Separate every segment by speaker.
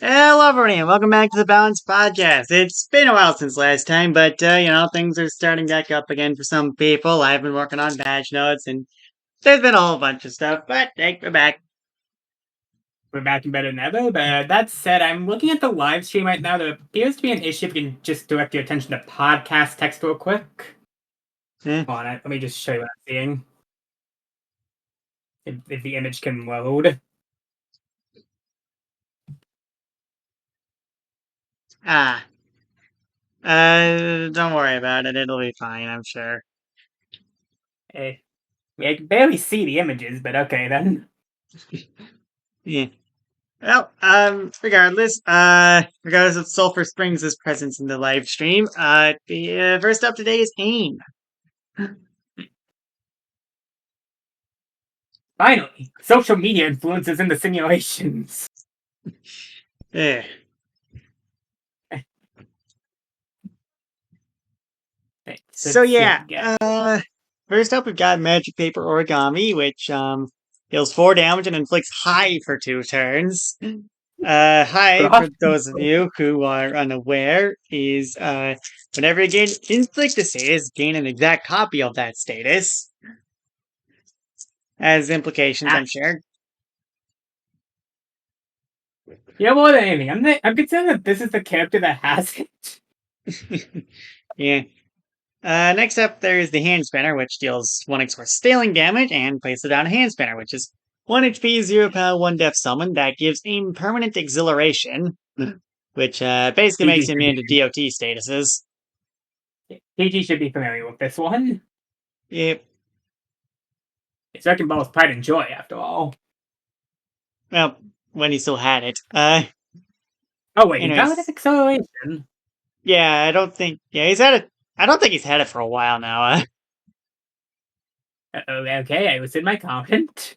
Speaker 1: Hello, everybody, and welcome back to the Balance Podcast. It's been a while since last time, but things are starting back up again for some people. I've been working on patch notes, and there's been a whole bunch of stuff. But hey, we're back.
Speaker 2: We're back and better than ever. But that said, I'm looking at the live stream right now. There appears to be an issue. If you can just direct your attention to podcast text real quick.
Speaker 1: Hmm.
Speaker 2: Hold on, let me just show you what I'm seeing. If the image can load.
Speaker 1: Don't worry about it. It'll be fine, I'm sure.
Speaker 2: I can barely see the images, but okay then.
Speaker 1: Yeah. Well, regardless of Sulphur Springs' presence in the live stream, the first up today is AIM.
Speaker 2: Finally, social media influences in the simulations.
Speaker 1: Yeah. So yeah, first up we've got Magic Paper Origami, which deals 4 damage and inflicts Hive for 2 turns. Hive, for those of you who are unaware, is whenever you gain inflict a status, gain an exact copy of that status. Has implications, I'm sure.
Speaker 2: Yeah, more than anything, I'm concerned that this is the character that has it.
Speaker 1: Yeah. Next up, there's the Hand Spinner, which deals 1x for staling damage and places down a Hand Spinner, which is 1 HP, 0 power, 1 def summon. That gives AIM permanent exhilaration, which basically makes him immune to DOT statuses.
Speaker 2: PG should be familiar with this one.
Speaker 1: Yep.
Speaker 2: It's Wrecking Ball's pride and joy, after all.
Speaker 1: Well, when he still had it.
Speaker 2: Oh wait, he's got acceleration.
Speaker 1: Yeah, I don't think. Yeah, he's had it. I don't think he's had it for a while now.
Speaker 2: Okay, I was in my comment.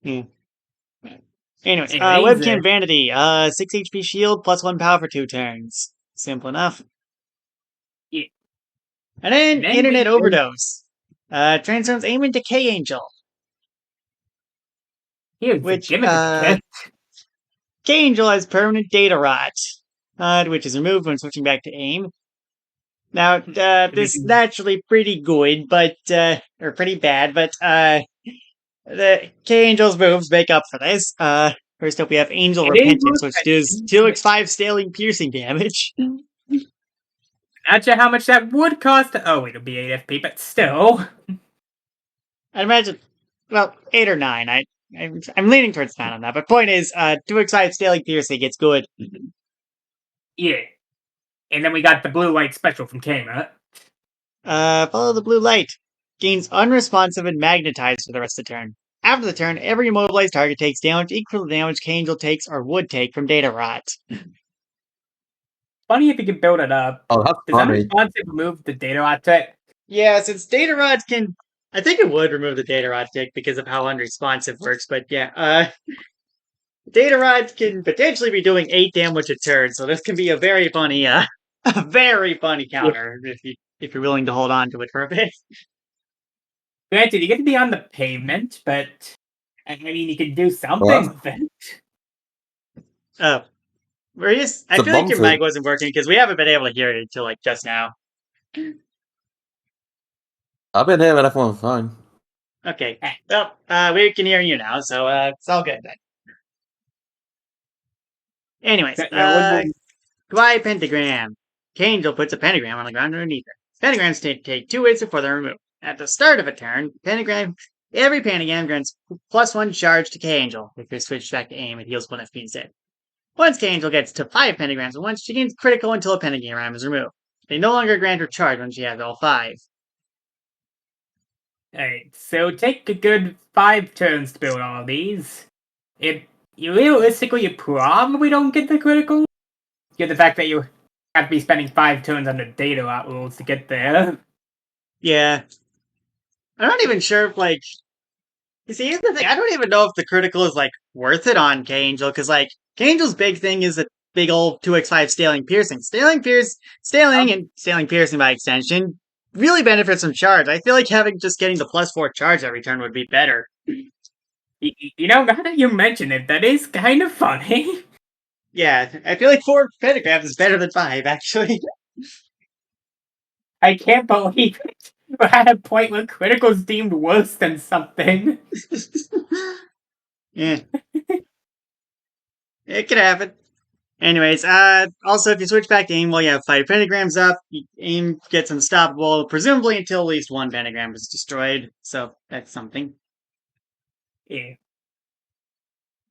Speaker 1: Yeah. Anyways, Webcam Vanity, 6 HP shield plus 1 power for 2 turns. Simple enough.
Speaker 2: Yeah.
Speaker 1: And then Internet Overdose. Transforms AIM into K-Angel.
Speaker 2: Which
Speaker 1: K-Angel has permanent data rot, which is removed when switching back to AIM. Now, this is naturally pretty good, but or pretty bad, but the K-Angel's moves make up for this. First up, we have Angel Repentance, which does 2x5 staling piercing damage.
Speaker 2: Not sure how much that would cost. Oh, it'll be 8 FP, but still.
Speaker 1: I'd imagine, well, 8 or 9. I'm leaning towards 9 on that, but point is, 2x5 staling piercing gets good.
Speaker 2: Yeah. And then we got the blue light special from Kama.
Speaker 1: Follow the blue light. Gains unresponsive and magnetized for the rest of the turn. After the turn, every immobilized target takes damage equal to the damage K-Angel takes or would take from data rot.
Speaker 2: Funny if you can build it up.
Speaker 3: Oh, that's
Speaker 2: Does unresponsive remove the data rot tick?
Speaker 1: Yeah, since data rot can... I think it would remove the data rot tick because of how unresponsive works, but yeah, data rot can potentially be doing 8 damage a turn, so this can be a very funny, a very funny counter if you're willing to hold on to it for a bit.
Speaker 2: Granted, you get to be on the pavement, but I mean, you can do something with it.
Speaker 1: Oh. I feel like your mic wasn't working because we haven't been able to hear it until like just now.
Speaker 3: I've been hearing everyone fine.
Speaker 1: Okay. Well, we can hear you now, so it's all good then. Anyways, Kawaii Pentagram. K-Angel puts a pentagram on the ground underneath it. Pentagrams take 2 hits before they're removed. At the start of a turn, every pentagram grants +1 charge to K-Angel. If you're switched back to AIM, it heals 1 FP instead. Once K-Angel gets to 5 pentagrams at once, she gains critical until a pentagram is removed. They no longer grant her charge when she has all 5.
Speaker 2: Alright, so take a good 5 turns to build all of these. Realistically, you probably don't get the critical. Get the fact that you have to be spending 5 turns under data rot rules to get there.
Speaker 1: Yeah. I'm not even sure if, like... You see, here's the thing. I don't even know if the critical is, like, worth it on K-Angel, because, like, K-Angel's big thing is a big old 2x5 staling piercing. Staling and staling piercing by extension really benefits from charge. I feel like getting the +4 charge every turn would be better.
Speaker 2: You know, now that you mention it, that is kind of funny.
Speaker 1: Yeah, I feel like 4 pentagrams is better than 5, actually.
Speaker 2: I can't believe it. We're at a point where critical's deemed worse than something.
Speaker 1: Yeah. It could happen. Anyways, also if you switch back to aim while you have 5 pentagrams up, aim gets unstoppable, presumably until at least 1 pentagram is destroyed. So that's something.
Speaker 2: Yeah.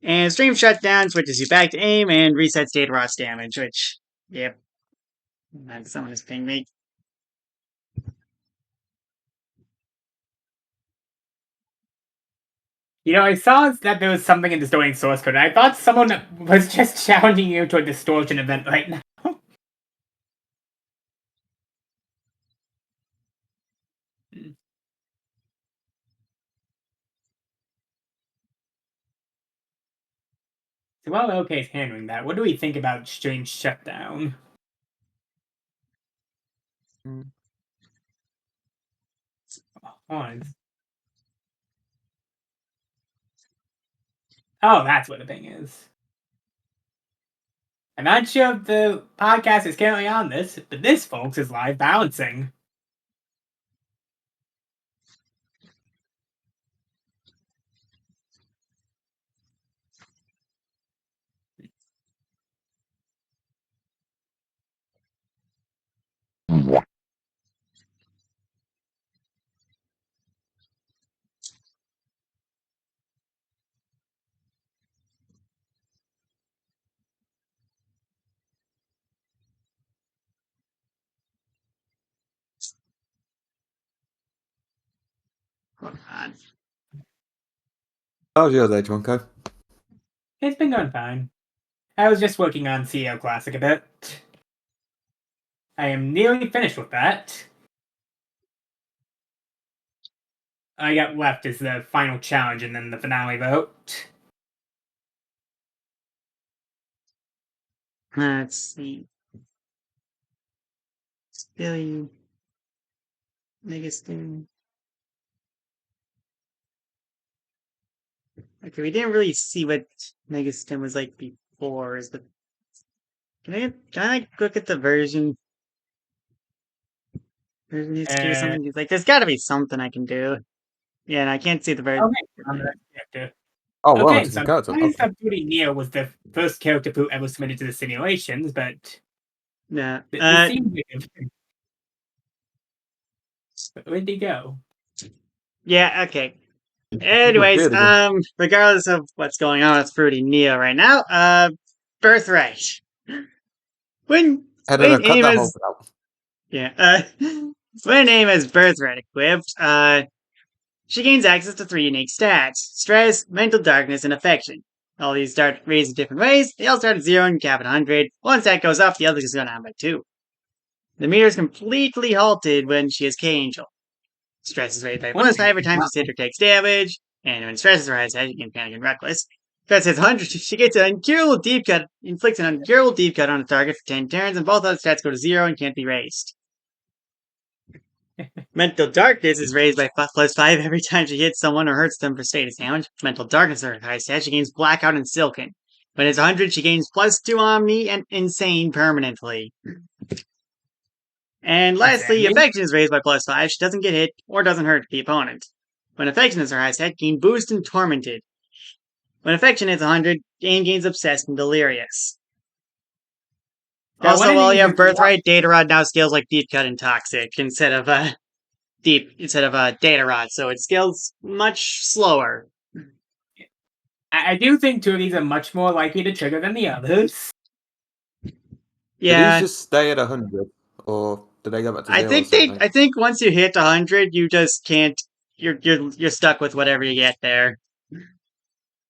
Speaker 1: And stream shutdown switches you back to aim and resets data Ross damage, which, yep. Someone is pinging me.
Speaker 2: You know, I saw that there was something in distorting source code, and I thought someone was just challenging you to a distortion event right now. So while OK is handling that, what do we think about stream shutdown? Oh, that's what the thing is. I'm not sure if the podcast is currently on this, but this, folks, is live balancing.
Speaker 1: Hold on.
Speaker 3: How's your day, Junko?
Speaker 2: It's been going fine. I was just working on CEO Classic a bit. I am nearly finished with that. I got left is the final challenge and then the finale vote.
Speaker 1: Let's see. Billy. Megastim. Okay, we didn't really see what Megastim was like before. Is the can I look at the version history or something? It's like there's got to be something I can do. Yeah, and I can't see the version.
Speaker 2: Okay,
Speaker 3: Oh, well,
Speaker 2: okay,
Speaker 3: it's
Speaker 2: so
Speaker 3: a character.
Speaker 2: Prince of Booty Neo was the first character who ever submitted to the simulations, but
Speaker 1: Yeah.
Speaker 2: it seemed weird. Where'd he go?
Speaker 1: Yeah. Okay. Anyways, regardless of what's going on with Fruity Neo right now, Birthright. When aim is when aim is Birthright equipped, she gains access to 3 unique stats: Stress, Mental Darkness, and Affection. All these start raised in different ways. They all start at 0 and cap at 100. One stat goes up, the other goes down by 2. The meter is completely halted when she is K-Angel. Stress is raised by +5 every time she hits or takes damage, and when stress is raised, she can panic and reckless. Stress hits 100, she gets an incurable deep cut, inflicts an incurable deep cut on a target for 10 turns, and both other stats go to 0 and can't be raised. Mental Darkness is raised by +5 every time she hits someone or hurts them for status damage. Mental Darkness is her highest stat. She gains Blackout and Silken. When it's 100, she gains +2 Omni and Insane permanently. And lastly, Affection is raised by +5. She doesn't get hit or doesn't hurt the opponent. When Affection is her highest stat, gain Boost and Tormented. When Affection hits 100, Jane gains Obsessed and Delirious. Also, while you have Birthright, Data Rod now scales like Deep Cut and Toxic instead of Data Rod, so it scales much slower.
Speaker 2: I do think 2 of these are much more likely to trigger than the others.
Speaker 1: Yeah.
Speaker 3: Did these just stay at 100, or did they go back to 0?
Speaker 1: I think once you hit 100, you just can't. You're stuck with whatever you get there.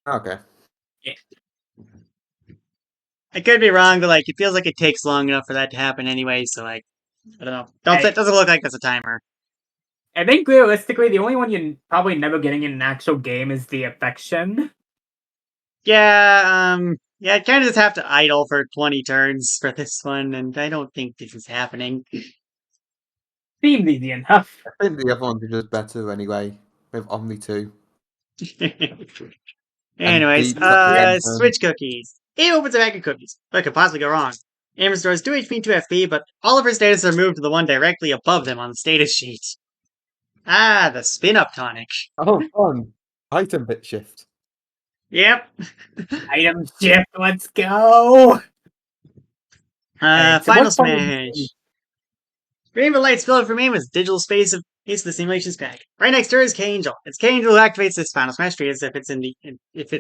Speaker 3: Okay.
Speaker 2: Yeah.
Speaker 1: I could be wrong, but it feels like it takes long enough for that to happen anyway. So I don't know. It doesn't look like there's a timer.
Speaker 2: I think realistically, the only one you're probably never getting in an actual game is the Affection.
Speaker 1: Yeah, I kind of just have to idle for 20 turns for this one, and I don't think this is happening.
Speaker 2: Seems easy enough.
Speaker 3: I think the other ones are just better anyway, with Omni 2.
Speaker 1: Anyways, Switch Cookies. Aim opens a bag of cookies. What could possibly go wrong? Aim restores 2 HP and 2 FP, but all of her status are moved to the one directly above them on the status sheet. Ah, the spin-up tonic.
Speaker 3: Oh, fun. Item bit shift.
Speaker 1: Yep.
Speaker 2: Item shift, let's go!
Speaker 1: Final smash. Rainbow Light spilled from aim is digital space of the simulations pack. Right next to her is K-Angel. It's K-Angel who activates this final smash tree as if it's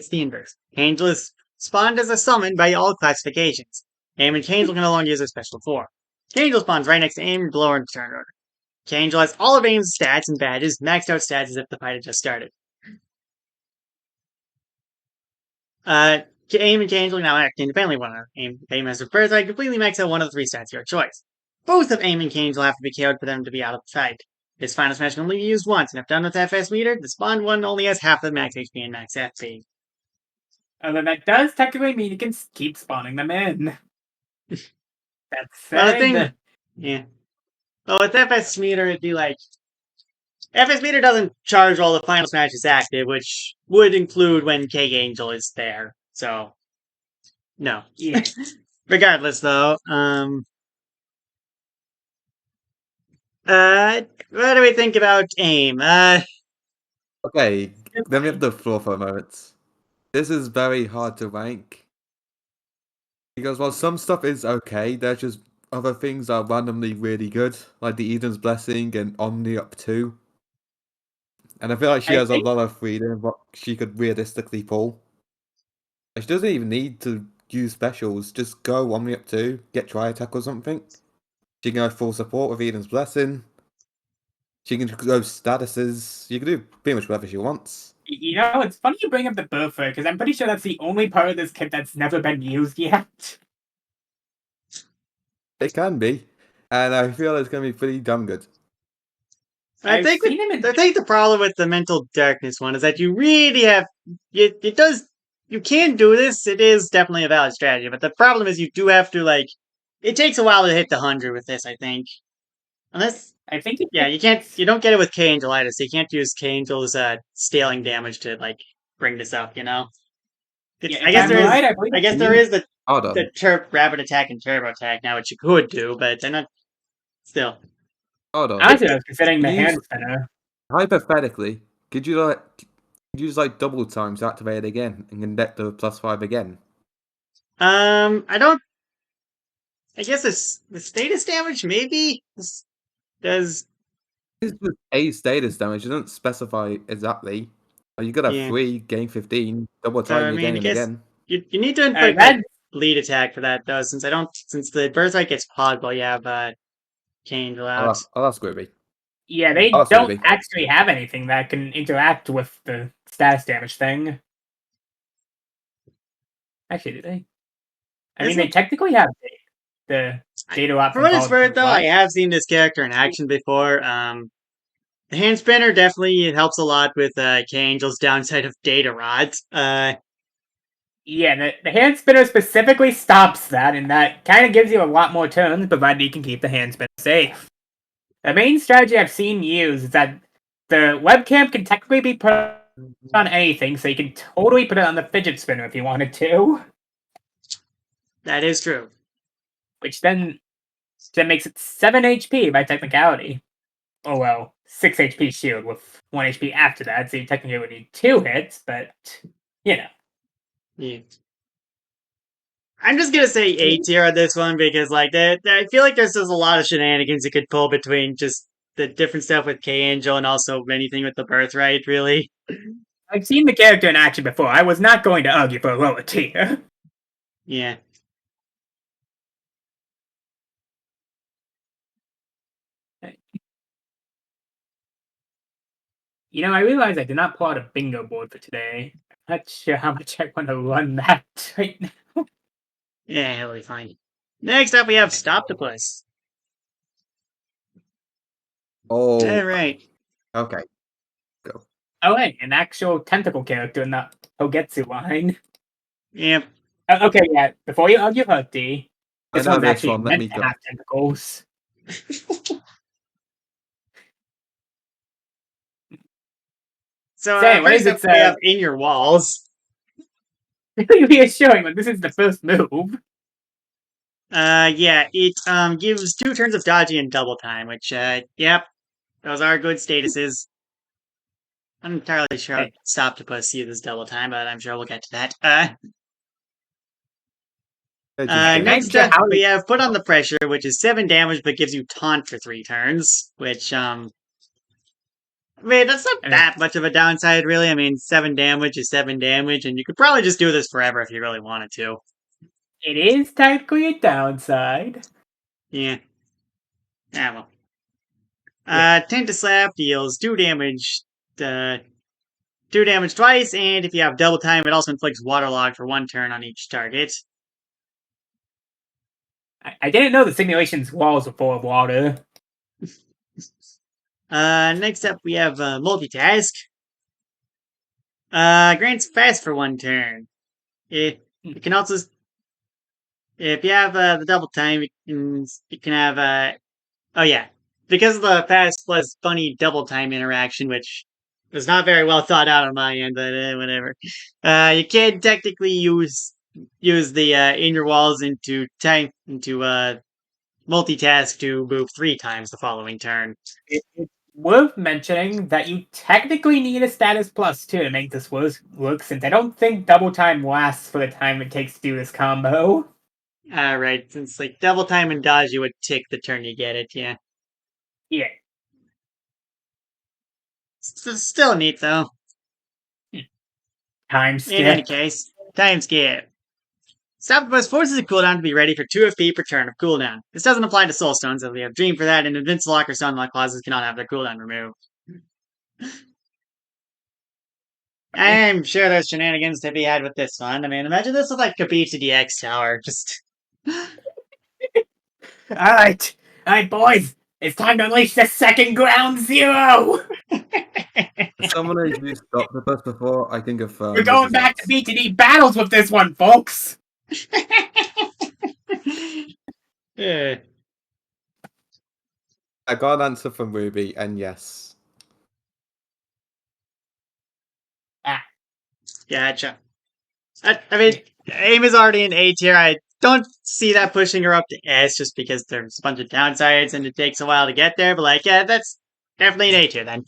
Speaker 1: the inverse. K-Angel is spawned as a summon by all classifications. Aim and K-Angel can no longer use their special form. K-Angel spawns right next to Aim and below her in turn order. K-Angel has all of Aim's stats and badges, maxed out stats as if the fight had just started. Aim and K-Angel now act independently of one another. Aim has her birthright completely max out one of the 3 stats of your choice. Both of Aim and K-Angel have to be KO'd for them to be out of the fight. This final smash can only be used once, and if done with FS meter, the spawned one only has half the max HP and max FP.
Speaker 2: Although that does technically mean you can keep spawning them in. That's
Speaker 1: sad. Yeah. Well, with FS meter, it'd be like... FS meter doesn't charge while the final smash is active, which would include when K-Angel is there. So, no.
Speaker 2: Yeah.
Speaker 1: Regardless, though, what do we think about Aim?
Speaker 3: Okay, let me have the floor for a moment. This is very hard to rank. Because while some stuff is okay, there's just other things that are randomly really good, like the Eden's Blessing and Omni Up 2. And I feel like she has a lot of freedom what she could realistically pull. She doesn't even need to use specials, just go Omni Up 2, get Tri Attack or something. She can go full support with Eden's Blessing. She can go statuses. You can do pretty much whatever she wants.
Speaker 2: You know, it's funny you bring up the birthright, because I'm pretty sure that's the only part of this kit that's never been used yet.
Speaker 3: It can be. And I feel it's going to be pretty damn good.
Speaker 1: I think the problem with the Mental Darkness one is that you really have... You can do this. It is definitely a valid strategy. But the problem is you do have to, like... It takes a while to hit the 100 with this, I think. Unless...
Speaker 2: I think
Speaker 1: you don't get it with K-Angel either, so you can't use K-Angel's scaling damage to like bring this up, you know? I guess there is the rapid attack and turbo attack now, which you could do, but they're not still.
Speaker 3: Hold on.
Speaker 2: I was considering the hand spinner.
Speaker 3: Hypothetically, could you use double time to activate it again and get the +5 again?
Speaker 1: I guess the status damage maybe does.
Speaker 3: It's with a status damage. It doesn't specify exactly. You got a 3, gain 15, double time, you gain it again.
Speaker 1: You need to input lead attack for that though, since the birthright gets paused while you have K-Angel out.
Speaker 3: I'll ask Ruby.
Speaker 2: Yeah, they don't actually have anything that can interact with the status damage thing. Actually, do they? I mean, they technically have the data option.
Speaker 1: For what it's worth, though, I have seen this character in action before. The hand spinner definitely helps a lot with K-Angel's downside of data rot.
Speaker 2: Yeah, the hand spinner specifically stops that, and that kind of gives you a lot more turns, provided you can keep the hand spinner safe. The main strategy I've seen used is that the webcam can technically be put on anything, so you can totally put it on the fidget spinner if you wanted to.
Speaker 1: That is true.
Speaker 2: Which then makes it 7 HP by technicality. Oh well, 6 HP shield with 1 HP after that, so you technically would need 2 hits, but, you know.
Speaker 1: Yeah. I'm just gonna say A tier on this one because, like, I feel like there's just a lot of shenanigans you could pull between just the different stuff with K-Angel and also anything with the birthright, really.
Speaker 2: I've seen the character in action before. I was not going to argue for a lower tier.
Speaker 1: Yeah.
Speaker 2: You know, I realized I did not pull out a bingo board for today. I'm not sure how much I want to run that right now.
Speaker 1: Yeah, it'll be fine. Next up, we have Stoptopus.
Speaker 3: Oh.
Speaker 1: All right.
Speaker 3: Okay. Go.
Speaker 2: Oh, hey, an actual tentacle character in the Hogetsu line.
Speaker 1: Yep.
Speaker 2: Okay, yeah. Before you argue about D, this one's actually
Speaker 3: let me
Speaker 2: to have tentacles.
Speaker 1: So, what is it we have in your walls?
Speaker 2: really reassuring when this is the first move.
Speaker 1: Yeah, it gives 2 turns of dodgy and double time, which yep, those are good statuses. I'm not entirely sure how
Speaker 2: Hey.
Speaker 1: Stoptopus uses double time, but I'm sure we'll get to that. Next up, we have Put on the Pressure, which is 7 damage, but gives you Taunt for 3 turns, which, I mean, that's not that much of a downside, really. I mean, 7 damage is 7 damage, and you could probably just do this forever if you really wanted to.
Speaker 2: It is technically a downside.
Speaker 1: Yeah. Yeah, well.
Speaker 2: Yeah.
Speaker 1: Tenta Slap deals 2 damage, 2 damage twice, and if you have double time, it also inflicts Waterlog for 1 turn on each target.
Speaker 2: I didn't know the simulation's walls were full of water.
Speaker 1: Next up, we have Multitask. Grants fast for 1 turn. You can also, if you have the double time, you can have, oh yeah, because of the fast plus funny double time interaction, which was not very well thought out on my end, but whatever. You can technically use the in your walls into multitask to move 3 times the following turn.
Speaker 2: It's worth mentioning that you technically need a status plus too to make this work, since I don't think double time lasts for the time it takes to do this combo.
Speaker 1: Right, since like double time and dodge, you would tick the turn you get it, yeah.
Speaker 2: Yeah.
Speaker 1: Still neat though.
Speaker 2: Time skip.
Speaker 1: In any case, time skip. Stoptopus forces a cooldown to be ready for 2 FP per turn of cooldown. This doesn't apply to Soulstones, as we have Dream for that, and Invincible Lock or Sunlock clauses cannot have their cooldown removed. I'm sure there's shenanigans to be had with this one. I mean, imagine this with like Kabita DX Tower. Just.
Speaker 2: Alright, boys, it's time to unleash the second ground zero!
Speaker 3: As someone who's used Octopus before, I think of.
Speaker 2: We're going back to BTD battles with this one, folks!
Speaker 1: Yeah.
Speaker 3: I got an answer from Ruby, and yes.
Speaker 1: Gotcha. I mean, AIM is already in A tier. I don't see that pushing her up to S just because there's a bunch of downsides and it takes a while to get there, but like, yeah, that's definitely an A tier then.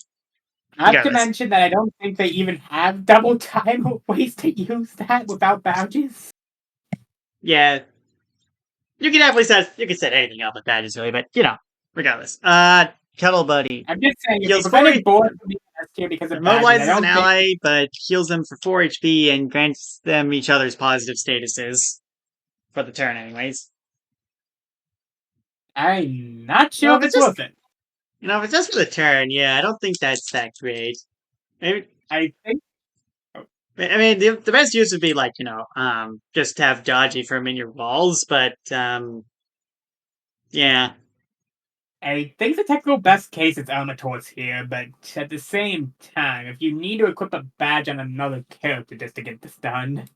Speaker 2: Not to mention that I don't think they even have double time ways to use that without badges.
Speaker 1: Yeah. You can definitely set anything up with badges, really, but you know, regardless. Cuddle Buddy.
Speaker 2: I'm just saying,
Speaker 1: Heals
Speaker 2: if we're bored from being S tier because of badges,
Speaker 1: mobilizes an ally, but heals them for 4 HP and grants them each other's positive statuses. For the turn, anyways.
Speaker 2: I'm not sure if it's worth it.
Speaker 1: You know, if it's just for the turn, yeah, I don't think that's that great. Maybe,
Speaker 2: I think.
Speaker 1: I mean, the best use would be like, you know, just have dodgy from in your walls, but yeah.
Speaker 2: I think the technical best case is Elmator's here, but at the same time, if you need to equip a badge on another character just to get this done.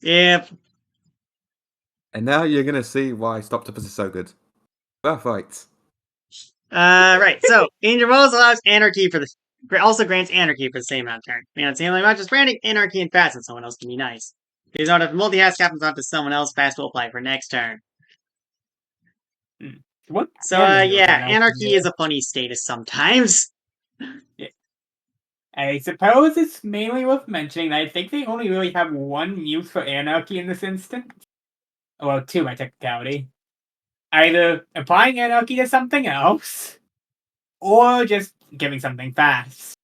Speaker 1: Yep.
Speaker 3: And now you're gonna see why Stoptopus is so good. Perfect.
Speaker 1: Right. So, in your walls allows anarchy also grants anarchy for the same amount of turn. You know, it's only not just frantic anarchy and fast on someone else can be nice. Because if multi-task happens onto someone else, fast will apply for next turn.
Speaker 2: What?
Speaker 1: So, yeah, anarchy is a funny status sometimes.
Speaker 2: Yeah. I suppose it's mainly worth mentioning that I think they only really have 1 use for anarchy in this instance. Well, 2 by technicality. Either applying anarchy to something else, or just giving something fast.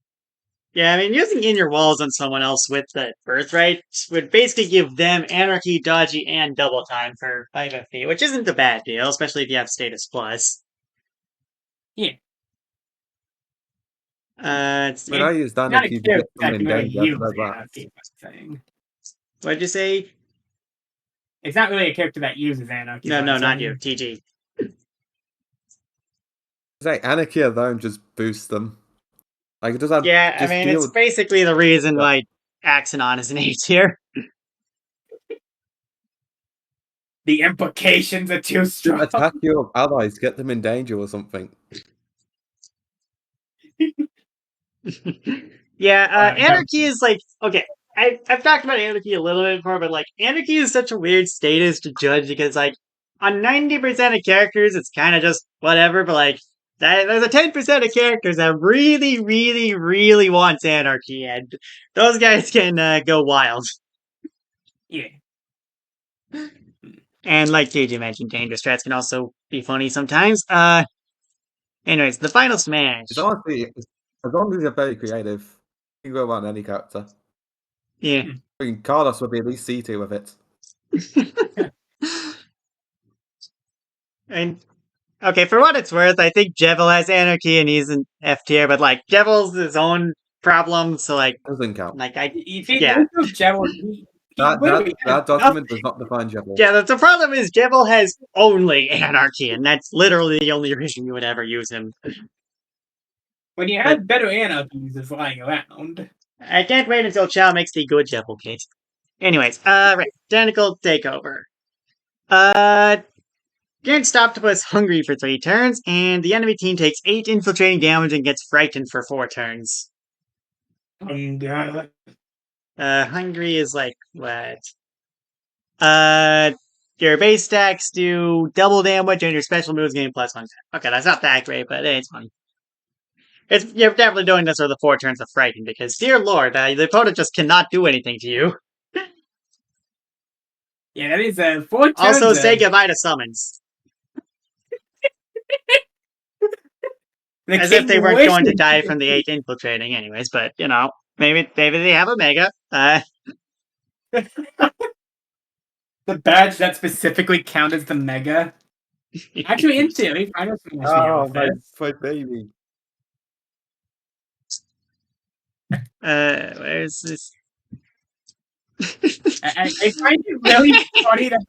Speaker 1: Yeah, I mean, using in your walls on someone else with the birthright would basically give them anarchy, dodgy, and double time for 5 FP, which isn't a bad deal, especially if you have status plus.
Speaker 2: Yeah.
Speaker 3: When I use anarchy to get someone in danger,
Speaker 1: What'd you say?
Speaker 2: It's not really a character that uses anarchy.
Speaker 1: No, not you. TG.
Speaker 3: Say anarchy alone just boosts them. Like it does have.
Speaker 1: Yeah, I mean, it's basically the reason why Axanon is an A tier.
Speaker 2: The implications are too strong.
Speaker 3: Attack your allies, get them in danger or something.
Speaker 1: Yeah, anarchy is like, okay, I've talked about Anarchy a little bit before, but like Anarchy is such a weird status to judge because like on 90% of characters it's kind of just whatever, but like there's a 10% of characters that really, really, really wants Anarchy, and those guys can go wild.
Speaker 2: Yeah.
Speaker 1: And like JJ mentioned, Dangerous Strats can also be funny sometimes. Anyways, the final smash.
Speaker 3: It's honestly, as long as you're very creative, you can go around any character.
Speaker 1: Yeah.
Speaker 3: I mean, Carlos would be at least C2 with it.
Speaker 1: And okay, for what it's worth, I think Jevil has Anarchy and he's an F tier, but like Jevil's his own problem, so like
Speaker 3: Doesn't count.
Speaker 1: like
Speaker 2: Yeah.
Speaker 3: That document does not define Jevil.
Speaker 1: Yeah, the problem is Jevil has only Anarchy, and that's literally the only reason you would ever use him.
Speaker 2: When you have better Anarchies is lying around.
Speaker 1: I can't wait until Chow makes the good Jevil kit. Anyways, right, Tentacle Takeover. Against Octopus hungry for 3 turns, and the enemy team takes 8 infiltrating damage and gets frightened for 4 turns. Hungry is like what? Your base stacks do double damage, and your special moves gain +1. Okay, that's not that great, but it's fun. You're definitely doing this for the 4 turns of frightened, because dear lord, the opponent just cannot do anything to you.
Speaker 2: Yeah, that is 4 turns.
Speaker 1: Also, say goodbye to summons. As if they weren't going to die from the 8 infiltrating anyways, but, you know, maybe they have a Mega.
Speaker 2: The badge that specifically counts as the Mega. Actually, in theory, I don't think
Speaker 3: my baby.
Speaker 1: Where's this?
Speaker 2: I find it really funny that...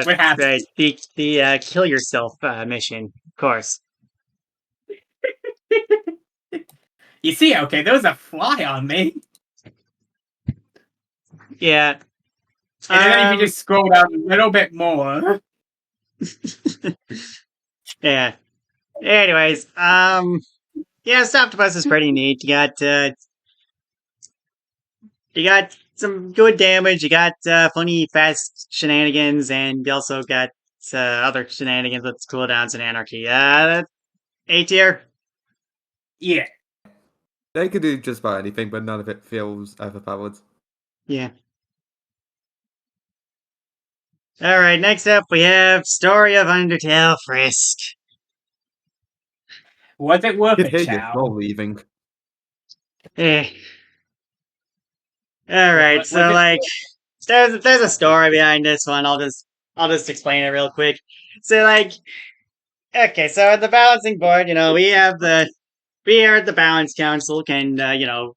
Speaker 2: what happened?
Speaker 1: Right, the kill yourself mission, of course.
Speaker 2: You see, okay, there was a fly on me.
Speaker 1: Yeah.
Speaker 2: And then if you just scroll down a little bit more.
Speaker 1: Yeah. Anyways, yeah, Octopus is pretty neat. You got some good damage, you got funny, fast shenanigans, and you also got other shenanigans with cooldowns and Anarchy. A tier?
Speaker 2: Yeah.
Speaker 3: They could do just about anything, but none of it feels overpowered.
Speaker 1: Yeah. Alright, next up we have Story of Undertale Frisk.
Speaker 2: Was it worth it,
Speaker 3: You're
Speaker 2: Chow?
Speaker 3: leaving.
Speaker 1: Alright, so like there's a story behind this one. I'll just explain it real quick. So like okay, so at the balancing board, you know, we are at the balance council, and you know,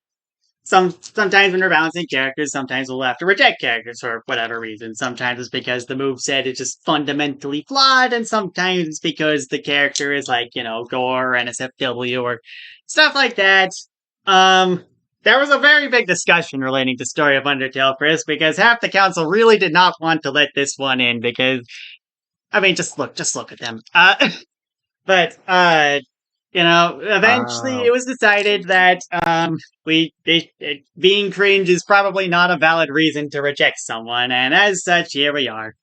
Speaker 1: sometimes when we're balancing characters, sometimes we'll have to reject characters for whatever reason. Sometimes it's because the moveset is just fundamentally flawed, and sometimes it's because the character is like, you know, gore or NSFW or stuff like that. There was a very big discussion relating to Story of Undertale Frisk, because half the council really did not want to let this one in, because I mean, just look at them. But you know, eventually it was decided that being cringe is probably not a valid reason to reject someone, and as such, here we are.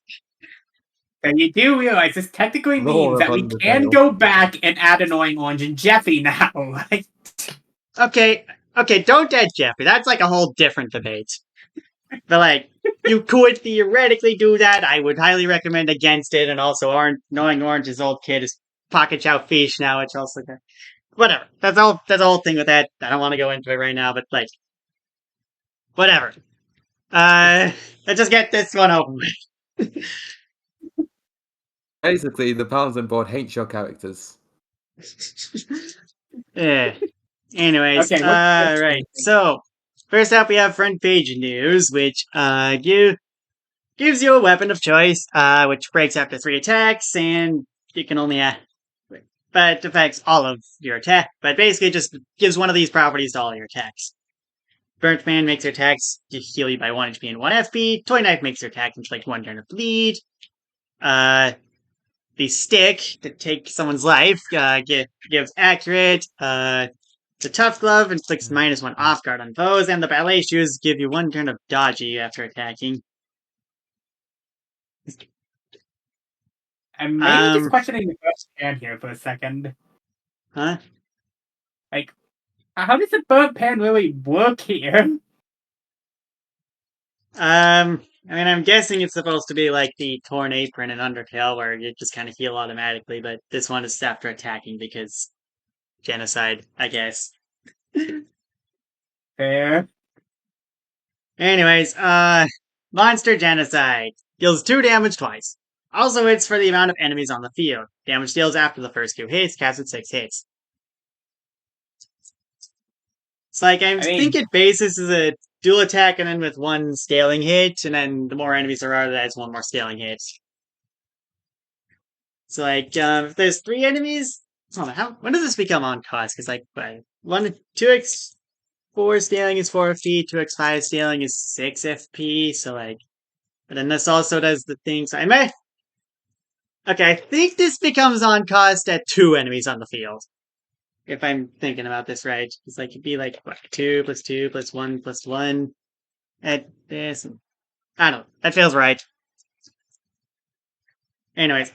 Speaker 2: And you do realize this technically means that we can go back and add Annoying Orange and Jeffy now, right?
Speaker 1: Okay, don't add Jeffy. That's like a whole different debate. But like, you could theoretically do that. I would highly recommend against it, and also Annoying Orange's old kid is Pocket Chow Fish now, which also whatever. That's the whole thing with that. I don't want to go into it right now, but like whatever. Let's just get this one over with.
Speaker 3: Basically, the balancing board hates your characters.
Speaker 1: Yeah. Anyways,
Speaker 2: okay,
Speaker 1: right. So first up we have front page news, which gives you a weapon of choice, which breaks after 3 attacks, and you can only but it affects all of your attack. But basically, just gives one of these properties to all your attacks. Burnt Man makes your attacks to heal you by 1 HP and 1 FP. Toy Knife makes your attack inflict 1 turn of bleed. The Stick to take someone's life gives accurate. The Tough Glove inflicts -1 off guard on foes, and the Ballet Shoes give you 1 turn of dodgy after attacking.
Speaker 2: I'm maybe just questioning the burnt pan here for a second.
Speaker 1: Huh?
Speaker 2: Like, how does the burnt pan really work here?
Speaker 1: I mean, I'm guessing it's supposed to be like the Torn Apron and Undertale, where you just kind of heal automatically, but this one is after attacking because genocide, I guess.
Speaker 2: Fair.
Speaker 1: Anyways, Monster Genocide. Deals 2 damage twice. Also hits for the amount of enemies on the field. Damage deals after the first 2 hits, caps at 6 hits. It's like, I think it bases is a dual attack and then with 1 scaling hit, and then the more enemies there are, that's 1 more scaling hit. So like, if there's 3 enemies, when does this become on cost? Because like, 2x4 scaling is 4 FP, 2x5 scaling is 6 FP, so like, but then this also does the thing, so okay, I think this becomes on cost at 2 enemies on the field. If I'm thinking about this right. It's like, it'd be like, what, 2 plus 2 plus 1 plus 1 at this. I don't know. That feels right. Anyways,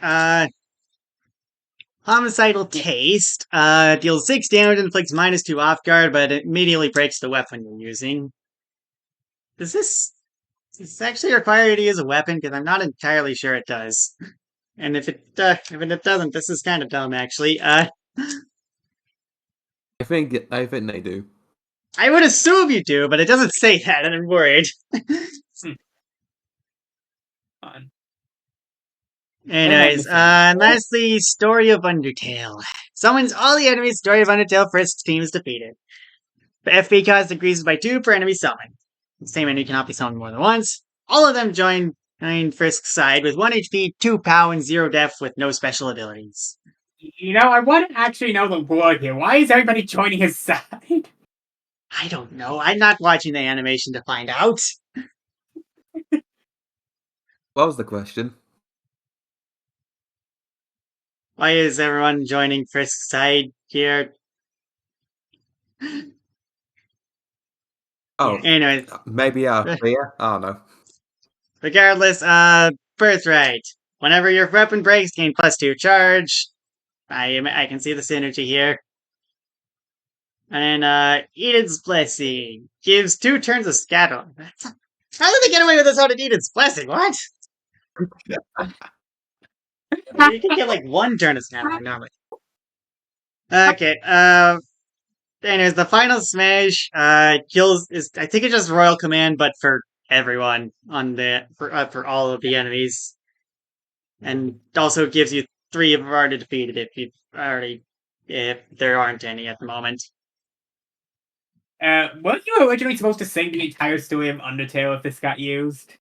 Speaker 1: Homicidal Taste, deals 6 damage and inflicts -2 off guard, but it immediately breaks the weapon you're using. Does this actually require you to use a weapon? Because I'm not entirely sure it does. And if it doesn't, this is kind of dumb, actually.
Speaker 3: I think they do.
Speaker 1: I would assume you do, but it doesn't say that, and I'm worried.
Speaker 2: Fun.
Speaker 1: Anyways, lastly, Story of Undertale. Summons all the enemies. Story of Undertale. Frisk's team is defeated. The FP cost increases by 2 per enemy summoned. The same enemy cannot be summoned more than once. All of them join Frisk's side with 1 HP, 2 POW, and 0 depth with no special abilities.
Speaker 2: You know, I want to actually know the lore here. Why is everybody joining his side?
Speaker 1: I don't know. I'm not watching the animation to find out.
Speaker 3: What was the question?
Speaker 1: Why is everyone joining Frisk's side here?
Speaker 3: Oh,
Speaker 1: anyway.
Speaker 3: Maybe fear? I don't know.
Speaker 1: Regardless, Birthright. Whenever your weapon breaks, gain +2 charge. I can see the synergy here. And Eden's Blessing gives 2 turns of scatter. How did they get away with this out of Eden's Blessing? What? You can get like 1 turn of scatter normally. Okay, anyways, the final smash kills I think it's just Royal Command, but for everyone on for all of the enemies, and also gives you 3 if you've already defeated if there aren't any at the moment.
Speaker 2: Weren't you originally supposed to sing the entire story of Undertale if this got used?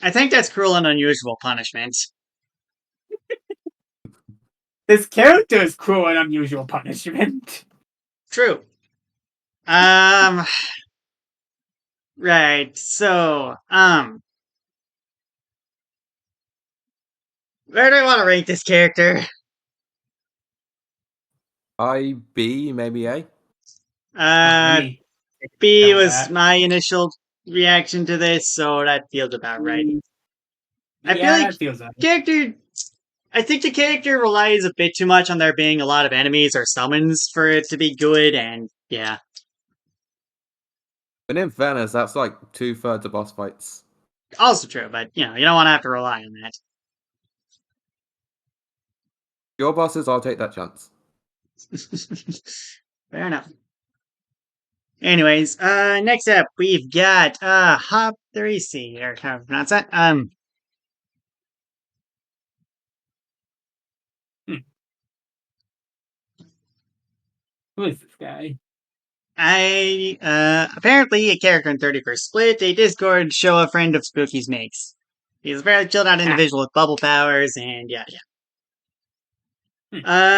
Speaker 1: I think that's cruel and unusual punishment.
Speaker 2: This character is cruel and unusual punishment.
Speaker 1: True. Right, so, where do I want to rank this character?
Speaker 3: B, maybe A?
Speaker 1: B was my initial reaction to this, so that feels about right. I feel like I think the character relies a bit too much on there being a lot of enemies or summons for it to be good, and yeah.
Speaker 3: But in fairness, that's like 2/3 of boss fights.
Speaker 1: Also true, but you don't want to have to rely on that.
Speaker 3: Your bosses, I'll take that chance.
Speaker 1: Fair enough. Anyways, next up we've got Hop3C, or how to pronounce that.
Speaker 2: Who is this guy?
Speaker 1: Apparently a character in 31st Split, a Discord show a friend of Spooky's makes. He's a very chilled out individual with bubble powers, and yeah.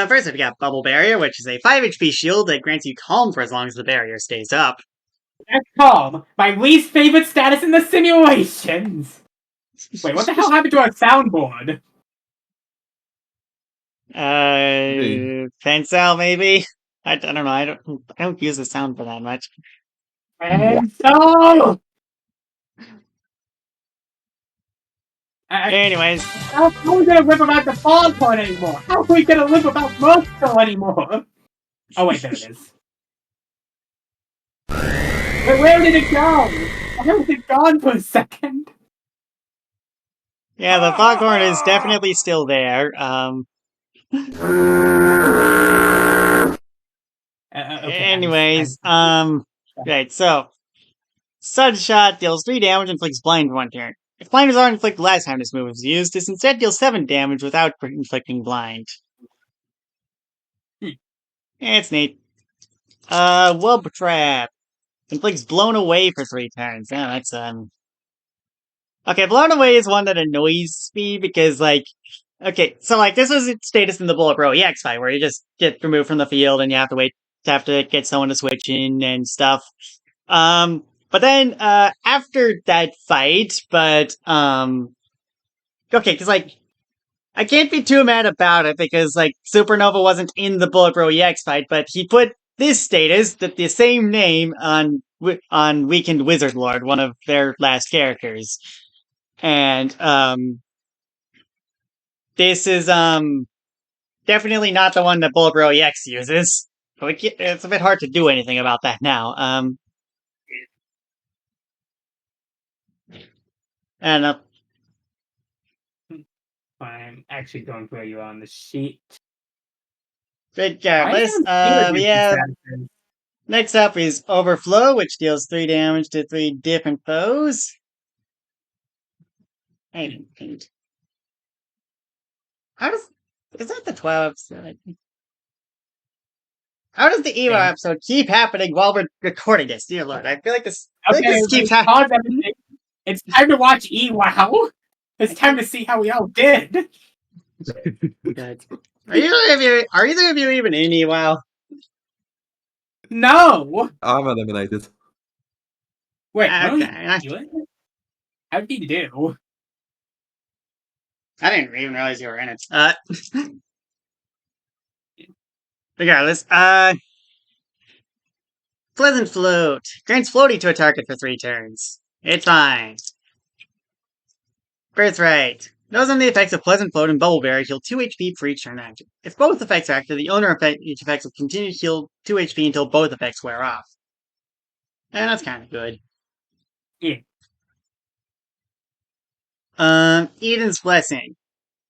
Speaker 1: First we got Bubble Barrier, which is a 5 HP shield that grants you calm for as long as the barrier stays up.
Speaker 2: That's calm! My least favorite status in the simulations! Wait, what the hell happened to our soundboard?
Speaker 1: Pencil, maybe? I don't know. I don't use the sound for that much.
Speaker 2: And so,
Speaker 1: Anyways,
Speaker 2: how are we gonna live without the foghorn anymore? How are we gonna live without Moscow anymore? Oh wait, there it is. Where did it go? Where was it gone for a second?
Speaker 1: yeah, the foghorn is definitely still there. Anyways, right. So, Sunshot deals 3 damage and inflicts blind for 1 turn. If blinders are inflicted last time this move was used, this instead deals 7 damage without inflicting blind. It's neat. Wub Trap. Inflicts blown away for 3 turns. Yeah, that's okay, blown away is one that annoys me because okay, so this was its status in the Bullet Bro EX fight where you just get removed from the field and you have to get someone to switch in and stuff. But then after that fight, okay, because I can't be too mad about it because Supernova wasn't in the Bullet Bro EX fight, but he put this status, that the same name, on Weakened Wizard Lord, one of their last characters. And this is definitely not the one that Bullet Bro EX uses. So it's a bit hard to do anything about that now. And
Speaker 2: I'm actually going for you on the sheet.
Speaker 1: regardless, next up is Overflow, which deals 3 damage to 3 different foes. I didn't think. Is that the 12 episode? How does the Evo episode keep happening while we're recording this? Dear Lord, I feel like this keeps happening.
Speaker 2: It's time to watch EWOW. It's time to see how we all did.
Speaker 1: Are either of you even in EWOW?
Speaker 2: No.
Speaker 3: I'm eliminated.
Speaker 2: Wait,
Speaker 1: okay.
Speaker 2: How did you do?
Speaker 1: I didn't even realize you were in it. Regardless, Pleasant Float. Grants floaty to a target for 3 turns. It's fine. Birthright. Those on the effects of Pleasant Float and Bubble Berry heal 2 HP for each turn action. If both effects are active, the owner of each effects will continue to heal 2 HP until both effects wear off. And that's kind of good.
Speaker 2: Yeah.
Speaker 1: Eden's Blessing.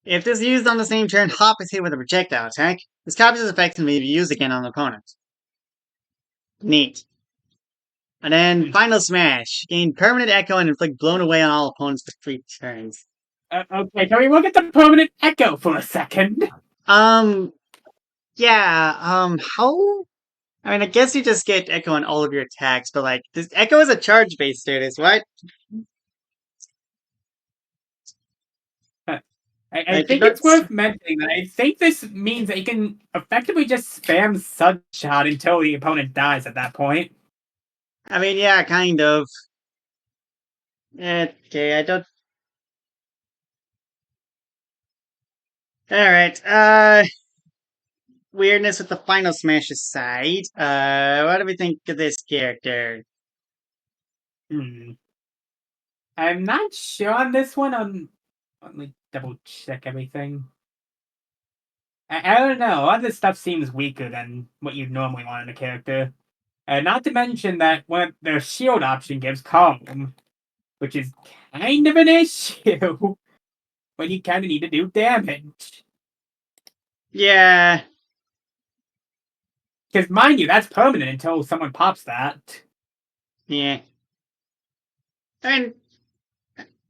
Speaker 1: If this is used on the same turn, Hop is hit with a projectile attack. This copies its effects and may be used again on the opponent. Neat. And then Final Smash. Gain permanent echo and inflict blown away on all opponents for 3 turns.
Speaker 2: Okay, can we look at the permanent echo for a second?
Speaker 1: Yeah, how? I mean, I guess you just get echo on all of your attacks, but this echo is a charge-based status, what?
Speaker 2: I think it's worth mentioning that I think this means that you can effectively just spam Sunshot until the opponent dies at that point.
Speaker 1: I mean, yeah, kind of. Okay, I don't... Alright, weirdness with the Final Smash aside, what do we think of this character?
Speaker 2: I'm not sure on this one. Let me double check everything. I don't know. A lot of this stuff seems weaker than what you'd normally want in a character. Not to mention that their shield option gives Calm, which is kind of an issue when you kind of need to do damage.
Speaker 1: Yeah.
Speaker 2: Because mind you, that's permanent until someone pops that.
Speaker 1: Yeah. I mean,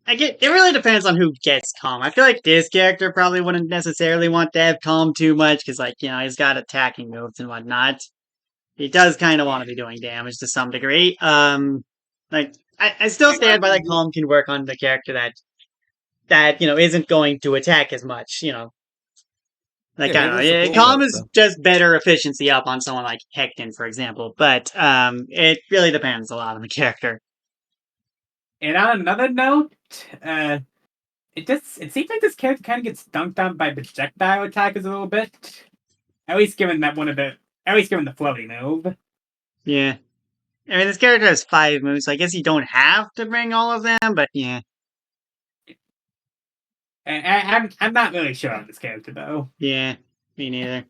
Speaker 1: it really depends on who gets Calm. I feel like this character probably wouldn't necessarily want to have Calm too much, because, he's got attacking moves and whatnot. He does kind of want to be doing damage to some degree. I still stand by that Calm can work on the character that isn't going to attack as much, I don't know. Calm is just better efficiency up on someone like Hecton, for example. But it really depends a lot on the character.
Speaker 2: And on another note, it seems like this character kind of gets dunked on by projectile attackers a little bit. At least given that one of the At least given the floaty move.
Speaker 1: Yeah. I mean, this character has 5 moves, so I guess you don't have to bring all of them, but yeah.
Speaker 2: I'm not really sure on this character though.
Speaker 1: Yeah, me neither.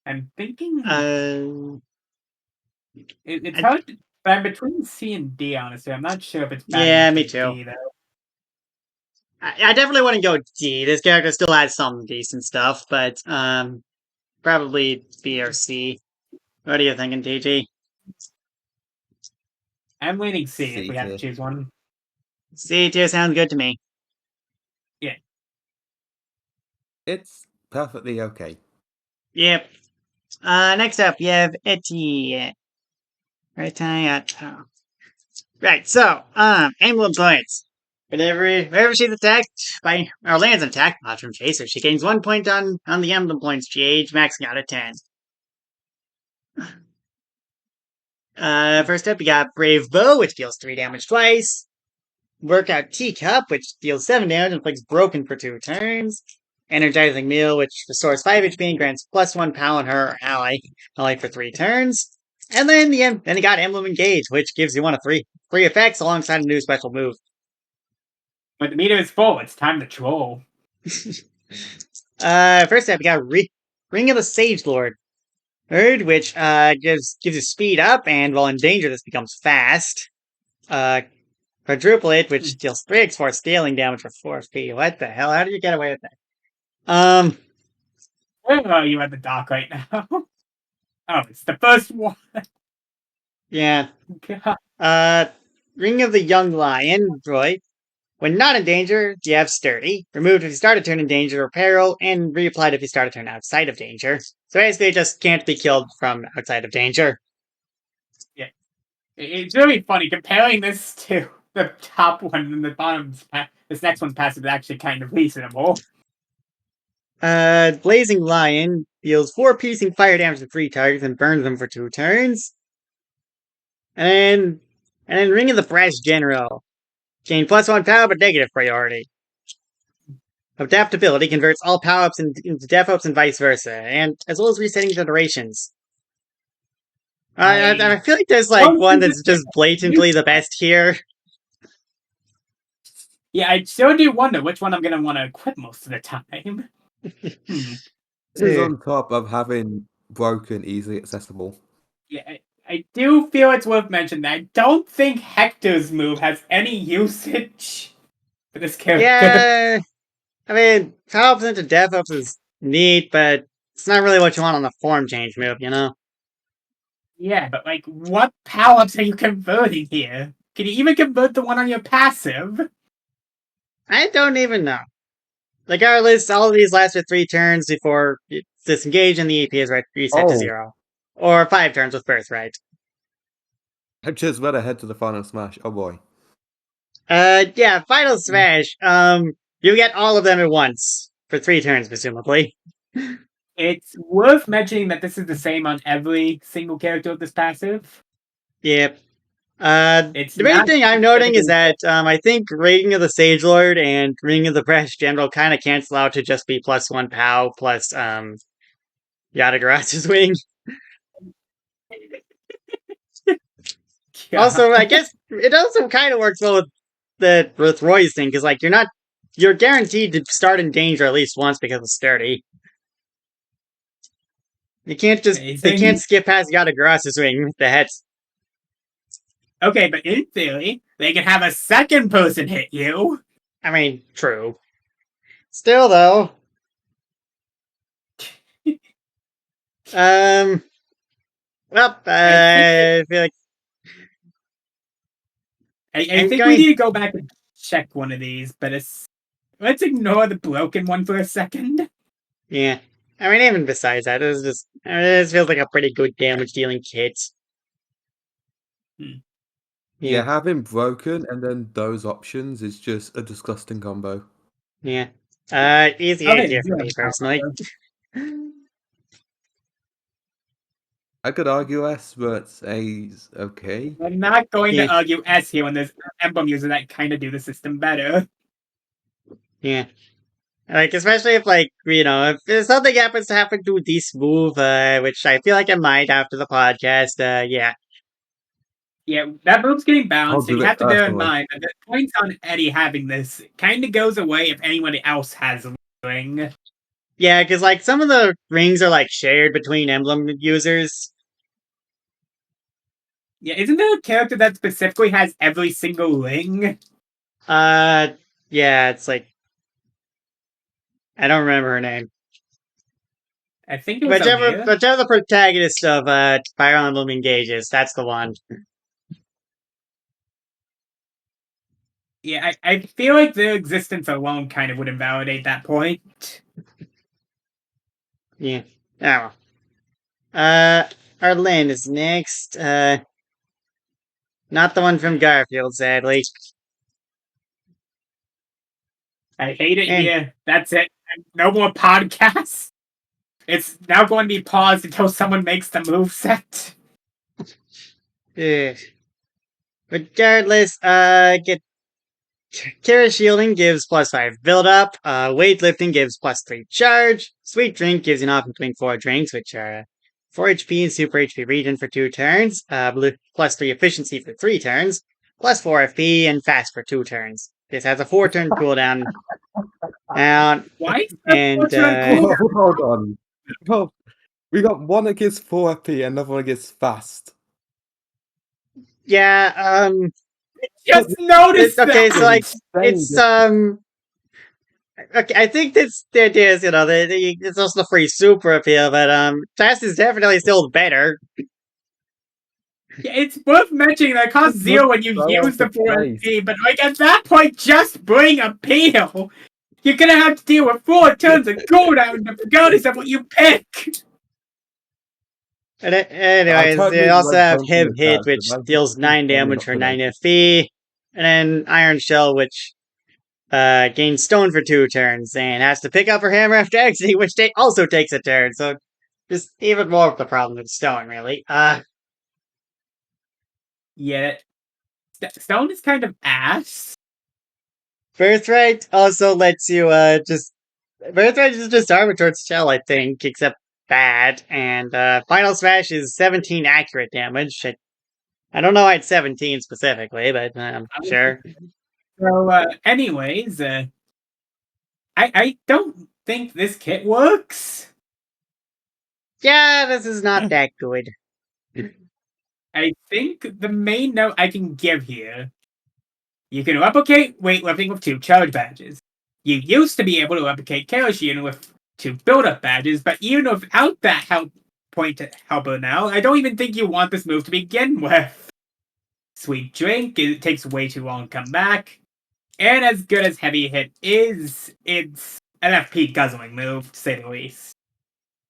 Speaker 2: I'm thinking it's
Speaker 1: I-
Speaker 2: hard, but I'm between C and D. Honestly, I'm not sure if it's bad
Speaker 1: Yeah,
Speaker 2: enough
Speaker 1: me
Speaker 2: for
Speaker 1: too.
Speaker 2: D, though.
Speaker 1: I definitely want to go D. This character still has some decent stuff, but probably B or C. What are you thinking, TG?
Speaker 2: I'm leaning C if
Speaker 3: C
Speaker 2: we have to
Speaker 3: tier.
Speaker 2: choose one.
Speaker 1: C tier sounds good to me.
Speaker 3: It's perfectly okay.
Speaker 1: Yep. Next up, you have Etty. Right, so, emblem points. Whenever she's attacked by, or lands an attack mod from Chaser, she gains 1 point on the emblem points gauge, maxing out at 10. First up, you got Brave Bow, which deals 3 damage twice. Workout Teacup, which deals 7 damage and inflicts broken for 2 turns. Energizing Meal, which restores 5 HP and grants +1 POW on her ally for 3 turns. And then you got Emblem Engage, which gives you one of 3 effects alongside a new special move.
Speaker 2: But the meter is full. It's time to troll.
Speaker 1: First up, you got Ring of the Sage Lord, which gives you speed up, and while in danger, this becomes fast. Quadruple it, which deals 3x4 scaling damage for 4 speed. What the hell? How did you get away with that?
Speaker 2: Where are you at the dock right now? Oh, it's the first one.
Speaker 1: Yeah.
Speaker 2: God.
Speaker 1: Ring of the Young Lion, Roy. When not in danger, you have Sturdy. Removed if you start a turn in danger or peril, and reapplied if you start a turn outside of danger. So basically, it just can't be killed from outside of danger.
Speaker 2: Yeah. It's really funny comparing this to the top one and the bottom. This next one's passive is actually kind of reasonable.
Speaker 1: Blazing Lion deals 4 piercing fire damage to 3 targets and burns them for 2 turns. And then Ring of the Brash General. Gain +1 power but negative priority. Adaptability converts all power-ups into def-ups and vice versa, and as well as resetting the durations. I feel like there's one that's just blatantly the best here.
Speaker 2: Yeah, I still do wonder which one I'm going to want to equip most of the time.
Speaker 3: This is on top of having broken, easily accessible.
Speaker 2: Yeah, I do feel it's worth mentioning that I don't think Hector's move has any usage for this character.
Speaker 1: Yeah, I mean, power-ups into def-ups is neat, but it's not really what you want on the form change move, you know?
Speaker 2: Yeah, but what power-ups are you converting here? Can you even convert the one on your passive?
Speaker 1: I don't even know. Regardless, all of these last for 3 turns before you disengage, and the EP is reset to 0. Or 5 turns with Birthright.
Speaker 3: I just read ahead to the final smash. Oh boy.
Speaker 1: Yeah, Final Smash. You get all of them at once for 3 turns, presumably.
Speaker 2: It's worth mentioning that this is the same on every single character of this passive.
Speaker 1: Yep. The main thing I'm noting is that I think Ring of the Sage Lord and Ring of the Brash General kind of cancel out to just be +1 POW plus Yatagarasu's Wing. Also, I guess it also kind of works well with Roy's thing, because you're guaranteed to start in danger at least once because of Sturdy. You can't they can't skip past Yatagarasu's Wing with the heads.
Speaker 2: Okay, but in theory, they can have a second person hit you.
Speaker 1: I mean, true. Still, though. I feel like
Speaker 2: I think we need to go back and check one of these, but let's ignore the broken one for a second.
Speaker 1: Yeah. I mean, even besides that, it feels like a pretty good damage dealing kit.
Speaker 3: Yeah, having broken and then those options is just a disgusting combo.
Speaker 1: Yeah. Easy A tier for me, personally.
Speaker 3: I could argue S, but A's okay.
Speaker 2: I'm not going to argue S here when there's emblem users that kind of do the system better.
Speaker 1: Yeah. Like, especially if, like, if something happens to happen to this move, which I feel like it might after the podcast, yeah.
Speaker 2: Yeah, that move's getting bounced,
Speaker 3: do
Speaker 2: and you
Speaker 3: it
Speaker 2: have to bear in
Speaker 3: personally.
Speaker 2: mind that the points on Eddie having this kind of goes away if anyone else has a ring.
Speaker 1: Yeah, because, like, some of the rings are, like, shared between emblem users.
Speaker 2: Yeah, isn't there a character that specifically has every single ring?
Speaker 1: Yeah, it's like, I don't remember her name.
Speaker 2: I think it was
Speaker 1: Whichever
Speaker 2: Omega.
Speaker 1: the protagonist of Fire Emblem engages, that's the one.
Speaker 2: Yeah, I feel like their existence alone kind of would invalidate that point.
Speaker 1: Yeah. Oh. Arlene is next. Not the one from Garfield, sadly.
Speaker 2: I hate it
Speaker 1: And-
Speaker 2: here. That's it. No more podcasts. It's now going to be paused until someone makes the move set.
Speaker 1: Regardless, get Kara Shielding gives +5 build up. Weightlifting gives +3 charge. Sweet Drink gives you an option between 4 drinks, which are 4 HP and Super HP regen for 2 turns. +3 efficiency for 3 turns. +4 FP and fast for 2 turns. This has a 4-turn cooldown.
Speaker 2: Why is
Speaker 1: And,
Speaker 3: Hold on. Well, we got one that gives 4 FP and another one that gives fast.
Speaker 1: yeah,
Speaker 2: Just noticed
Speaker 1: okay,
Speaker 2: that.
Speaker 1: so like it's okay, I think that's the idea is, it's also the free super appeal, but fast is definitely still better.
Speaker 2: Yeah, it's worth mentioning that it costs 0 when you use the 4SP, but like at that point, just bring appeal. You're gonna have to deal with 4 turns of cooldown regardless of what you pick.
Speaker 1: And anyways,
Speaker 3: totally
Speaker 1: they also
Speaker 3: like
Speaker 1: have
Speaker 3: something
Speaker 1: Heavy
Speaker 3: like
Speaker 1: Hit,
Speaker 3: that,
Speaker 1: which
Speaker 3: but I'm
Speaker 1: deals
Speaker 3: just
Speaker 1: 9
Speaker 3: saying
Speaker 1: damage
Speaker 3: not
Speaker 1: for
Speaker 3: to
Speaker 1: 9
Speaker 3: mention.
Speaker 1: FP, and then Iron Shell, which gains Stone for 2 turns, and has to pick up her hammer after exiting, which also takes a turn, so just even more of the problem with Stone, really.
Speaker 2: Yeah, Stone is kind of ass.
Speaker 1: Birthright also lets you Birthright is just armor towards Shell, I think, except bad. And Final Smash is 17 accurate damage. I don't know why it's 17 specifically, but sure.
Speaker 2: So, anyways, I don't think this kit works.
Speaker 1: Yeah, this is not that good.
Speaker 2: I think the main note I can give here, you can replicate weightlifting with 2 charge badges. You used to be able to replicate Kerosene with 2 build-up badges, but even without that helper now, I don't even think you want this move to begin with. Sweet Drink, it takes way too long to come back. And as good as Heavy Hit is, it's an FP guzzling move, to say the least.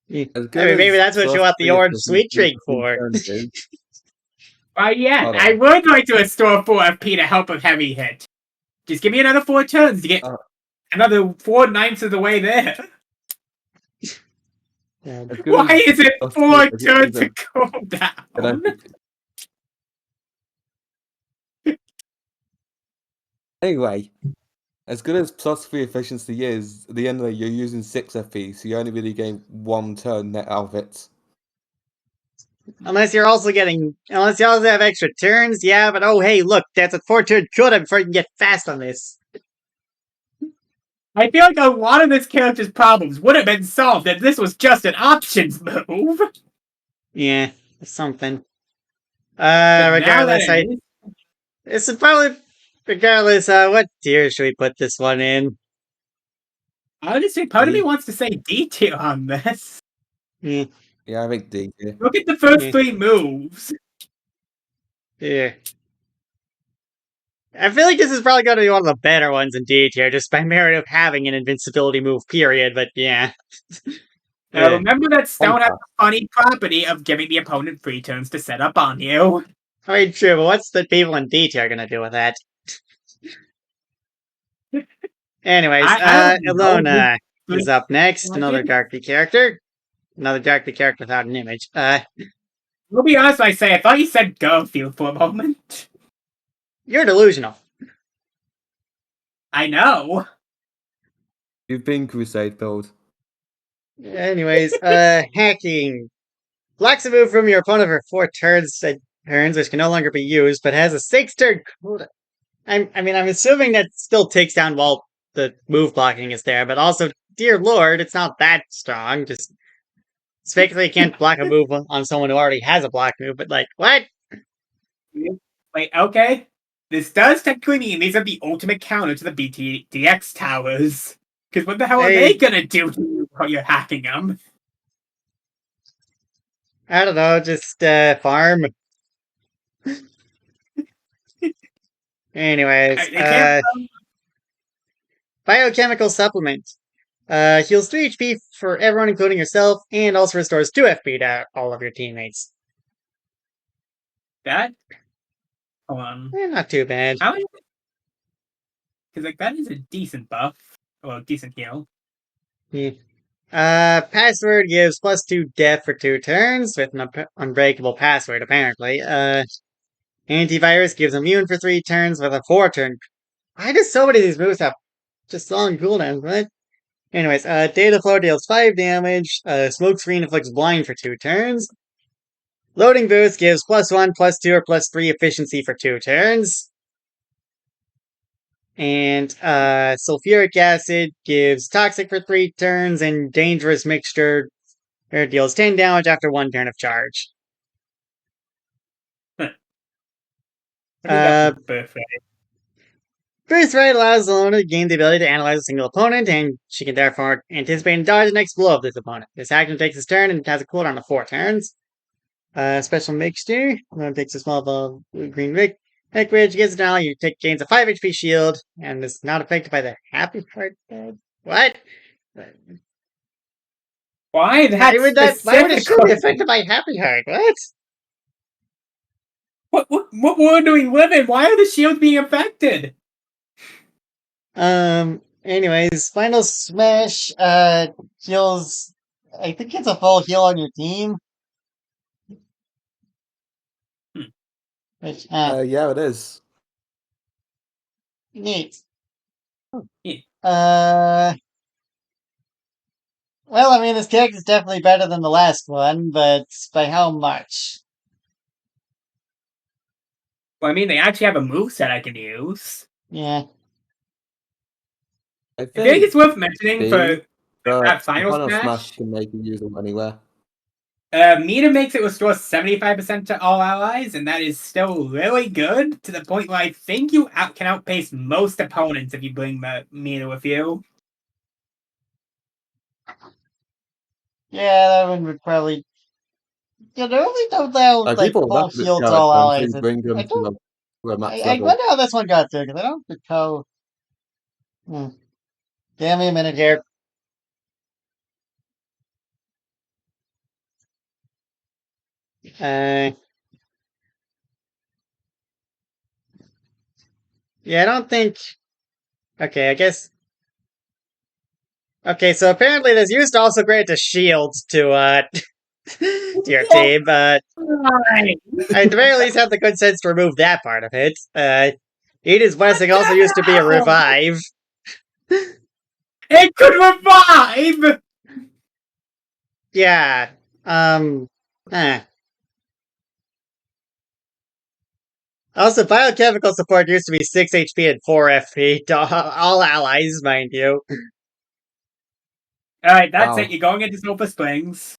Speaker 1: I mean, maybe that's what you want the orange Sweet Drink for.
Speaker 2: Yeah, I would like to restore 4 FP to help with Heavy Hit. Just give me another 4 turns to get another 4/9 of the way there. Why is it 4 turns to cool down?
Speaker 3: Anyway, as good as +3 efficiency is, at the end of the day, you're using 6 FP, so you only really gain 1 turn net out of it.
Speaker 1: Unless you also have extra turns, yeah, but oh hey, look, that's a 4-turn cooldown before you can get fast on this.
Speaker 2: I feel like a lot of this character's problems would have been solved if this was just an options move.
Speaker 1: Yeah, something. Regardless, what tier should we put this one in?
Speaker 2: Honestly, part of me wants to say D tier on this.
Speaker 1: Yeah,
Speaker 3: I think D tier.
Speaker 2: Look at the first 3 moves.
Speaker 1: Yeah. I feel like this is probably going to be one of the better ones in D tier, just by merit of having an invincibility move, period, but yeah.
Speaker 2: Remember that Stone has the funny property of giving the opponent 3 turns to set up on you.
Speaker 1: I mean, true, but what's the people in D tier going to do with that? Anyways, Ilona is up next, another Darkly character. Another Darkly character without an image.
Speaker 2: We'll be honest when I say, I thought you said Garfield for a moment.
Speaker 1: You're delusional.
Speaker 2: I know.
Speaker 3: You've been Crusade build.
Speaker 1: Anyways, hacking. Blocks a move from your opponent for 4 turns, which can no longer be used, but has a 6-turn cooldown. I'm assuming that still takes down while the move blocking is there, but also, dear lord, it's not that strong. Just basically you can't block a move on someone who already has a block move, but like, what?
Speaker 2: Wait, okay. This does technically mean these are the ultimate counter to the BTDX towers. Because what the hell are they gonna do to you while you're hacking them?
Speaker 1: I don't know, just farm. Anyways, biochemical supplement. Heals 3 HP for everyone, including yourself, and also restores 2 FP to all of your teammates.
Speaker 2: That? Hold on.
Speaker 1: Not too bad.
Speaker 2: How is it? Because like that is a decent buff. Well, decent heal.
Speaker 1: Yeah. Password gives +2 death for 2 turns with an unbreakable password, apparently. Antivirus gives immune for 3 turns with a 4-turn. Why do so many of these moves have just long cooldowns, right? Anyways, Data Flow deals 5 damage. Smoke Screen inflicts blind for 2 turns. Loading Boost gives +1, +2, or +3 efficiency for 2 turns. And Sulfuric Acid gives Toxic for 3 turns, and Dangerous Mixture deals 10 damage after 1 turn of charge. Birthright allows Zelona to gain the ability to analyze a single opponent, and she can therefore anticipate and dodge the next blow of this opponent. This action takes its turn and has a cooldown of 4 turns. Special Mixture takes a small ball of green liquid. Gets it now. You gains a 5 HP shield, and is not affected by the Happy Heart. What?
Speaker 2: Why would
Speaker 1: it should be affected by Happy Heart? What?
Speaker 2: What world do we live in? Why are the shields being affected?
Speaker 1: Anyways, Final Smash heals. I think it's a full heal on your team. Which,
Speaker 3: yeah, it is.
Speaker 1: Neat.
Speaker 2: Oh, neat.
Speaker 1: Well, I mean, this character is definitely better than the last one, but by how much?
Speaker 2: Well, I mean, they actually have a moveset I can use.
Speaker 1: Yeah.
Speaker 3: I
Speaker 2: I think it's worth mentioning for that Final
Speaker 3: Smash can make you use them anywhere.
Speaker 2: Meter makes it restore 75% to all allies, and that is still really good, to the point where I think you can outpace most opponents if you bring the meter with you.
Speaker 1: Yeah, that one would probably... Yeah, they only don't have, full heal to all allies. I wonder how this one got through, because I don't recall... Give me a minute here. Yeah, I don't think... Okay, I guess... Okay, so apparently this used to also grant a shield to your team, but... I at the very least have the good sense to remove that part of it. Eden's Blessing also used to be a revive.
Speaker 2: It could revive!
Speaker 1: Yeah, Also, biochemical support used to be 6 HP and 4 FP to all allies, mind you.
Speaker 2: Alright, that's it. You're going into Silver Springs.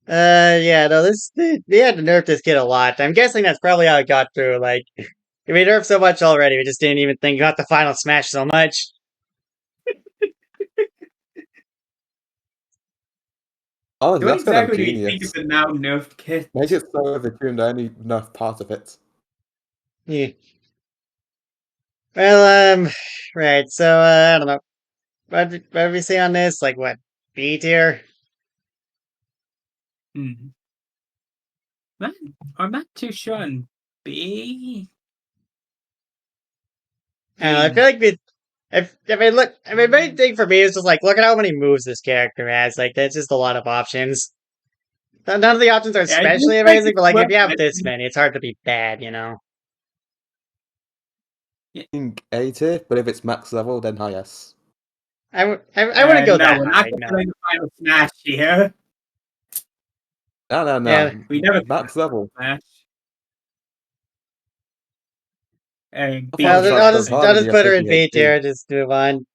Speaker 1: Yeah, no, they had to nerf this kid a lot. I'm guessing that's probably how it got through. Like, we nerfed so much already, we just didn't even think about the Final Smash so much.
Speaker 3: Oh, that's
Speaker 2: exactly
Speaker 3: kind of genius.
Speaker 2: Think of the now nerfed kit.
Speaker 3: Make it so overtuned, only nerf part of it.
Speaker 1: Yeah. Well, right, so, I don't know. What did we say on this? Like, what? B tier?
Speaker 2: I'm not too sure on B.
Speaker 1: I feel like the main thing for me is just like, look at how many moves this character has. Like, that's just a lot of options. None of the options are especially amazing, but like, if you have this many, it's hard to be bad, you know?
Speaker 3: A tier, but if it's max level, then high S.
Speaker 1: I wouldn't go that
Speaker 2: we're not
Speaker 1: high.
Speaker 2: going
Speaker 1: No.
Speaker 2: to the final smash here.
Speaker 3: No.
Speaker 1: Yeah.
Speaker 2: We never
Speaker 3: Max level.
Speaker 2: smash. And
Speaker 3: I thought
Speaker 1: I'll
Speaker 3: was
Speaker 1: just
Speaker 3: harder than
Speaker 1: put her in
Speaker 3: FFPHD.
Speaker 1: B tier. Just move on.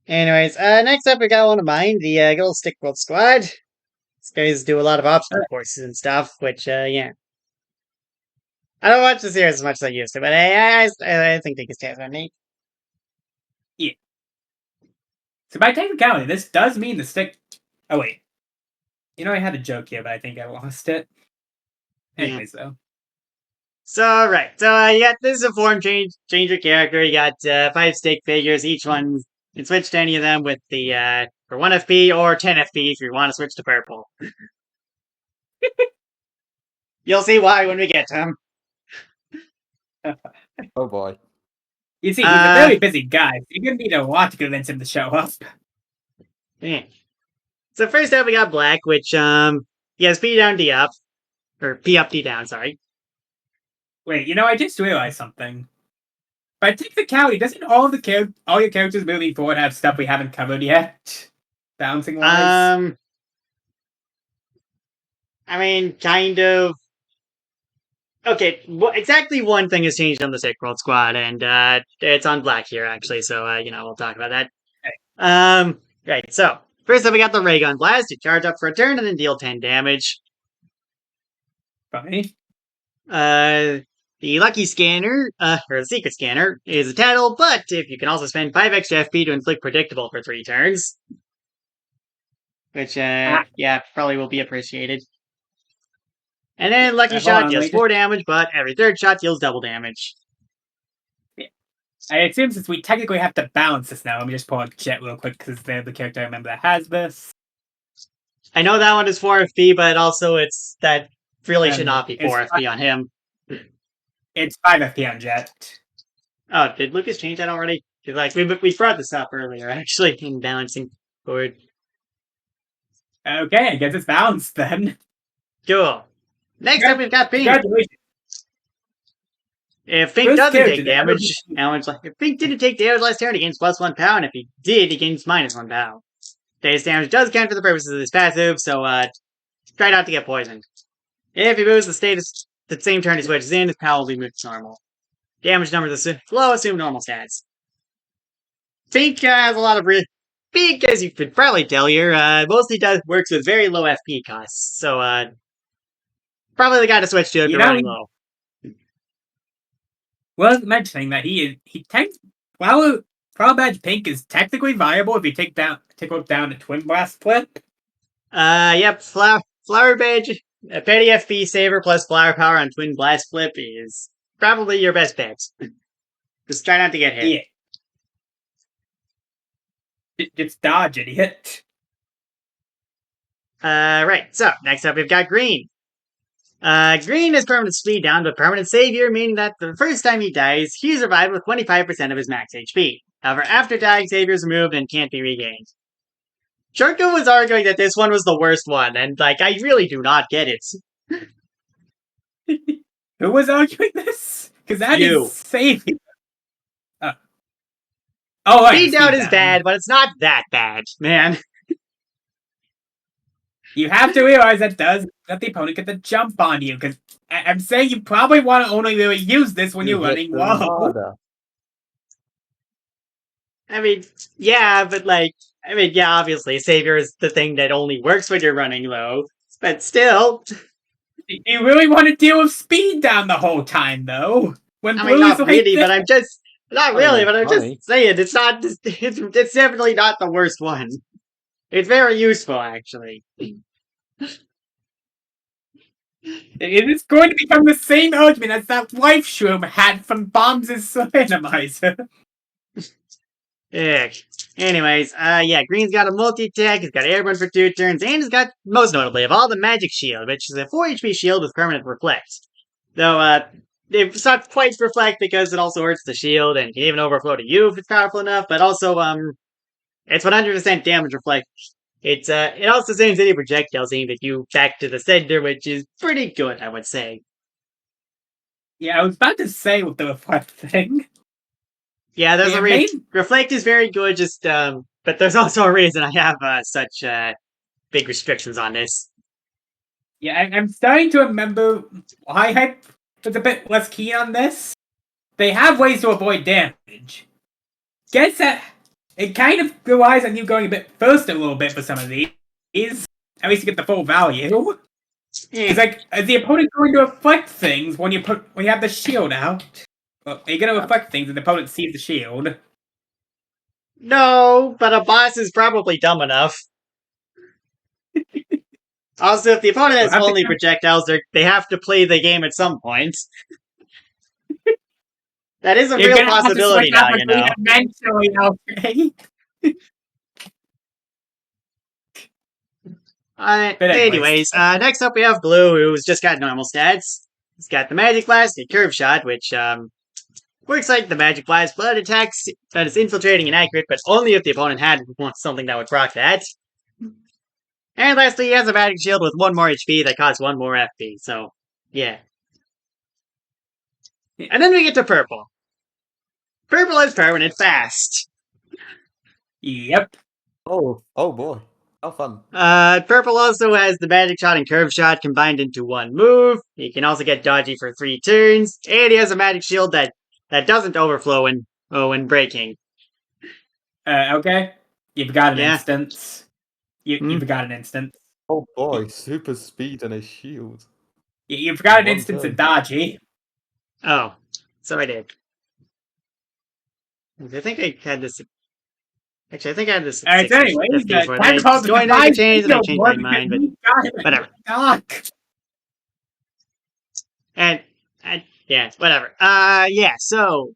Speaker 1: Anyways, next up we got one of mine, the good old Stick World Squad. These guys do a lot of obstacle courses and stuff, which, yeah. I don't watch the series as much as I used to, but I think they can stay on me.
Speaker 2: So by technicality, this does mean the stick... Oh, wait. You know, I had a joke here, but I think I lost it. Anyways, though.
Speaker 1: So, right. So, yeah, this is a form changer character. You got 5 stick figures. Each one, you can switch to any of them with the, for 1 FP or 10 FP if you want to switch to purple. You'll see why when we get to him.
Speaker 3: Oh boy.
Speaker 2: You see, he's a very busy guy. So you're going to need a lot to convince him to show up.
Speaker 1: Yeah. So first up we got Black, which he has P down D up. Or P up D down, sorry.
Speaker 2: Wait, you know, I just realized something. By technicality, doesn't all your characters moving forward have stuff we haven't covered yet? Bouncing wise?
Speaker 1: I mean, kind of. Okay, exactly one thing has changed on the Stick World Squad, and it's on Black here, actually, so, you know, we'll talk about that.
Speaker 2: Okay.
Speaker 1: Right, so, first up we got the Ray Gun Blast. You charge up for a turn and then deal 10 damage.
Speaker 2: Funny.
Speaker 1: The Lucky Scanner, or the Secret Scanner, is a tattle, but if you can also spend 5 extra FP to inflict Predictable for 3 turns. Which, yeah, probably will be appreciated. And then Lucky Shot deals 4 damage, but every third shot deals double damage.
Speaker 2: Yeah. I assume since we technically have to balance this now, let me just pull up Jet real quick, because they're the character I remember that has this.
Speaker 1: I know that one is 4 FP, but also it's that really should not be 4 FP on him.
Speaker 2: It's 5 FP on Jet.
Speaker 1: Oh, did Lucas change that already? Like we brought this up earlier, actually, in balancing forward.
Speaker 2: Okay, I guess it's balanced then.
Speaker 1: Cool. Next up, we've got Pink.
Speaker 2: Congratulations.
Speaker 1: If Pink doesn't take damage, if Pink didn't take damage last turn, he gains +1 power, and if he did, he gains -1 power. Base damage does count for the purposes of this passive, so try not to get poisoned. If he moves the status the same turn he switches in, his power will be moved to normal. Damage numbers low, assume normal stats. Pink has a lot of Pink, as you could probably tell here, mostly works with very low FP costs, so probably the guy to switch to if you're running low.
Speaker 2: Worth mentioning that Flower Badge Pink is technically viable if you take down a Twin Blast Flip.
Speaker 1: Yep, Flower Badge, a petty FP saver plus Flower Power on Twin Blast Flip is probably your best bet. Just try not to get hit.
Speaker 2: Yeah. It's dodge, idiot.
Speaker 1: Right, so next up we've got Green. Green is permanent speed down, but permanent savior, meaning that the first time he dies, he's revived with 25% of his max HP. However, after dying, savior is removed and can't be regained. Sharko was arguing that this one was the worst one, and, like, I really do not get it.
Speaker 2: Who was arguing this? Because that is savior.
Speaker 1: Speed down is bad, but it's not that bad, man.
Speaker 2: You have to realize that does let the opponent get the jump on you, because I'm saying you probably want to only really use this when you're running low.
Speaker 1: I mean, yeah, but obviously, Savior is the thing that only works when you're running low, but still.
Speaker 2: You really want to deal with speed down the whole time, though?
Speaker 1: Not really, but I'm just saying, it's not, it's definitely not the worst one. It's very useful, actually.
Speaker 2: It is going to become the same argument as that Life Shroom had from Bombs' Randomizer.
Speaker 1: Yeah. Anyways, Green's got a multi-attack, he's got airborne for 2 turns, and he's got, most notably, of all, the Magic Shield, which is a 4 HP shield with permanent reflect. Though, it's not quite reflect because it also hurts the shield, and can even overflow to you if it's powerful enough, but also, it's 100% damage reflect. It also sends any projectiles aimed at you back to the center, which is pretty good, I would say.
Speaker 2: Yeah, I was about to say with the reflect thing.
Speaker 1: Yeah, there's
Speaker 2: The
Speaker 1: a
Speaker 2: main-
Speaker 1: reflect is very good. Just but there's also a reason I have such big restrictions on this.
Speaker 2: Yeah, I'm starting to remember why I was a bit less keen on this. They have ways to avoid damage. Guess that it kind of relies on you going a bit first a little bit for some of these. At least to get the full value.
Speaker 1: Eh.
Speaker 2: It's like, is the opponent going to reflect things when you have the shield out? Well, are you going to reflect things and the opponent sees the shield?
Speaker 1: No, but a boss is probably dumb enough. Also, if the opponent has only projectiles, they have to play the game at some point. That is a real possibility now, you know.
Speaker 2: Eventually, okay.
Speaker 1: Anyways, next up we have Blue, who's just got normal stats. He's got the Magic Blast and Curve Shot, which works like the Magic Blast, but attacks that is infiltrating and accurate, but only if the opponent had something that would proc that. And lastly, he has a Magic Shield with 1 more HP that costs 1 more FP, so yeah. And then we get to Purple. Purple is permanent fast.
Speaker 2: Yep.
Speaker 3: Oh boy. How fun.
Speaker 1: Purple also has the Magic Shot and Curve Shot combined into 1 move. He can also get Dodgy for 3 turns, and he has a Magic Shield that doesn't overflow when breaking.
Speaker 2: Okay. You've got an instance. You've got an instance.
Speaker 3: Oh boy, super speed and a shield.
Speaker 2: You've got an instance of Dodgy.
Speaker 1: Oh, so I did. I think I had this. Actually, I think I had this.
Speaker 2: Anyways,
Speaker 1: it's going to make a change, and I changed my mind, but whatever. And yeah, whatever. So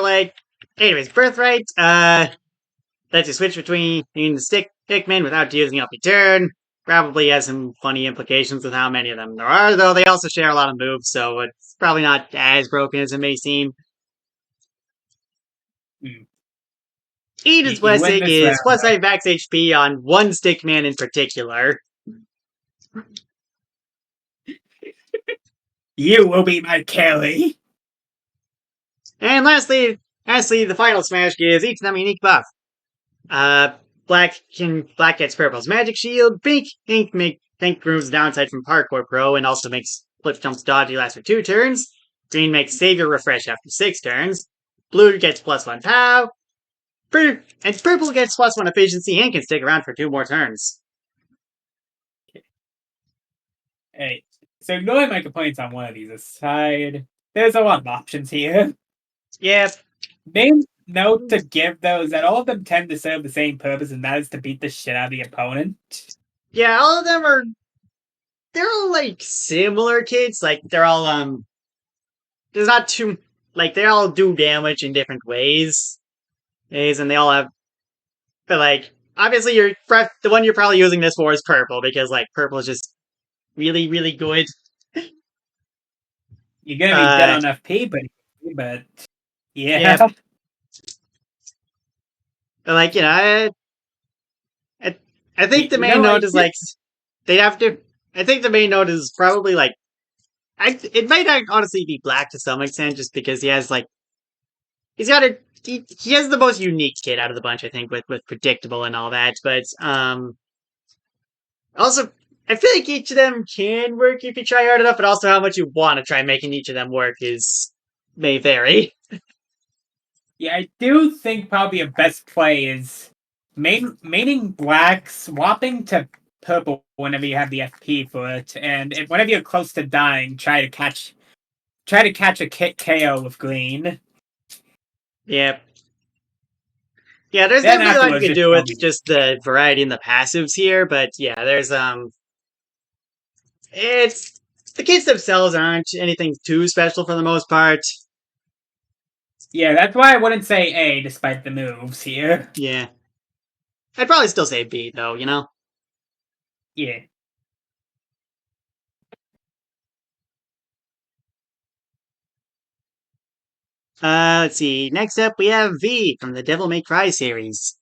Speaker 1: like, anyways, Birthright lets you switch between the stickmen without using up your turn. Probably has some funny implications with how many of them there are, though they also share a lot of moves, so it's probably not as broken as it may seem. Eden's Blessing is plus 5 max HP on 1 stickman in particular.
Speaker 2: You will be my Kelly.
Speaker 1: And lastly, the final smash gives each of them a unique buff. Black gets Purple's Magic Shield. Pink removes the downside from Parkour Pro and also makes Flip Jumps Dodgy last for 2 turns. Green makes Savior Refresh after 6 turns. Blue gets +1 POW. And Purple gets +1 Efficiency and can stick around for 2 more turns.
Speaker 2: Hey, so ignoring my complaints on one of these aside, there's a lot of options here.
Speaker 1: Yep.
Speaker 2: Main note to give, though, is that all of them tend to serve the same purpose, and that is to beat the shit out of the opponent.
Speaker 1: Yeah, all of them are... They're all, like, similar kits. Like, they're all, there's not too... Like, they all do damage in different ways. And they all have... But, like, obviously, the one you're probably using this for is Purple, because, like, Purple is just really, really good.
Speaker 2: You're gonna be dead on FP, but yeah.
Speaker 1: But, like, you know, I think the main note is, like, they have to... I think the main note is probably, like... it might honestly be Black to some extent, just because he has, like... He's got a... He has the most unique kit out of the bunch, I think, with Predictable and all that, but, also, I feel like each of them can work if you try hard enough, but also how much you want to try making each of them work may vary.
Speaker 2: Yeah, I do think probably a best play is maining Black, swapping to Purple whenever you have the FP for it, and whenever you're close to dying, try to catch a KO with Green.
Speaker 1: Yep. Yeah, there's definitely a lot you can do with just the variety in the passives here, but yeah, there's it's the kits themselves aren't anything too special for the most part.
Speaker 2: Yeah, that's why I wouldn't say A despite the moves here.
Speaker 1: Yeah. I'd probably still say B though, you know?
Speaker 2: Yeah.
Speaker 1: Let's see. Next up, we have V from the Devil May Cry series.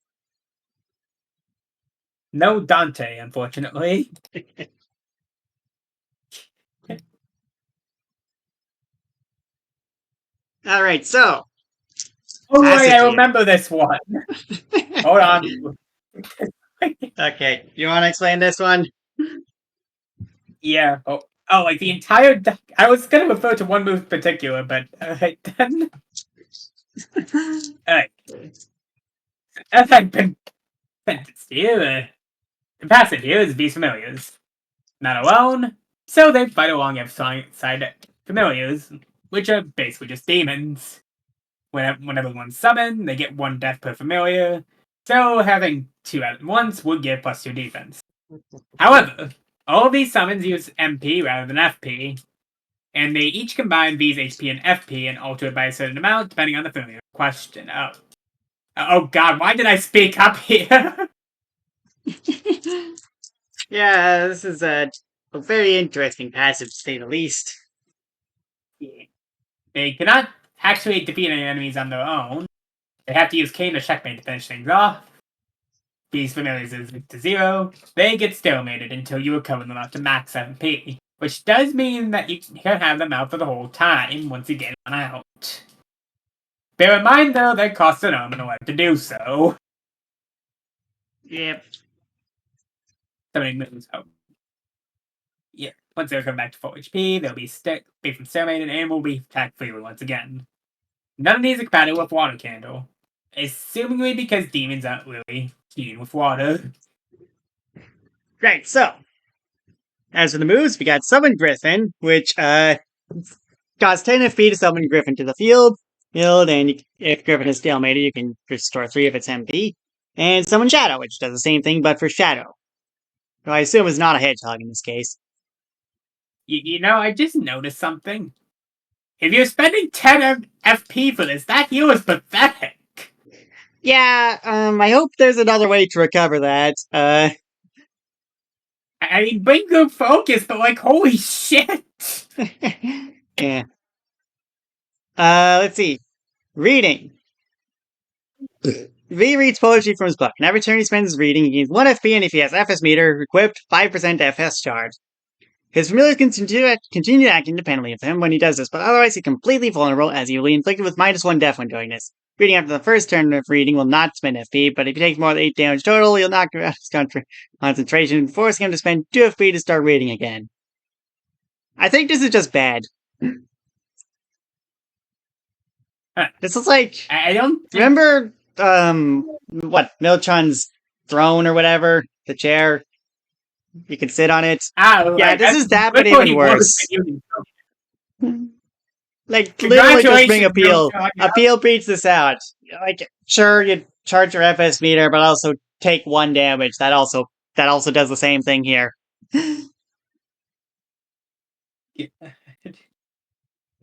Speaker 2: No Dante, unfortunately.
Speaker 1: Alright, so.
Speaker 2: Oh, wait, I
Speaker 1: Passage.
Speaker 2: remember this one. Hold on.
Speaker 1: Okay, you want to explain this one?
Speaker 2: Yeah. Oh, like the entire deck. I was going to refer to one move in particular, but then. Alright. As I've been here, the passive here is these familiars. Not alone, so they fight alongside familiars, which are basically just demons. Whenever one's summoned, they get 1 death per familiar, so having 2 at once would give +2 defense. However, all of these summons use MP rather than FP, and they each combine these HP and FP and alter it by a certain amount depending on the familiar question. Oh god, why did I speak up here?
Speaker 1: Yeah, this is a very interesting passive, to say the least.
Speaker 2: They cannot actually defeat any enemies on their own. They have to use Kain or Checkmate to finish things off. These familiars is to 0. They get stalemated until you recover them up to max MP, which does mean that you can have them out for the whole time once you get them out. Bear in mind, though, that costs an arm in order to do so.
Speaker 1: Yep.
Speaker 2: Somebody moves out. Yeah, once they come back to full HP, they'll be from stalemated and will be attacked freely once again. None of these are compatible with Water Candle, assumingly because demons aren't really keen with water.
Speaker 1: Right, so. As for the moves, we got Summon Griffin, which costs 10 FP to summon Griffin to the field, and if Griffin is stalemated, you can restore 3 of its MP. And Summon Shadow, which does the same thing, but for Shadow. Who I assume is not a hedgehog in this case.
Speaker 2: You know, I just noticed something. If you're spending 10 FP for this, that heal is pathetic.
Speaker 1: Yeah, I hope there's another way to recover that.
Speaker 2: I mean, bring good focus, but like, holy shit!
Speaker 1: Yeah. Let's see. Reading. V reads poetry from his book, and every turn he spends reading, he gains 1 FP, and if he has FS meter equipped, 5% FS charge. His familiars continue acting independently of him when he does this, but otherwise he's completely vulnerable, as he will be inflicted with -1 death when doing this. Reading after the first turn of reading will not spend FP, but if he takes more than 8 damage total, you'll knock him out of his concentration, forcing him to spend 2 FP to start reading again. I think this is just bad. This is like...
Speaker 2: I don't...
Speaker 1: Remember, Milchon's throne or whatever? The chair? You can sit on it? Yeah, this is that, but even worse. Like, literally just bring Appeal. Appeal beats this out. Like, sure, you charge your FS meter, but also take 1 damage. That also does the same thing here.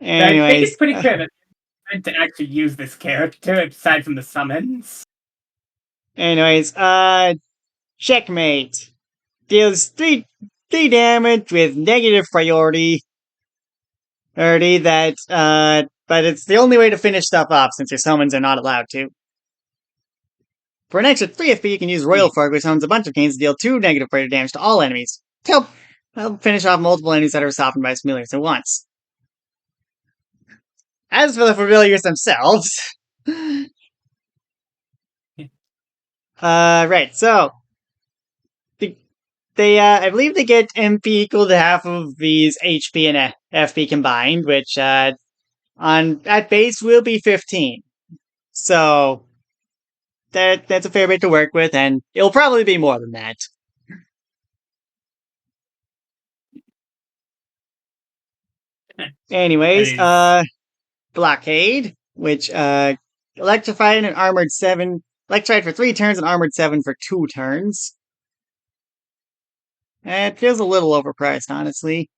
Speaker 1: Anyways.
Speaker 2: I think it's pretty clear that meant to actually use this character, aside from the summons.
Speaker 1: Anyways, Checkmate. Deals 3 damage with negative priority. But it's the only way to finish stuff off since your summons are not allowed to. For an extra 3 FP, you can use Royal Fog, which summons a bunch of Canes to deal 2 negative priority damage to all enemies. To help finish off multiple enemies that are softened by familiars at once. As for the familiars themselves... right, so... I believe they get MP equal to half of these HP and FP combined, which, at base will be 15. So, that's a fair bit to work with, and it'll probably be more than that. Anyways, Blockade, which, Electrified and Armored 7, Electrified for 3 turns and Armored 7 for 2 turns. It feels a little overpriced, honestly.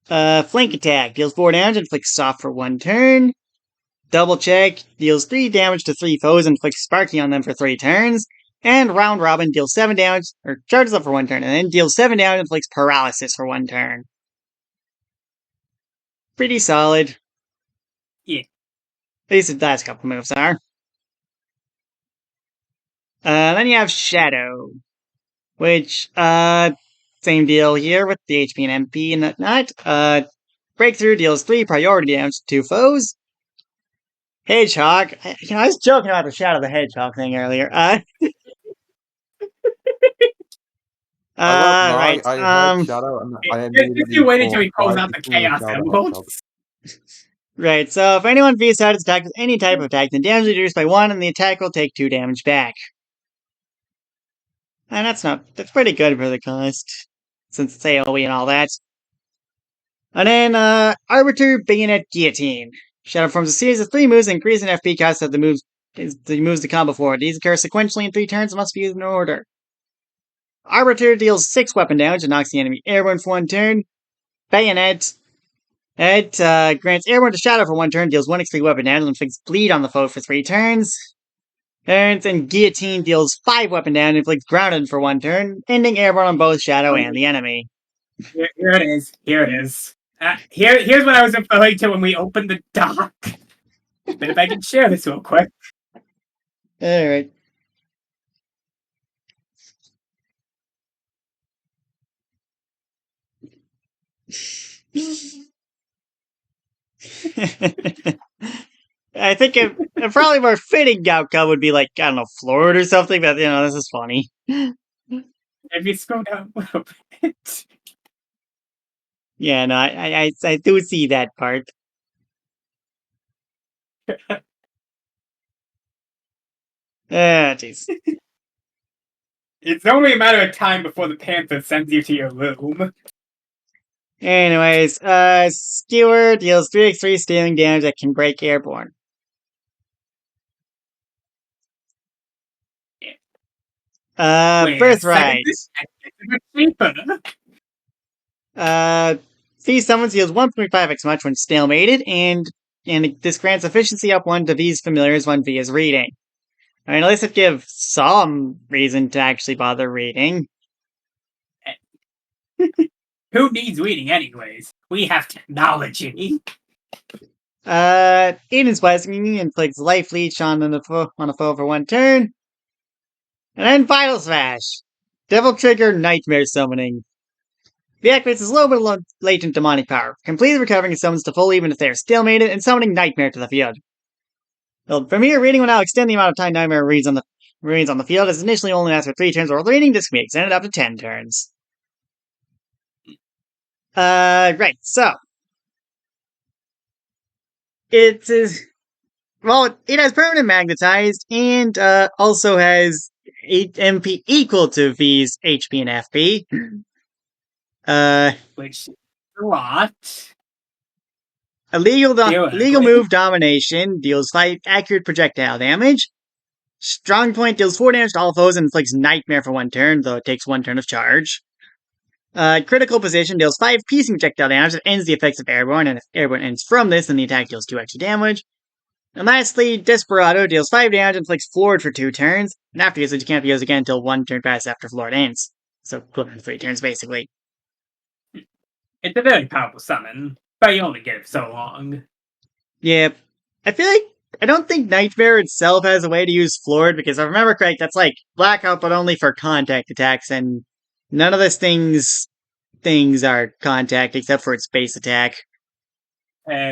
Speaker 1: Flank Attack deals 4 damage and inflicts soft for 1 turn. Double Check deals 3 damage to 3 foes and inflicts Sparking on them for 3 turns. And Round Robin deals 7 damage, or charges up for 1 turn, and then deals 7 damage and inflicts Paralysis for 1 turn. Pretty solid.
Speaker 2: Yeah.
Speaker 1: At least the last couple moves are. Then you have Shadow, which, same deal here with the HP and MP and whatnot. Breakthrough deals 3 priority damage to 2 foes. Hedgehog. I was joking about the Shadow the Hedgehog thing earlier.
Speaker 3: I
Speaker 1: right.
Speaker 3: heard Shadow and I
Speaker 2: If
Speaker 3: immediately
Speaker 2: you wait until he
Speaker 3: thought,
Speaker 2: pulls
Speaker 3: why
Speaker 2: out
Speaker 3: is
Speaker 2: the
Speaker 3: he calling
Speaker 2: Chaos
Speaker 3: Shadow
Speaker 2: Emeralds.
Speaker 3: Hedgehog?
Speaker 1: Right, so if anyone vs out its attack with any type of attack, then damage is reduced by 1 and the attack will take 2 damage back. And that's pretty good for the cost, since it's AoE and all that. And then, Arbiter, Bayonet, Guillotine. Shadow performs a series of 3 moves, increasing FP cost of the moves to combo forward. These occur sequentially in 3 turns and must be used in order. Arbiter deals 6 weapon damage and knocks the enemy airborne for 1 turn. Bayonet grants airborne to Shadow for 1 turn, deals 1 XP weapon damage, and inflicts bleed on the foe for 3 turns. And then Guillotine deals 5 weapon damage and inflicts grounded for 1 turn, ending airborne on both Shadow and the enemy.
Speaker 2: Here it is. Here it is. Here's what I was referring to when we opened the dock. But if I can share this real quick.
Speaker 1: Alright. I think a probably more fitting outcome would be like, I don't know, Florida or something, but this is funny.
Speaker 2: If you scroll down a little bit.
Speaker 1: Yeah, no, I do see that part. Jeez.
Speaker 2: It's only a matter of time before the Panther sends you to your room.
Speaker 1: Anyways, Skewer deals 3x3 stealing damage that can break airborne.
Speaker 2: Wait
Speaker 1: Birthright.
Speaker 2: This is cheaper.
Speaker 1: These summons deals 1.5x much when stalemated, and this grants efficiency up 1 to V's familiars when V is reading. I mean, at least it gives some reason to actually bother reading.
Speaker 2: Who needs reading anyways? We have technology.
Speaker 1: Eden's Blessing inflicts life leech on a foe for 1 turn. And then Vital Smash. Devil Trigger Nightmare Summoning. Deactivates a low but latent demonic power, completely recovering summons to full even if they are stalemated, and summoning Nightmare to the field. Well, from here, reading will now extend the amount of time Nightmare reads on the field, as initially only lasts for 3 turns, while reading this can be extended up to 10 turns. Right, so. It has permanent magnetized, and also has MP equal to V's HP and FP.
Speaker 2: Which what?
Speaker 1: A legal move domination deals 5 accurate projectile damage. Strong Point deals 4 damage to all foes and inflicts Nightmare for 1 turn, though it takes 1 turn of charge. Critical Position deals 5 piercing projectile damage that ends the effects of Airborne, and if Airborne ends from this, then the attack deals 2 extra damage. And lastly, Desperado deals 5 damage and inflicts Floored for 2 turns, and after usage it can't be used again until 1 turn passes after Floored ends. So, equivalent to 3 turns, basically.
Speaker 2: It's a very powerful summon, but you only get it for so long.
Speaker 1: Yeah, I feel like I don't think Nightmare itself has a way to use Floored, because if I remember correct, that's like Blackout, but only for contact attacks, and none of this things are contact except for its base attack.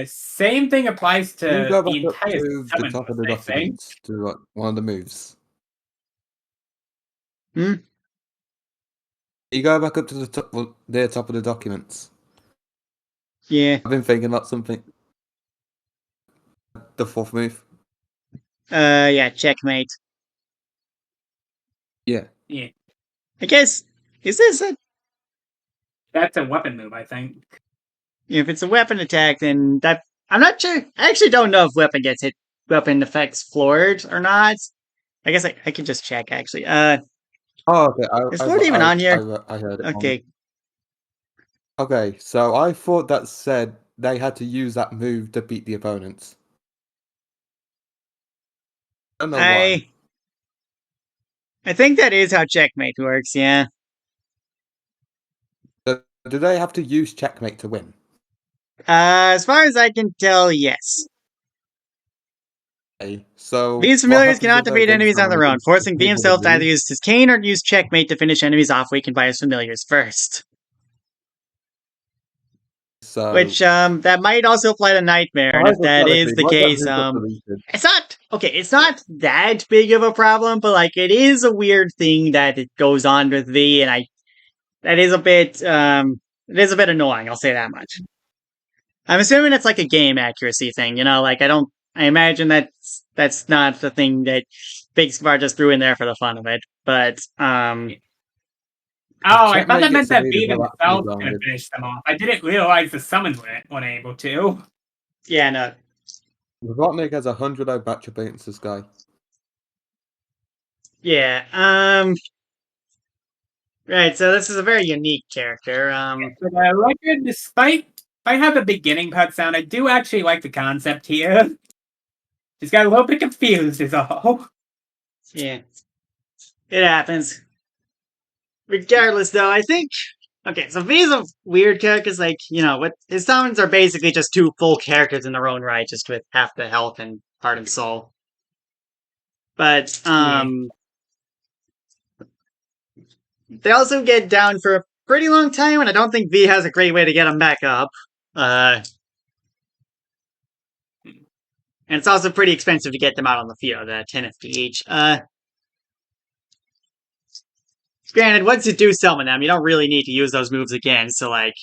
Speaker 2: Same thing applies to
Speaker 3: You go back
Speaker 2: the
Speaker 3: up
Speaker 2: entire
Speaker 3: to the top of the document to one of the moves.
Speaker 1: Hmm?
Speaker 3: You go back up to the top of the documents.
Speaker 1: Yeah.
Speaker 3: I've been thinking about something. The 4th move.
Speaker 1: Yeah, checkmate.
Speaker 3: Yeah.
Speaker 2: Yeah.
Speaker 1: I guess, is this a...
Speaker 2: That's a weapon move, I think.
Speaker 1: If it's a weapon attack, then that... I'm not sure. I actually don't know if weapon affects Floored or not. I guess I can just check, actually.
Speaker 3: Oh, okay.
Speaker 1: Is Floored even on here?
Speaker 3: I heard it.
Speaker 1: Okay.
Speaker 3: Okay, so I thought that said they had to use that move to beat the opponents. I don't know why.
Speaker 1: I think that is how checkmate works, yeah.
Speaker 3: Do they have to use checkmate to win?
Speaker 1: As far as I can tell, yes.
Speaker 3: Okay, so
Speaker 1: These familiars cannot defeat enemies on their own, forcing V himself to either use his cane or use checkmate to finish enemies off weakened by his familiars first.
Speaker 3: So
Speaker 1: Which that might also apply to Nightmare, and if that is the case, it's not okay. It's not that big of a problem, but like it is a weird thing that it goes on with V, and that is a bit it is a bit annoying. I'll say that much. I'm assuming it's like a game accuracy thing, like I imagine that's not the thing that Big Scar just threw in there for the fun of it, but
Speaker 2: Oh, I thought that meant that V themselves going to finish them off. I didn't realize the summons weren't able to.
Speaker 1: Yeah, no.
Speaker 3: Robotnik has 100 batch against this guy.
Speaker 1: Yeah, right, so this is a very unique character.
Speaker 2: For the record, despite I have a beginning part sound, I do actually like the concept here. Just got a little bit confused is all.
Speaker 1: Yeah. It happens. Regardless, though, I think... Okay, so V's a weird character, because, his summons are basically just two full characters in their own right, just with half the health and heart and soul. But, they also get down for a pretty long time, and I don't think V has a great way to get them back up. And it's also pretty expensive to get them out on the field, 10 FP each. Granted, once you do summon them, you don't really need to use those moves again, so, But,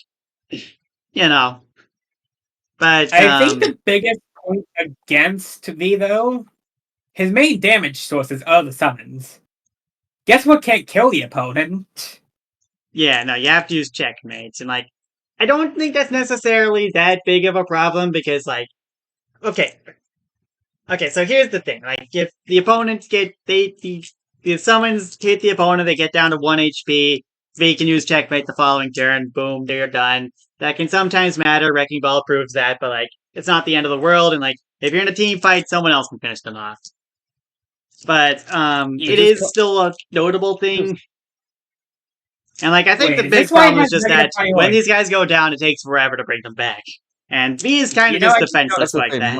Speaker 2: I think the biggest point against V, though, his main damage sources are the summons. Guess what can't kill the opponent?
Speaker 1: Yeah, no, you have to use checkmates, and, I don't think that's necessarily that big of a problem, because, okay, so here's the thing, if the opponents the summons hit the opponent, they get down to 1 HP, V can use checkmate the following turn, boom, they're done. That can sometimes matter, Wrecking Ball proves that, but, it's not the end of the world, and, if you're in a team fight, someone else can finish them off. But, it is still a notable thing. And, I think the big problem is just that when these guys go down, it takes forever to bring them back. And V is kind of just defenseless like that.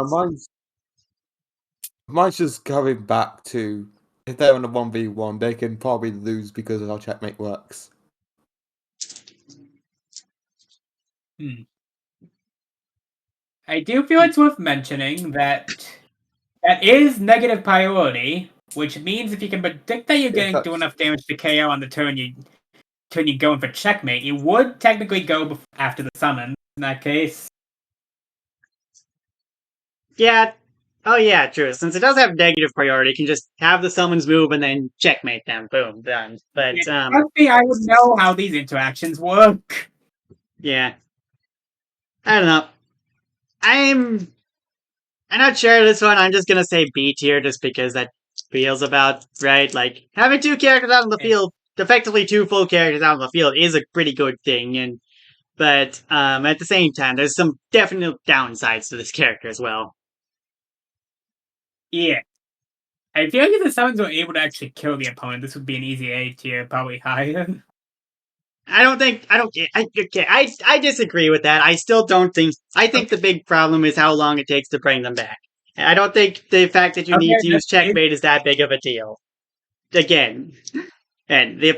Speaker 3: Mine's just going back to, if they're in a 1v1, they can probably lose because of how checkmate works.
Speaker 2: I do feel it's worth mentioning that is negative priority, which means if you can predict that you're getting do enough damage to KO on the turn you're going for checkmate, you would technically go after the summon in that case.
Speaker 1: Yeah. Oh yeah, true. Since it does have negative priority, you can just have the summons move and then checkmate them. Boom, done. But
Speaker 2: I would know how these interactions work.
Speaker 1: Yeah. I don't know. I'm not sure of this one. I'm just gonna say B tier just because that feels about right. Having two characters out on the field, effectively two full characters out on the field, is a pretty good thing. But at the same time, there's some definite downsides to this character as well.
Speaker 2: Yeah. I feel like if the summons were able to actually kill the opponent, this would be an easy A tier, probably higher.
Speaker 1: I disagree with that. I still don't think. I think the big problem is how long it takes to bring them back. I don't think the fact that you need to use checkmate is that big of a deal. Again, and you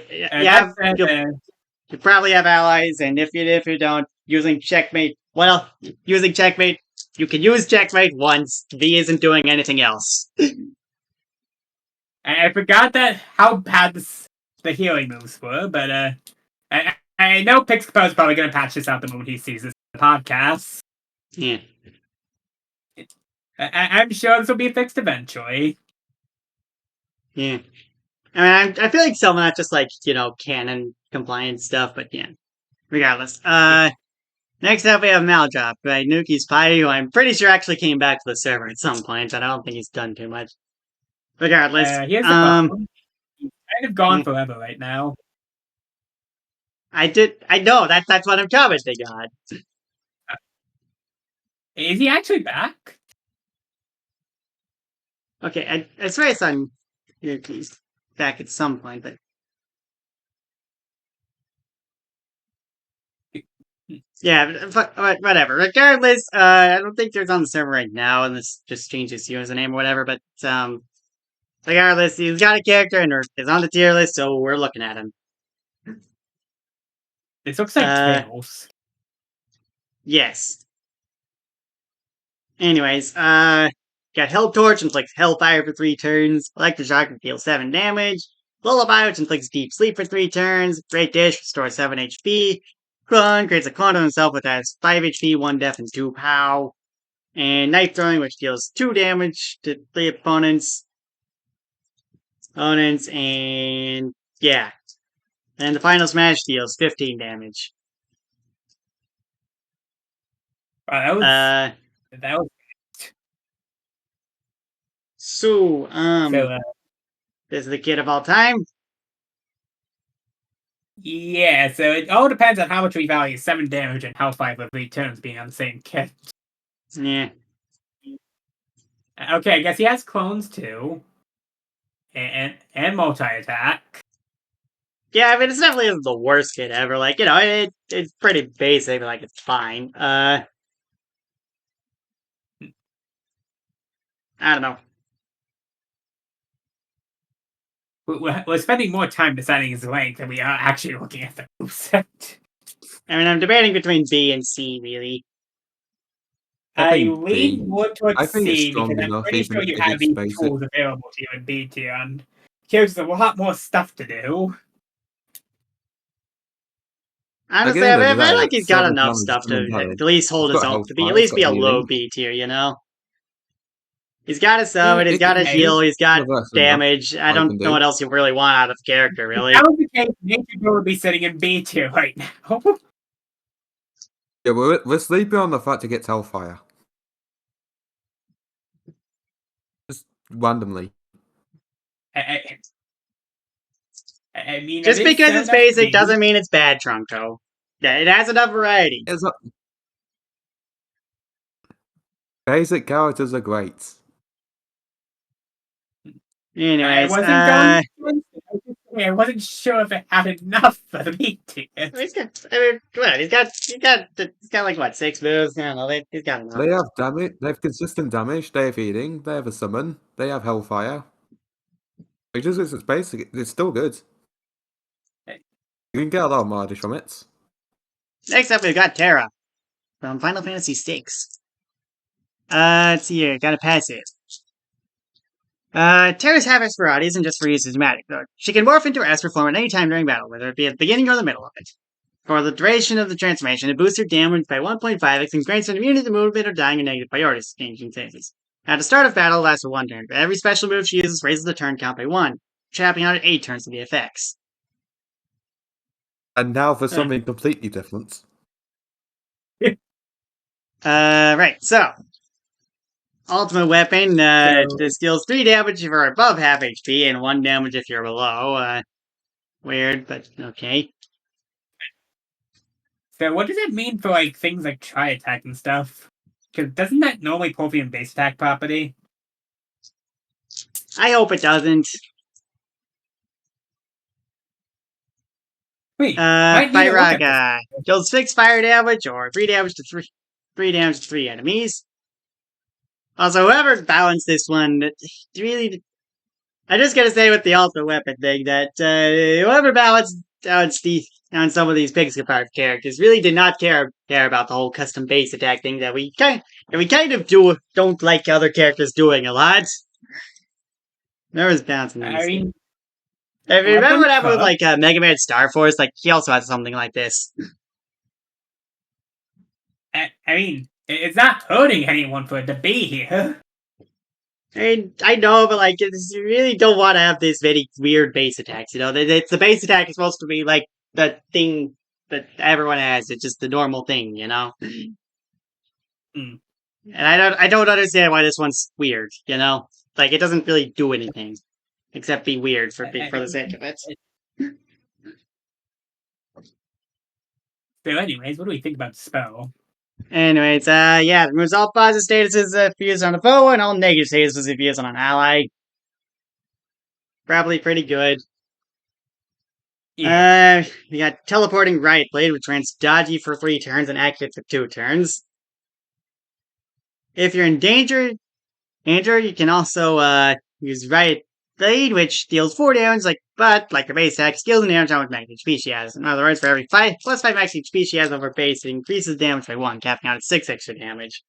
Speaker 1: probably have allies, and if you don't, using checkmate. Well, using checkmate, you can use checkmate once. V isn't doing anything else.
Speaker 2: I forgot how bad the healing moves were, but I know Pixelpo's probably going to patch this out the moment he sees this podcast.
Speaker 1: Yeah.
Speaker 2: I'm sure this will be fixed eventually.
Speaker 1: Yeah. I mean, I feel like some of that's just canon compliance stuff, but yeah. Regardless. Next up we have Maldrop, right? Nuki's Pie, who I'm pretty sure actually came back to the server at some point, but I don't think he's done too much. Regardless.
Speaker 2: Here's the problem. He's kind of gone forever right now.
Speaker 1: I know, that's what I'm commenting on.
Speaker 2: Is he actually back?
Speaker 1: Okay, I swear I saw he's back at some point, but... Yeah, whatever. Regardless, I don't think there's on the server right now, and this just changes username or whatever, but, regardless, he's got a character and is on the tier list, so we're looking at him.
Speaker 2: This looks like Tails.
Speaker 1: Yes. Anyways, got Hell Torch, inflicts Hellfire for 3 turns. Electroshock deals 7 damage. Lullaby, which inflicts Deep Sleep for 3 turns. Great Dish, restores 7 HP. Clone creates a clone of himself which has 5 HP, 1 death, and 2 POW. And Knife Throwing, which deals 2 damage to the opponents. And yeah. And the Final Smash deals 15 damage.
Speaker 2: That was
Speaker 1: So, this is the kid of all time.
Speaker 2: Yeah, so it all depends on how much we value 7 damage and Hellfire for 3 turns being on the same kit.
Speaker 1: Yeah.
Speaker 2: Okay, I guess he has clones too. And multi-attack.
Speaker 1: Yeah, I mean, it's definitely the worst kit ever. Like, you know, it's pretty basic, but, like, it's fine. I don't know.
Speaker 2: We're spending more time deciding his length than we are actually looking at the moveset.
Speaker 1: I mean, I'm debating between B and C, really.
Speaker 2: I
Speaker 3: think
Speaker 2: lean
Speaker 3: B.
Speaker 2: more towards
Speaker 3: I think it's
Speaker 2: C
Speaker 3: strong
Speaker 2: because I'm
Speaker 3: enough,
Speaker 2: pretty
Speaker 3: even
Speaker 2: sure
Speaker 3: if
Speaker 2: you
Speaker 3: it
Speaker 2: have
Speaker 3: is
Speaker 2: these
Speaker 3: basic.
Speaker 2: tools available to you in B tier, and gives a lot more stuff to do.
Speaker 1: Honestly,
Speaker 3: Again,
Speaker 1: I feel like
Speaker 3: it's
Speaker 1: he's got
Speaker 3: seven
Speaker 1: enough
Speaker 3: damage,
Speaker 1: stuff to
Speaker 3: seven damage.
Speaker 1: at least hold
Speaker 3: He's
Speaker 1: his
Speaker 3: got
Speaker 1: own, to be
Speaker 3: Hellfire,
Speaker 1: at
Speaker 3: he's
Speaker 1: least
Speaker 3: got
Speaker 1: be a low
Speaker 3: healing.
Speaker 1: B tier, you know? He's got a summon, he's
Speaker 3: it
Speaker 1: got a
Speaker 3: can-
Speaker 1: heal, he's got
Speaker 3: Reverse enough,
Speaker 1: damage. I
Speaker 3: I
Speaker 1: don't
Speaker 3: can
Speaker 1: know
Speaker 3: do.
Speaker 1: what else you really want out of character, really.
Speaker 2: If that was the case, Nature Girl would be sitting in B tier right now.
Speaker 3: Yeah, we're sleeping on the fact he gets Hellfire. Just randomly.
Speaker 2: I mean,
Speaker 1: Just
Speaker 2: it is
Speaker 1: because
Speaker 2: so
Speaker 1: it's
Speaker 2: nice
Speaker 1: basic
Speaker 2: to
Speaker 1: doesn't mean it's bad, Trunko. Yeah, it has enough variety.
Speaker 3: It's not... Basic characters are great.
Speaker 1: Anyways,
Speaker 2: I wasn't sure if it had enough for the B tier.
Speaker 1: he's got, I mean, what, he's got like, what, 6 moves? I don't know, he's got enough.
Speaker 3: They have damage. They have consistent damage. They have healing. They have a summon. They have Hellfire. It's basic. It's still good. You can get a lot of mileage from it.
Speaker 1: Next up, we've got Terra from Final Fantasy VI. Let's see here, gotta pass it. Terra's Havoc's variety isn't just for use as magic, though. She can morph into her Esper form at any time during battle, whether it be at the beginning or the middle of it. For the duration of the transformation, it boosts her damage by 1.5x and grants her immunity to movement or dying in negative priorities changing phases. At the start of battle, it lasts for 1 turn, but every special move she uses raises the turn count by 1, trapping out at 8 turns of the effects.
Speaker 3: And now for something completely different.
Speaker 1: Right, so. Ultimate weapon, this deals 3 damage if you're above half HP and 1 damage if you're below. Weird, but okay.
Speaker 2: So what does it mean for like things like tri-attack and stuff? Because doesn't that normally pull from base attack property?
Speaker 1: I hope it doesn't.
Speaker 2: Wait,
Speaker 1: Firaga deals 6 fire damage or 3 damage to 3 enemies. Also, whoever balanced this one, really, I just gotta say with the ultimate weapon thing that whoever balanced on some of these Pixel Park characters really did not care about the whole custom base attack thing that we kind of don't like other characters doing a lot. There was bouncing.
Speaker 2: I mean,
Speaker 1: if you remember what happened with like Mega Man Star Force, like he also had something like this.
Speaker 2: I mean, it's not hurting anyone for it to be here.
Speaker 1: I mean, I know, but like, you really don't want to have this very weird base attacks. You know, the base attack is supposed to be like the thing that everyone has. It's just the normal thing, you know.
Speaker 2: Mm.
Speaker 1: And I don't understand why this one's weird. You know, like it doesn't really do anything except be weird for the sake of it.
Speaker 2: So, anyways, what do we think about the spell?
Speaker 1: Anyways, yeah, it removes all positive statuses if used on a foe and all negative statuses if used on an ally. Probably pretty good. Yeah. We got Teleporting Right Blade, which grants dodgy for 3 turns and accurate for 2 turns. If you're in danger, you can also use right Blade, which deals 4 damage, but like her base attack, scales and damage how much max HP she has. In other words, for every plus 5 max HP she has over base, it increases damage by 1, capping out at 6 extra damage.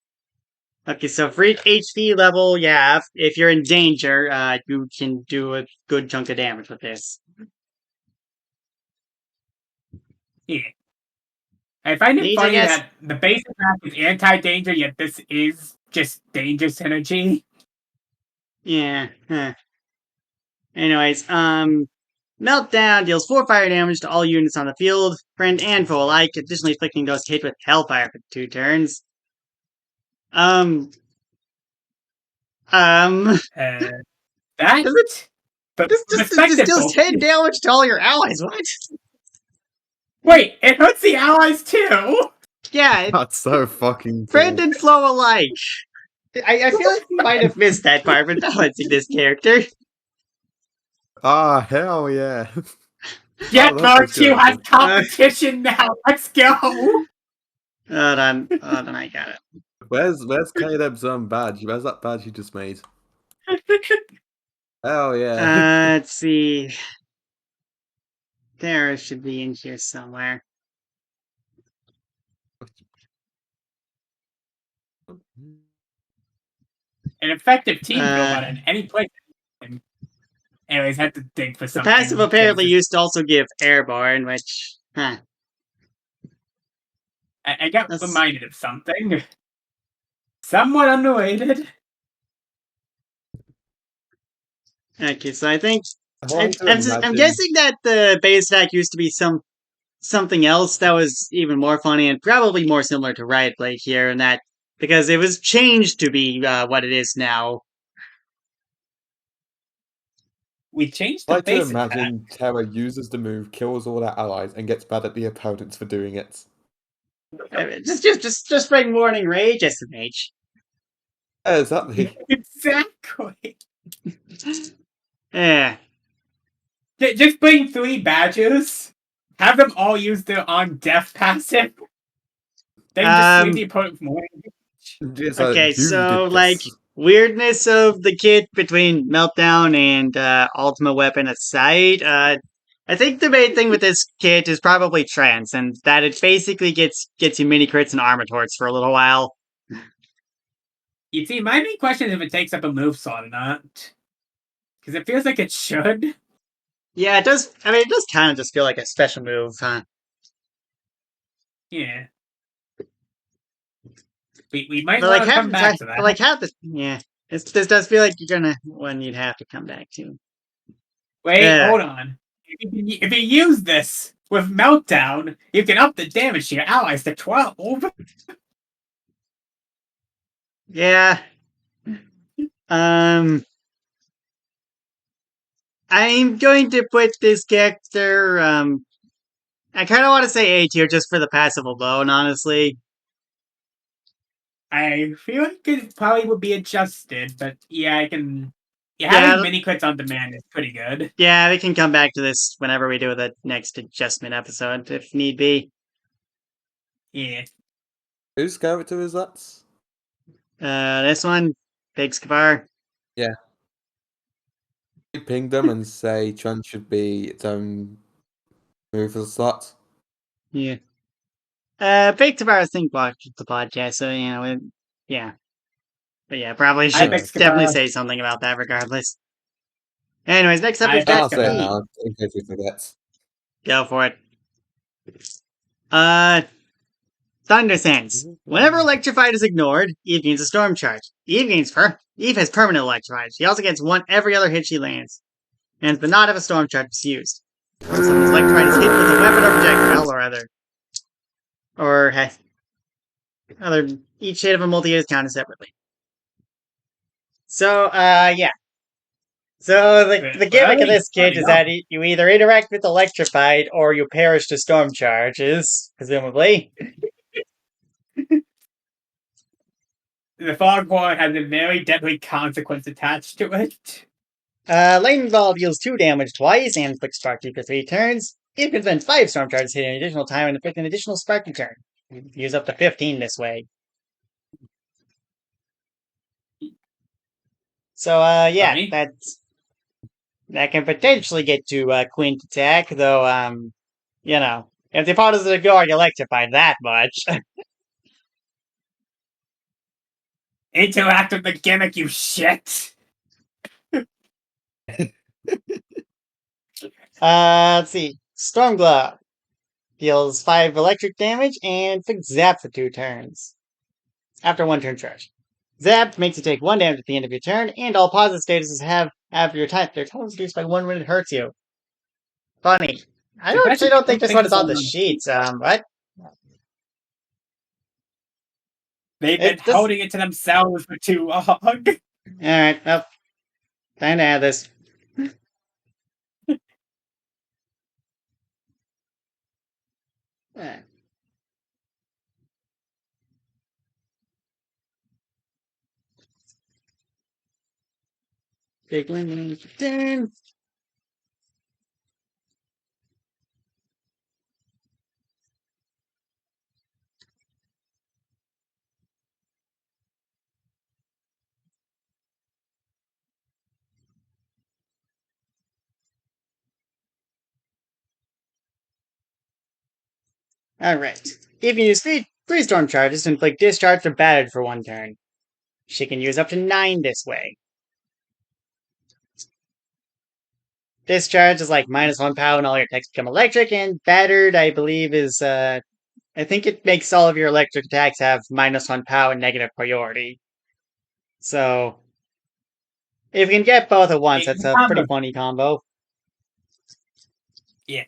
Speaker 1: Okay, so for each HP level, yeah, if you're in danger, you can do a good chunk of damage with this.
Speaker 2: Yeah. I find it
Speaker 1: These, I
Speaker 2: funny
Speaker 1: guess-
Speaker 2: that the base attack is anti-danger, yet this is just danger synergy.
Speaker 1: Yeah. Anyways, Meltdown deals 4 fire damage to all units on the field, friend and foe alike, additionally inflicting those hit with Hellfire for 2 turns.
Speaker 2: That but
Speaker 1: This deals 10 damage to all your allies, what?
Speaker 2: Wait, it hurts the allies too!
Speaker 1: Yeah,
Speaker 3: That's so fucking
Speaker 1: friend
Speaker 3: cool.
Speaker 1: and foe alike. I feel like you might have missed that part when balancing this character.
Speaker 3: Ah, hell yeah.
Speaker 2: Yeah,
Speaker 3: Oh, that's
Speaker 2: Virtue
Speaker 3: good.
Speaker 2: has competition now. Let's go.
Speaker 1: Hold on, I got it.
Speaker 3: Where's Caleb's badge? Where's that badge he just made? Hell yeah.
Speaker 1: Let's see. There, it should be in here somewhere.
Speaker 2: An effective team build
Speaker 1: Uh,
Speaker 2: on any place. Anyways, had to think for
Speaker 1: The
Speaker 2: something.
Speaker 1: passive apparently used to also give Airborne, which,
Speaker 2: I got
Speaker 1: That's-
Speaker 2: reminded of something. Somewhat underrated.
Speaker 1: Okay, so I think
Speaker 3: I want to
Speaker 1: I'm
Speaker 3: imagine-
Speaker 1: guessing that the base attack used to be something else that was even more funny and probably more similar to Riot Blade here, and that because it was changed to be what it is now.
Speaker 2: We changed
Speaker 3: I
Speaker 2: the
Speaker 3: like to
Speaker 2: base attack.
Speaker 3: imagine Terra uses the move, kills all their allies, and gets mad at the opponents for doing it.
Speaker 1: Just bring Warning Rage, SMH.
Speaker 3: Yeah, exactly.
Speaker 2: Exactly.
Speaker 1: Yeah.
Speaker 2: Just bring 3 badges. Have them all use their on death passive. Then just leave the opponent with more.
Speaker 3: Just,
Speaker 1: Okay,
Speaker 3: you
Speaker 1: so
Speaker 3: did
Speaker 1: like
Speaker 3: this.
Speaker 1: weirdness of the kit between Meltdown and Ultimate Weapon aside, I think the main thing with this kit is probably Trance, and that it basically gets you mini crits and armor torts for a little while.
Speaker 2: You see, my main question is if it takes up a move slot or not. Because it feels like it should.
Speaker 1: Yeah, it does. I mean, it does kind of just feel like a special move, huh?
Speaker 2: Yeah. We might
Speaker 1: But
Speaker 2: want
Speaker 1: like
Speaker 2: to come back to that.
Speaker 1: but like half the this does feel like you're gonna one you'd have to come back to.
Speaker 2: Wait,
Speaker 1: Yeah.
Speaker 2: hold on. If you use this with Meltdown, you can up the damage to your allies to 12.
Speaker 1: Yeah. I'm going to put this character. I kind of want to say A tier just for the passive alone, honestly.
Speaker 2: I feel like it probably would be adjusted, but yeah, I can. Yeah,
Speaker 1: Yeah,
Speaker 2: having mini crits on demand is pretty good.
Speaker 1: Yeah, we can come back to this whenever we do the next adjustment episode, if need be.
Speaker 2: Yeah.
Speaker 3: Whose character is that?
Speaker 1: This one, Big Scavar.
Speaker 3: You ping them and say Trent should be its own move for the slot.
Speaker 1: Yeah. Big Scavar, I think, watched the podcast, so, yeah. But yeah, probably should
Speaker 2: Big Scavar.
Speaker 1: definitely say something about that regardless. Anyways, next up
Speaker 2: Hi,
Speaker 1: is
Speaker 2: Big
Speaker 3: I'll
Speaker 1: Death
Speaker 3: say it
Speaker 2: Scavar.
Speaker 3: now, in case he forgets.
Speaker 1: Go for it. Thunder Sands. Whenever Electrified is ignored, Eve gains a Storm Charge. Eve has permanent Electrified. She also gets one every other hit she lands, and does not have a Storm Charge is used. So if Electrified is hit with a weapon or projectile each hit of a multi-hit is counted separately. So, yeah. So the gimmick of this kit is that you either interact with Electrified or you perish to Storm Charges, presumably.
Speaker 2: The Foghorn has a very deadly consequence attached to it.
Speaker 1: Lightning Ball deals 2 damage twice and inflicts Sparky for 3 turns. You can spend 5 Storm Charges hitting an additional time and inflict an additional Sparky turn. You can use up to 15 this way. So, yeah,
Speaker 2: Funny.
Speaker 1: that can potentially get to Quint attack, though, you know, if the opponent doesn't go electrified that much.
Speaker 2: Interact with the gimmick, you shit!
Speaker 1: Let's see. Stormglow deals 5 electric damage and fixed zap for 2 turns. After 1 turn charge. Zap makes you take 1 damage at the end of your turn, and all positive statuses have after your type. Their total is reduced by 1 when it hurts you. Funny. I actually don't think this one is on the sheets. What?
Speaker 2: They've been holding it to themselves for too long.
Speaker 1: Alright, well, time to add this. Alright. Big win, turn. Alright. You can use 3 storm charges to inflict discharge or battered for 1 turn. She can use up to 9 this way. Discharge is like -1 power and all your attacks become electric, and battered, I believe, is, I think it makes all of your electric attacks have -1 power and negative priority. So, if you can get both at once, that's a pretty funny combo.
Speaker 2: Yeah.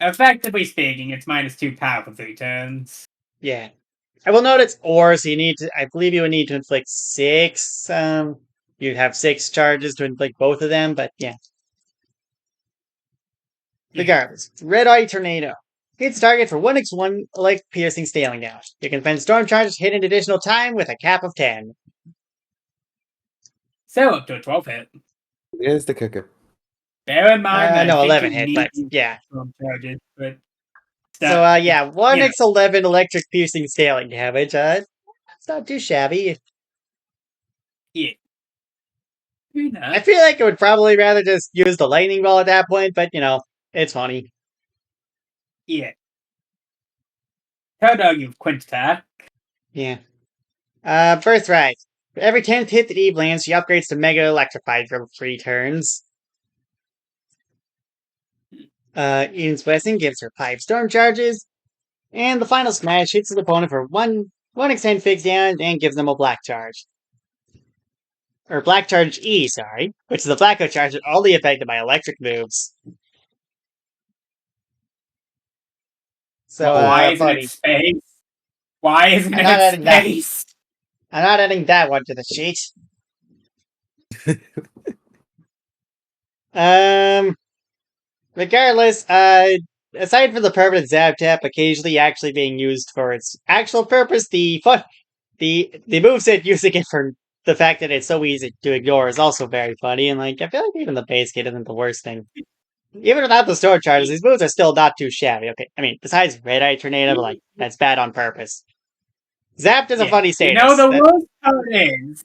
Speaker 2: Effectively speaking, it's -2 power for 3 turns.
Speaker 1: Yeah. I will note it's or, so you need to, I believe you would need to inflict 6, you'd have 6 charges to inflict both of them, but yeah. Regardless, Red Eye Tornado. Hits target for 1x1 electric piercing scaling damage. You can spend storm charges hit an additional time with a cap of 10.
Speaker 2: So up to a 12 hit.
Speaker 3: Here's the kicker.
Speaker 2: Bear in mind that
Speaker 1: no,
Speaker 2: I
Speaker 1: 11
Speaker 2: think
Speaker 1: hit, but yeah.
Speaker 2: Storm charges, but
Speaker 1: so yeah, 1x11 electric piercing scaling damage. It's not too shabby.
Speaker 2: Yeah.
Speaker 1: I feel like I would probably rather just use the lightning ball at that point, but you know, it's funny.
Speaker 2: Yeah. How dog you Quint attack?
Speaker 1: Yeah. Birthright. For every 10th hit that Eve lands, she upgrades to Mega Electrified for 3 turns. Eden's Blessing gives her 5 storm charges. And the final smash hits his opponent for 1x10 fixed damage and gives them a black charge. Or black charge E, sorry. Which is a blackout charge that's only affected by electric moves. So,
Speaker 2: why isn't it space? Why isn't it space?
Speaker 1: I'm not adding that one to the sheet. Regardless, aside from the permanent zap tap occasionally actually being used for its actual purpose, the moveset using it for the fact that it's so easy to ignore is also very funny, and like I feel like even the base kit isn't the worst thing. Even without the storm charges, these moves are still not too shabby. Okay, I mean, besides Red Eye Tornado, but like that's bad on purpose. Zapped is a funny status.
Speaker 2: You know, the worst part is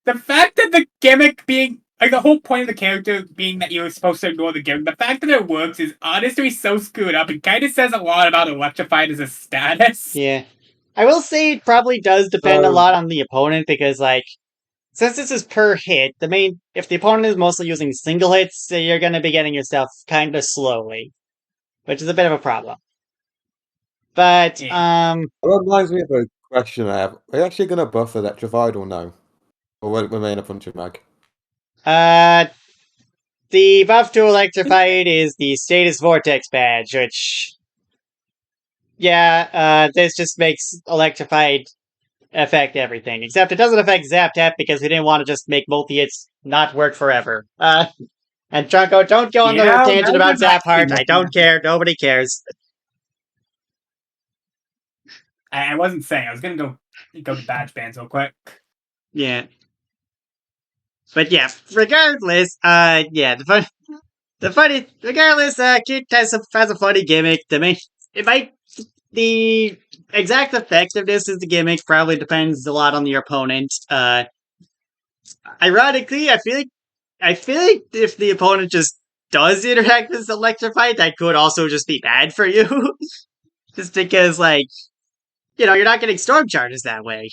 Speaker 2: the fact that the gimmick being like the whole point of the character being that you're supposed to ignore the gimmick. The fact that it works is honestly so screwed up. It kind of says a lot about Electrified as a status.
Speaker 1: Yeah, I will say it probably does depend a lot on the opponent because, like, since this is per hit, if the opponent is mostly using single hits, you're going to be getting yourself kind of slowly, which is a bit of a problem. But
Speaker 3: It reminds me of a question I have. Are you actually going to buff Electrified or no? Or will it remain a punching bag?
Speaker 1: The buff to Electrified is the Status Vortex badge, which, yeah, this just makes Electrified affect everything. Except it doesn't affect Zap Tap because we didn't want to just make multi-hits not work forever. And Trunko, don't go on the tangent about Zap Heart. I don't care. Nobody cares.
Speaker 2: I wasn't saying. I was going to go to badge bands real quick.
Speaker 1: Yeah. But yeah, regardless, regardless, Cute has a funny gimmick. The exact effectiveness of the gimmick probably depends a lot on your opponent. Ironically, I feel like I feel like if the opponent just does interact with Electrify, that could also just be bad for you. Just because, like, you're not getting storm charges that way.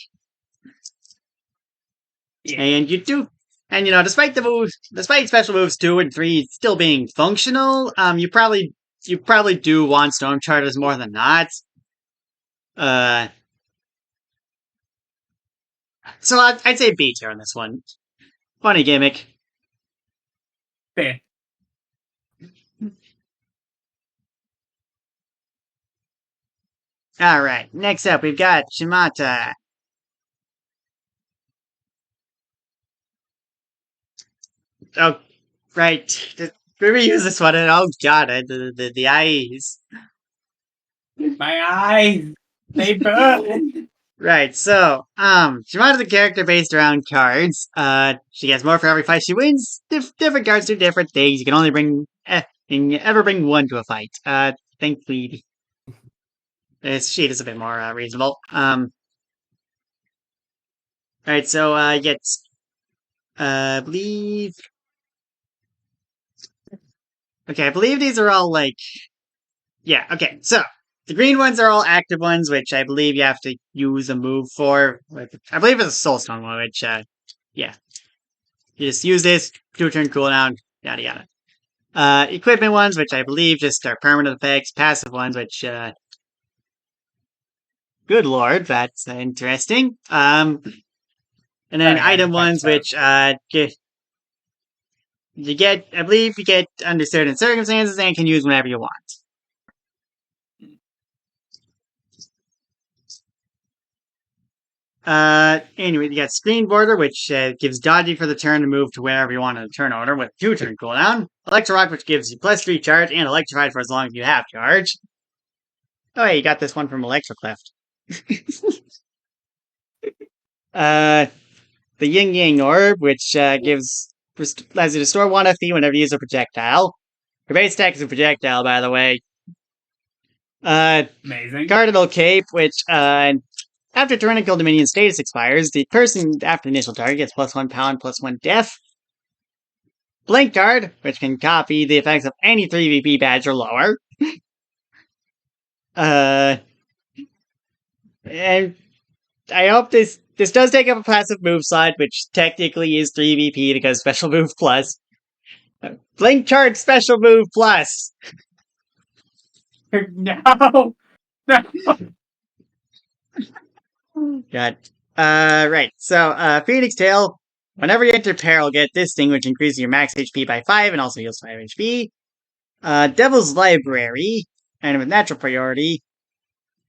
Speaker 2: Yeah.
Speaker 1: And you do, and despite special moves 2 and 3 still being functional, you probably do want storm charges more than not. So I'd say B tier on this one. Funny gimmick.
Speaker 2: Fair.
Speaker 1: All right, next up we've got Shimata. Oh, right. We reuse this one, and oh god, the eyes.
Speaker 2: My eyes, they burn.
Speaker 1: Right, so, Shimata's a character based around cards. She gets more for every fight she wins. Different cards do different things. You can only bring, you can ever bring one to a fight. Thankfully, this sheet is a bit more reasonable. Alright, so, I believe... Okay, I believe these are all, like... Yeah, okay, so, the green ones are all active ones, which I believe you have to use a move for. I believe it's a Soulstone one, which, yeah. You just use this, 2-turn cooldown, yada yada. Equipment ones, which I believe just are permanent effects. Passive ones, which, good lord, that's interesting. And then item ones, which, you get, I believe you get under certain circumstances and can use whenever you want. Anyway, you got Screen Border, which gives dodging for the turn to move to wherever you want in the turn order with 2-turn cooldown. Electro Rock, which gives you +3 charge and Electrified for as long as you have charge. Oh, hey, you got this one from Electrocleft. The Yin Yang Orb, which allows you to store 1 FP whenever you use a projectile. Your base attack is a projectile, by the way.
Speaker 2: Amazing.
Speaker 1: Cardinal Cape, which after Tyrannical Dominion status expires, the person after the initial target gets +1 pound, +1 def. Blink Card, which can copy the effects of any 3VP badge or lower. And I hope this does take up a passive move slot, which technically is 3VP because special move plus. Blink Card special move plus.
Speaker 2: No. No.
Speaker 1: God. Right. So, Phoenix Tail. Whenever you enter peril, get this thing, which increases your max HP by 5 and also heals 5 HP. Devil's Library. And with natural priority.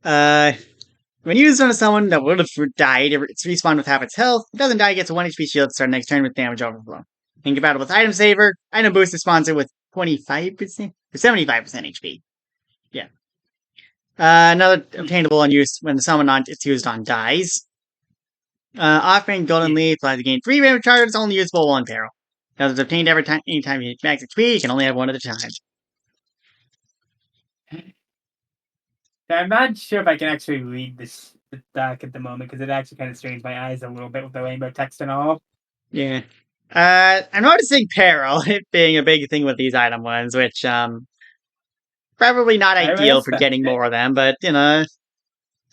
Speaker 1: When used on someone that would have died, it's respawned with half its health. If it doesn't die, it gets a 1 HP shield to start next turn with damage overflow. Incompatible with Item Saver. Item Boost is sponsored with 25% or 75% HP. Yeah. Another obtainable on use when the summon it's used on dies. Offering Golden Leaf allows you to gain 3 random charges, only usable while in peril. Now it's obtained every time anytime you hit max HP, you can only have 1 at a time.
Speaker 2: I'm not sure if I can actually read this deck at the moment because it actually kind of strains my eyes a little bit with the rainbow text and all.
Speaker 1: Yeah. I'm noticing peril, it being a big thing with these item ones, which, probably not ideal for getting more of them, but,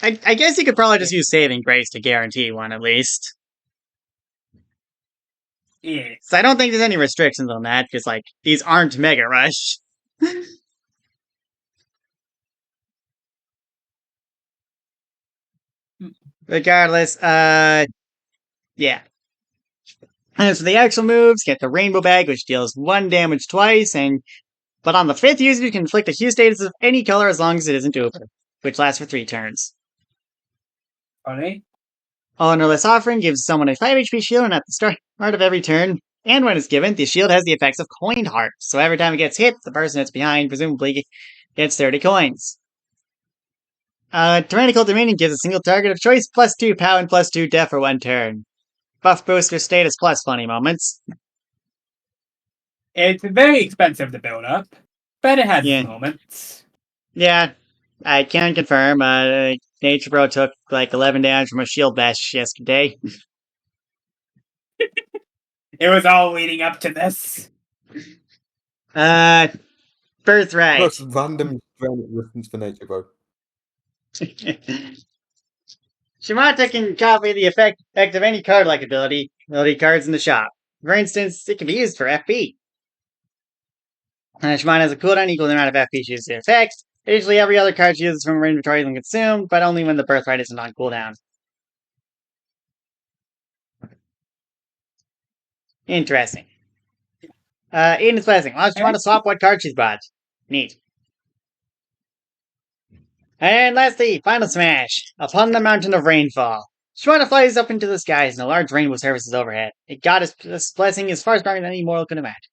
Speaker 1: I guess you could probably just use Saving Grace to guarantee one, at least.
Speaker 2: Yeah.
Speaker 1: So I don't think there's any restrictions on that, because, like, these aren't Mega Rush. Regardless, yeah. And so the actual moves, get the Rainbow Bag, which deals 1 damage twice, but on the 5th user, you can inflict a hue status of any color as long as it isn't duper, which lasts for 3 turns.
Speaker 2: Funny.
Speaker 1: Honorless Offering gives someone a 5 HP shield and at the start of every turn, and when it's given, the shield has the effects of Coined Heart, so every time it gets hit, the person that's behind presumably gets 30 coins. Tyrannical Dominion gives a single target of choice +2 power and +2 def for 1 turn. Buff booster status plus funny moments.
Speaker 2: It's very expensive to build up, but it has its moments.
Speaker 1: Yeah, I can confirm. Nature Bro took like 11 damage from a shield bash yesterday.
Speaker 2: It was all leading up to this.
Speaker 1: Birthright.
Speaker 3: Plus, random listens for nature, bro.
Speaker 1: Shimata can copy the effect of any card-like ability cards in the shop. For instance, it can be used for FP. Shimata has a cooldown equal to the amount of FP she uses the effect. Usually every other card she uses from her inventory is consumed, but only when the Birthright isn't on cooldown. Interesting. Eden's Blessing. Allows Shimata to swap what card she's bought. Neat. And lastly, Final Smash. Upon the Mountain of Rainfall. Shimata flies up into the skies and a large rainbow surfaces overhead. It got his blessing is far stronger than any mortal could imagine.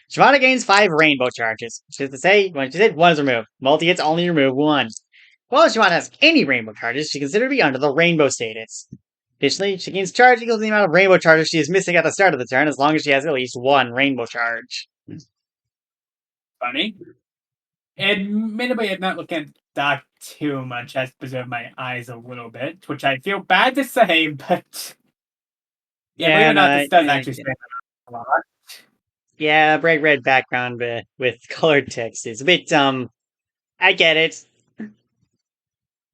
Speaker 1: Shimata gains 5 rainbow charges, which is to say, when she hits, 1 is removed. Multi hits only remove 1. While if Shimata has any rainbow charges, she considered to be under the rainbow status. Additionally, she gains charge equal to the amount of rainbow charges she is missing at the start of the turn, as long as she has at least 1 rainbow charge.
Speaker 2: Funny. Admittedly, I'm not looking at that too much. Has preserved my eyes a little bit, which I feel bad to say, but believe it or not, this does actually stand out a lot.
Speaker 1: Yeah, bright red background with colored text is a bit I get it.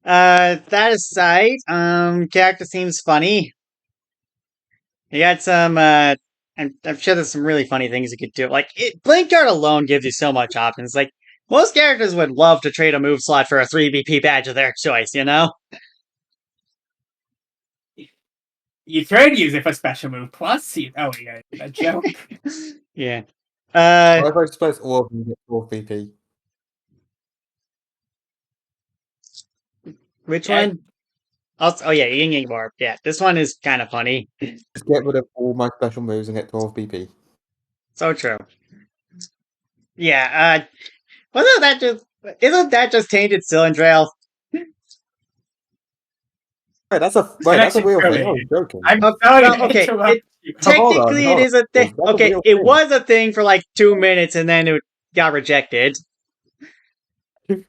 Speaker 1: That aside, character seems funny. You got some I'm sure there's some really funny things you could do. Like Blink Guard alone gives you so much options. Like most characters would love to trade a move slot for a 3 BP badge of their choice, you know?
Speaker 2: You could use it for special move plus. Oh yeah, a joke.
Speaker 1: Yeah.
Speaker 3: What if I just place all of them get 4 VP?
Speaker 1: Which one? Also, oh yeah, Ying Yang Barb. Yeah, this one is kind of funny.
Speaker 3: Just get rid of all my special moves and get 12 BP.
Speaker 1: So true. Yeah, isn't that just tainted Cylindrel?
Speaker 3: Wait, that's a real thing. I'm joking.
Speaker 2: I'm sorry.
Speaker 1: Okay, technically it is a thing. Okay, it was a thing for like 2 minutes and then it got rejected.
Speaker 2: The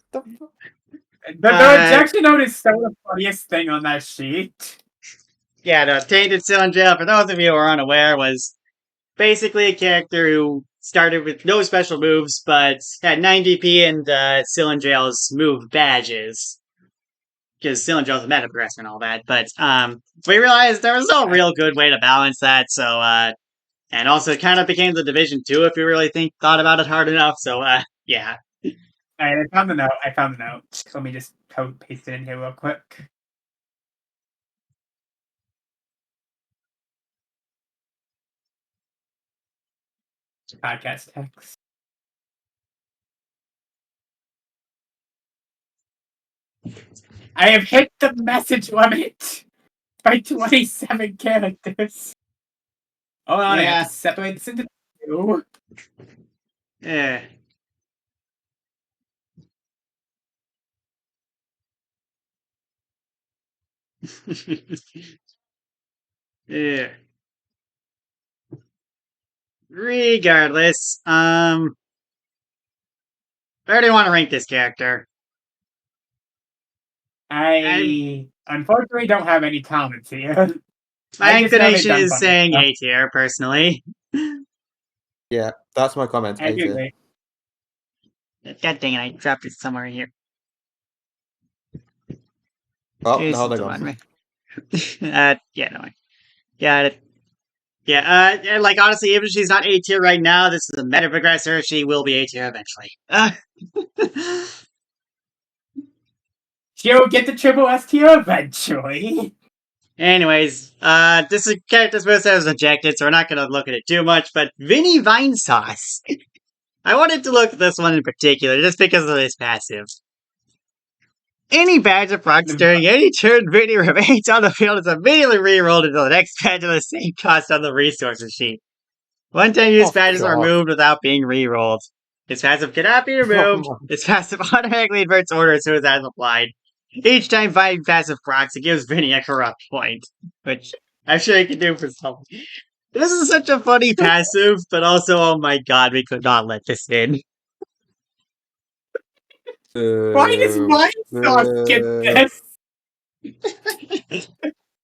Speaker 2: rejection note is so the funniest thing on that sheet. Yeah,
Speaker 1: the tainted Cylindrel, for those of you who are unaware, was basically a character who started with no special moves, but had 9 DP and Cylindrel's move badges. Because Cylindrel's a meta progressor and all that, but we realized there was no real good way to balance that, so and also it kind of became the Division 2 if you really thought about it hard enough, so yeah.
Speaker 2: Alright, I found the note. Let me just paste it in here real quick. Podcast text. I have hit the message limit by 27 characters. Hold on, I have to separate this into 2.
Speaker 1: Yeah. Yeah. Regardless, where do you want to rank this character?
Speaker 2: I unfortunately don't have any comments here.
Speaker 1: My inclination is saying A tier, personally.
Speaker 3: Yeah, that's my comment. A tier.
Speaker 1: God dang it, I dropped it somewhere here.
Speaker 3: Oh, no, they're gone.
Speaker 1: Yeah, no way. Got it. Yeah, like honestly, even if she's not A tier right now, this is a meta progressor. She will be A tier eventually.
Speaker 2: She'll get the triple S tier eventually.
Speaker 1: Anyways, this is character's move that was rejected, so we're not gonna look at it too much, but Vinny Vinesauce. I wanted to look at this one in particular, just because of his passive. Any badge of procs during any turn Vinny remains on the field is immediately re-rolled until the next badge of the same cost on the resources sheet. One-time use badges are removed without being re-rolled. His passive cannot be removed. His passive automatically inverts order as soon as that is applied. Each time fighting passive procs, it gives Vinny a corrupt point, which I'm sure he can do for someone. This is such a funny passive, but also, oh my god, we could not let this in.
Speaker 2: Why does Vinesauce get this?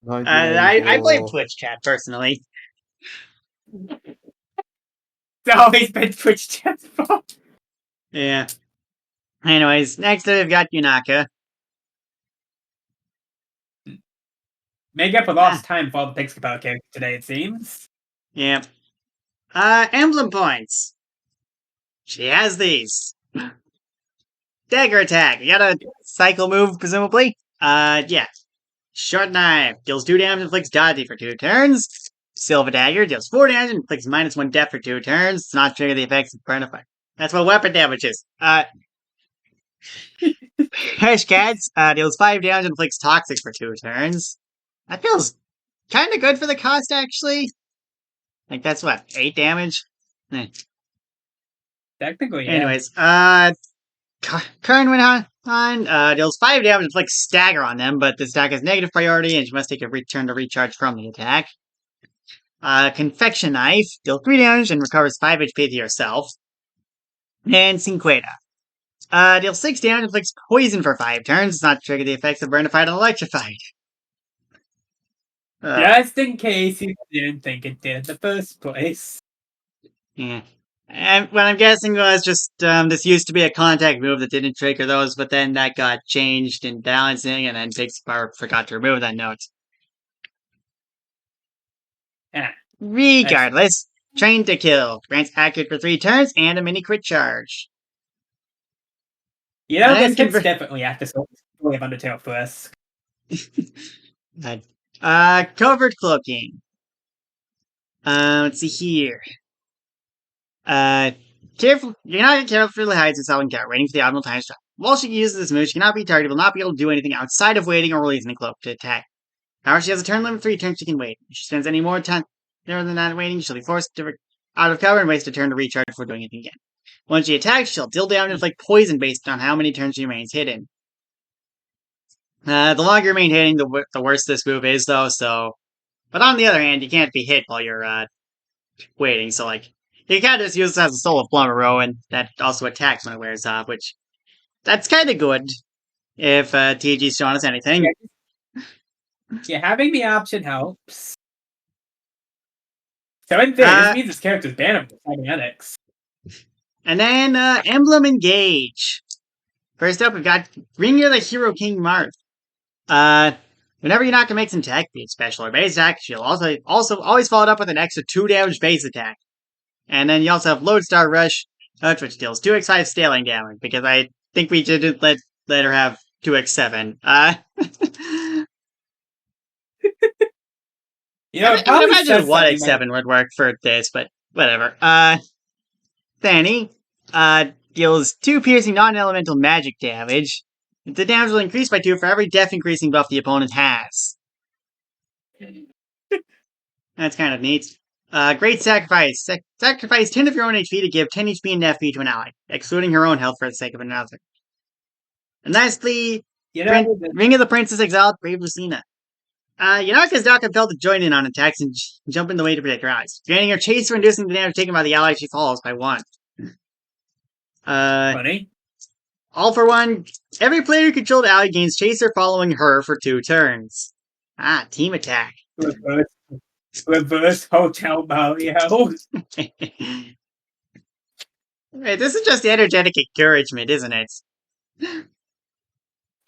Speaker 1: I blame Twitch chat, personally.
Speaker 2: It's always been Twitch chat's fault.
Speaker 1: Yeah. Anyways, next up we've got Yunaka.
Speaker 2: Make up for lost time for all the picks about character today, it seems.
Speaker 1: Yeah. Emblem points. She has these. Dagger attack. You got a cycle move, presumably? Yeah. Short knife. Deals 2 damage and inflicts dodgy for 2 turns. Silver dagger deals 4 damage and inflicts -1 death for 2 turns. Does not trigger the effects of burn effect. That's what weapon damage is. Harsh Cats deals 5 damage and inflicts toxic for 2 turns. That feels kind of good for the cost, actually. Like, that's what, 8 damage?
Speaker 2: Technically, yeah.
Speaker 1: Anyways, Kern went on, deals 5 damage and inflicts stagger on them, but this attack has negative priority and she must take a turn to recharge from the attack. Confection Knife, deals 3 damage and recovers 5 HP to yourself. And Cinqueta. Deals 6 damage and inflicts poison for 5 turns, does not trigger the effects of Burnified and Electrified.
Speaker 2: Just in case you didn't think it did in the first place.
Speaker 1: Yeah. And what I'm guessing was just, this used to be a contact move that didn't trigger those, but then that got changed in balancing, and then Pixar forgot to remove that note.
Speaker 2: Yeah.
Speaker 1: Regardless, Train to Kill. Grants accurate for 3 turns and a mini crit charge.
Speaker 2: You know,
Speaker 1: And
Speaker 2: this kid's definitely after Story of Undertale first.
Speaker 1: Covert Cloaking. Let's see here. Carefully hides herself in cat, waiting for the optimal time to While she uses this move, she cannot be targeted, will not be able to do anything outside of waiting or releasing the cloak to attack. However, she has a turn limit of 3 turns she can wait. If she spends any more time than that waiting, she'll be forced out of cover and waste a turn to recharge before doing anything again. When she attacks, she'll deal damage and inflict poison based on how many turns she remains hidden. The longer you remain hidden, the worse this move is, though, so... But on the other hand, you can't be hit while you're, waiting, so, like... You can't just use this as a Soul of Flumero, and that also attacks when it wears off, which... That's kinda good, if, TG's showing us anything.
Speaker 2: Yeah, having the option helps. So in theory, this means this character's banned from cybernetics.
Speaker 1: And then, Emblem Engage. First up, we've got Ringa the Hero King Marth. Whenever Yunaka makes an attack, be it special or base attack, she'll also always follow it up with an extra 2 damage base attack. And then you also have Lodestar Rush, which deals 2x5 scaling damage, because I think we didn't let her have 2x7.
Speaker 2: You know,
Speaker 1: I would imagine 1x7 would work for this, but whatever. Fanny, deals 2 piercing non-elemental magic damage. The damage will increase by 2 for every death increasing buff the opponent has. That's kind of neat. Great Sacrifice. Sacrifice 10 of your own HP to give 10 HP and FP to an ally, excluding her own health for the sake of another. And lastly, Ring of the Princess Exiled, Brave Lucina. Yunaka's not compelled to join in on attacks and jump in the way to protect her eyes. Granting her chase for inducing the damage taken by the ally she follows by 1.
Speaker 2: Funny.
Speaker 1: All for 1. Every player controlled ally gains chaser following her for 2 turns. Team attack.
Speaker 2: Reverse Hotel Mario.
Speaker 1: Right, this is just energetic encouragement, isn't it?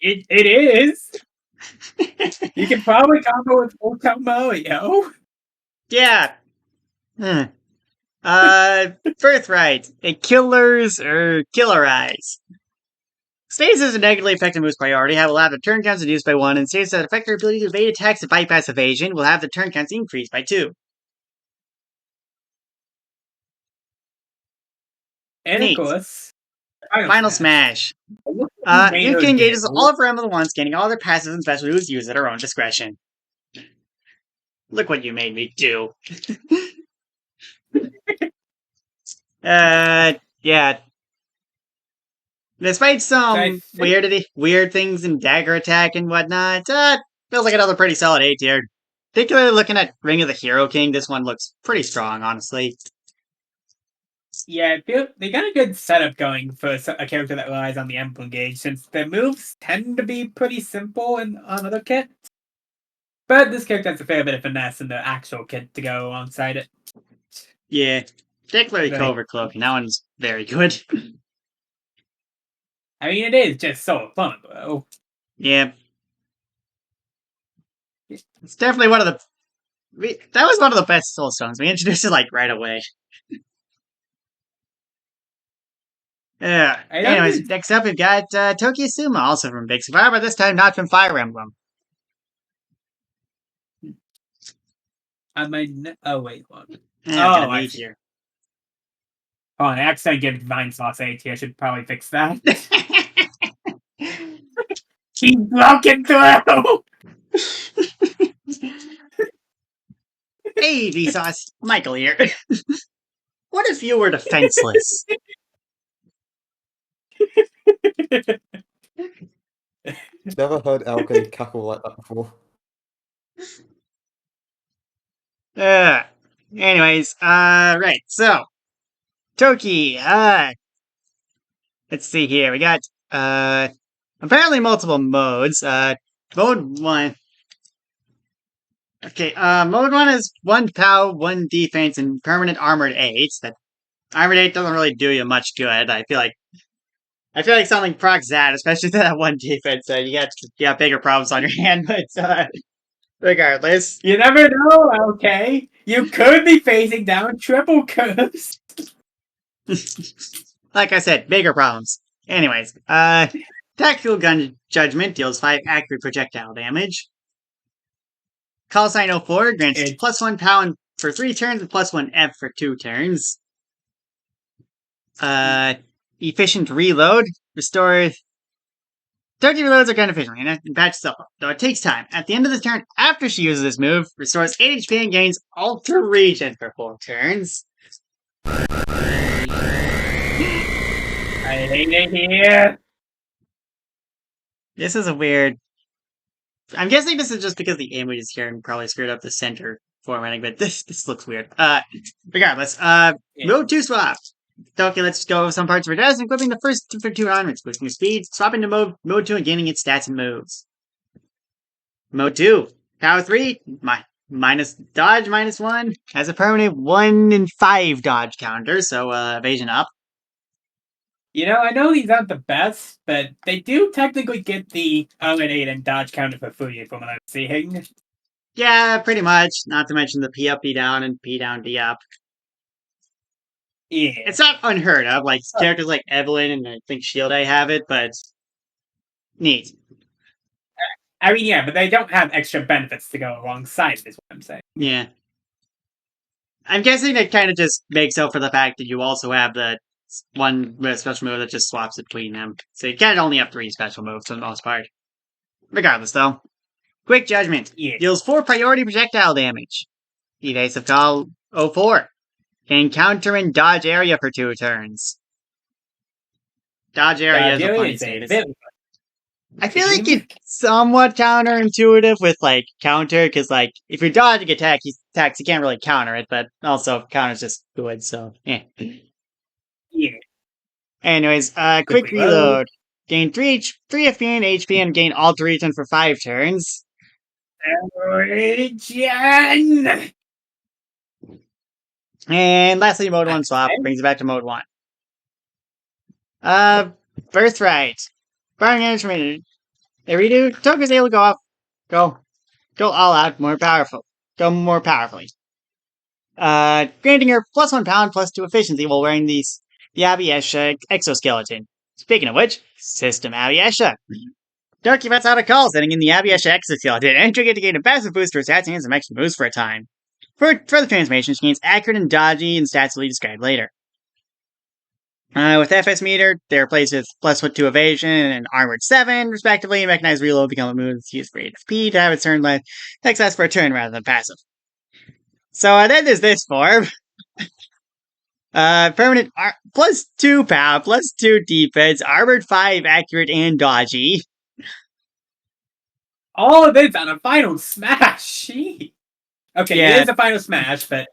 Speaker 2: It is. You can probably combo with Hotel Mario.
Speaker 1: Yeah. Birthright. Killers or Killerize. Stasis is a negatively effective move's priority. Will have the turn counts reduced by 1, and states that affect her ability to evade attacks and bypass evasion will have the turn counts increased by 2.
Speaker 2: And
Speaker 1: Neat.
Speaker 2: of course,
Speaker 1: Final Smash. You can engage with all of her Emblem ones, getting all their passives and special moves used at her own discretion. Look what you made me do. Yeah. Despite some weird things in dagger attack and whatnot, feels like another pretty solid A tier. Particularly looking at Ring of the Hero King, this one looks pretty strong, honestly.
Speaker 2: Yeah, they got a good setup going for a character that relies on the Emblem Gauge, since their moves tend to be pretty simple on other kits. But this character has a fair bit of finesse in the actual kit to go alongside it.
Speaker 1: Yeah. Particularly
Speaker 2: Right.
Speaker 1: Covert Cloak, and that one's very good.
Speaker 2: I mean, it is just so fun, though.
Speaker 1: Yeah. It's definitely one of the... that was one of the best Soul Stones. We introduced it, like, right away. Yeah.
Speaker 2: I don't
Speaker 1: Anyways,
Speaker 2: think-
Speaker 1: next up we've got Tokyo Suma, also from Big Sapphire, but this time not from Fire Emblem.
Speaker 2: I might. Oh wait, hold on.
Speaker 1: Yeah,
Speaker 2: Oh,
Speaker 1: got
Speaker 2: I
Speaker 1: an
Speaker 2: see.
Speaker 1: here.
Speaker 2: Hold on, I accidentally gave Divine Sauce AT. I should probably fix that. He broke it through!
Speaker 1: Hey, Vsauce. Michael here. What if you were defenseless?
Speaker 3: Never heard LK cackle like that before.
Speaker 1: Anyways, right, so Toki, let's see here. We got apparently multiple modes. Mode 1. Okay, mode 1 is 1 POW, 1 defense, and permanent armored 8. That armored 8 doesn't really do you much good. I feel like something procs that, especially that 1 defense, you got bigger problems on your hand, but regardless.
Speaker 2: You never know, okay? You could be facing down triple curves.
Speaker 1: Like I said, bigger problems. Anyways, Tactical Gun Judgment deals 5 accurate projectile damage. Call Sign 04 grants +1 pound for 3 turns and +1 F for 2 turns. Efficient Reload restores. 30 reloads are kind of efficient and patch itself up, though it takes time. At the end of the turn, after she uses this move, restores 8 HP and gains Alter Regen for 4 turns.
Speaker 2: I hate it here.
Speaker 1: This is a weird... I'm guessing this is just because the image is here and probably screwed up the center formatting, but this looks weird. Regardless, Mode 2 swap. Okay, let's go over some parts of her desk, equipping the first for 2 armaments, boosting your speed, swapping to mode 2 and gaining its stats and moves. Mode 2, Power 3, minus dodge -1, has a permanent 1 in 5 dodge counter, so evasion up.
Speaker 2: You know, I know these aren't the best, but they do technically get the Armored 8 and dodge counter for free from what I'm seeing.
Speaker 1: Yeah, pretty much. Not to mention the P up, P down, and P down, D up.
Speaker 2: Yeah.
Speaker 1: It's not unheard of. Like, characters like Evelyn and I think Shieldeye have it, but neat.
Speaker 2: I mean, yeah, but they don't have extra benefits to go alongside it, is what I'm saying.
Speaker 1: Yeah. I'm guessing it kind of just makes up for the fact that you also have the one special move that just swaps between them. So you kind of only have 3 special moves for the most part. Regardless, though. Quick Judgment.
Speaker 2: Yeah.
Speaker 1: Deals 4 priority projectile damage. Evasive Call 04. Can counter and dodge area for 2 turns. Dodge area is a funny status. I feel like it's somewhat counterintuitive with, like, counter, because, like, if you're dodging attacks, you can't really counter it, but also counter's just good, so, yeah.
Speaker 2: Yeah.
Speaker 1: Anyways, quick reload. Gain 3 FP and HP and gain Alter Regen for 5 turns.
Speaker 2: Regen!
Speaker 1: And lastly, Mode 1 swap brings it back to Mode 1. Birthright. Firing instrument. Eridu, Toku's able to go all out, more powerful. Go more powerfully. Granting her +1 pound, +2 efficiency while wearing the Abiesha exoskeleton. Speaking of which, System Abiesha. Toki lets out a call setting in the Abiesha exoskeleton, entering it to gain a passive boost to her stats and some extra moves for a time. For the transformation, she gains accurate and dodgy and stats will be described later. With FS meter, they're replaced with +2 evasion and armored 7, respectively, and mechanized reload become a move that's used for 8 FP to have its turn left text lasts for a turn rather than passive. So then there's this form. Permanent +2 power, +2 defense, armored 5, accurate, and dodgy.
Speaker 2: All of this on a final smash. Okay,
Speaker 1: Yeah.
Speaker 2: it is a final smash, but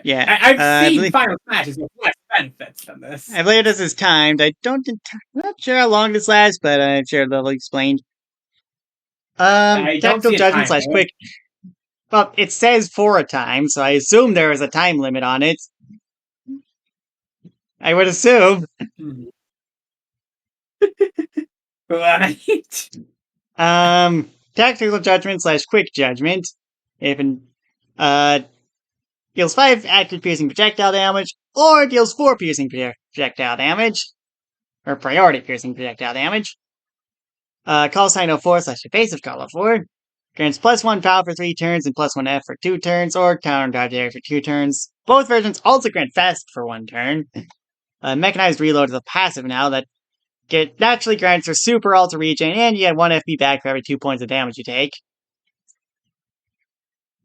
Speaker 1: Yeah,
Speaker 2: I've seen final smashes with less benefits than this.
Speaker 1: I believe this is timed. I'm not sure how long this lasts, but I'm sure they'll explain.
Speaker 2: I don't
Speaker 1: Tactical
Speaker 2: see a
Speaker 1: judgment
Speaker 2: timer.
Speaker 1: / quick. Well, it says for a time, so I assume there is a time limit on it. I would assume.
Speaker 2: Right.
Speaker 1: Tactical judgment / quick judgment. If deals 5 active piercing projectile damage, or deals 4 piercing projectile damage, or priority piercing projectile damage. Call sign 04 / evasive call 04. Grants +1 power for 3 turns and +1 F for 2 turns, or counter dodge for 2 turns. Both versions also grant fast for 1 turn. Mechanized reload is a passive now that naturally grants your super alter regen, and you get 1 FP back for every 2 points of damage you take.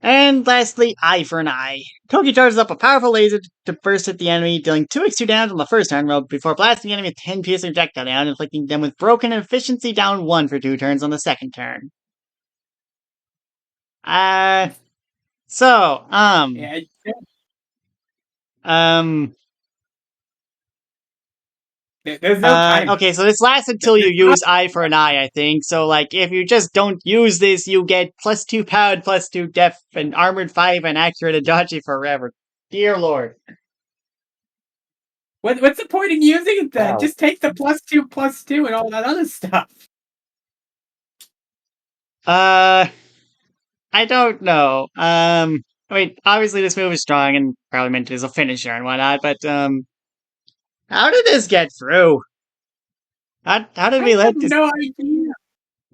Speaker 1: And lastly, Eye for an Eye. Koki charges up a powerful laser to burst at the enemy, dealing 2x2 damage on the first turn roll before blasting the enemy with 10 piercing projectile down, inflicting them with broken efficiency down 1 for 2 turns on the second turn.
Speaker 2: Yeah, there's no time.
Speaker 1: Okay, so this lasts until you use Eye for an Eye, I think. So, like, if you just don't use this, you get +2 power, +2 def, and armored 5 and accurate and dodgy forever. Dear Lord.
Speaker 2: What's the point in using it then?
Speaker 3: Wow.
Speaker 2: Just take the +2/+2 and all that other stuff.
Speaker 1: I don't know. I mean, obviously this move is strong and probably meant as a finisher and whatnot, but, how did this get through? How did we let this?
Speaker 2: No idea.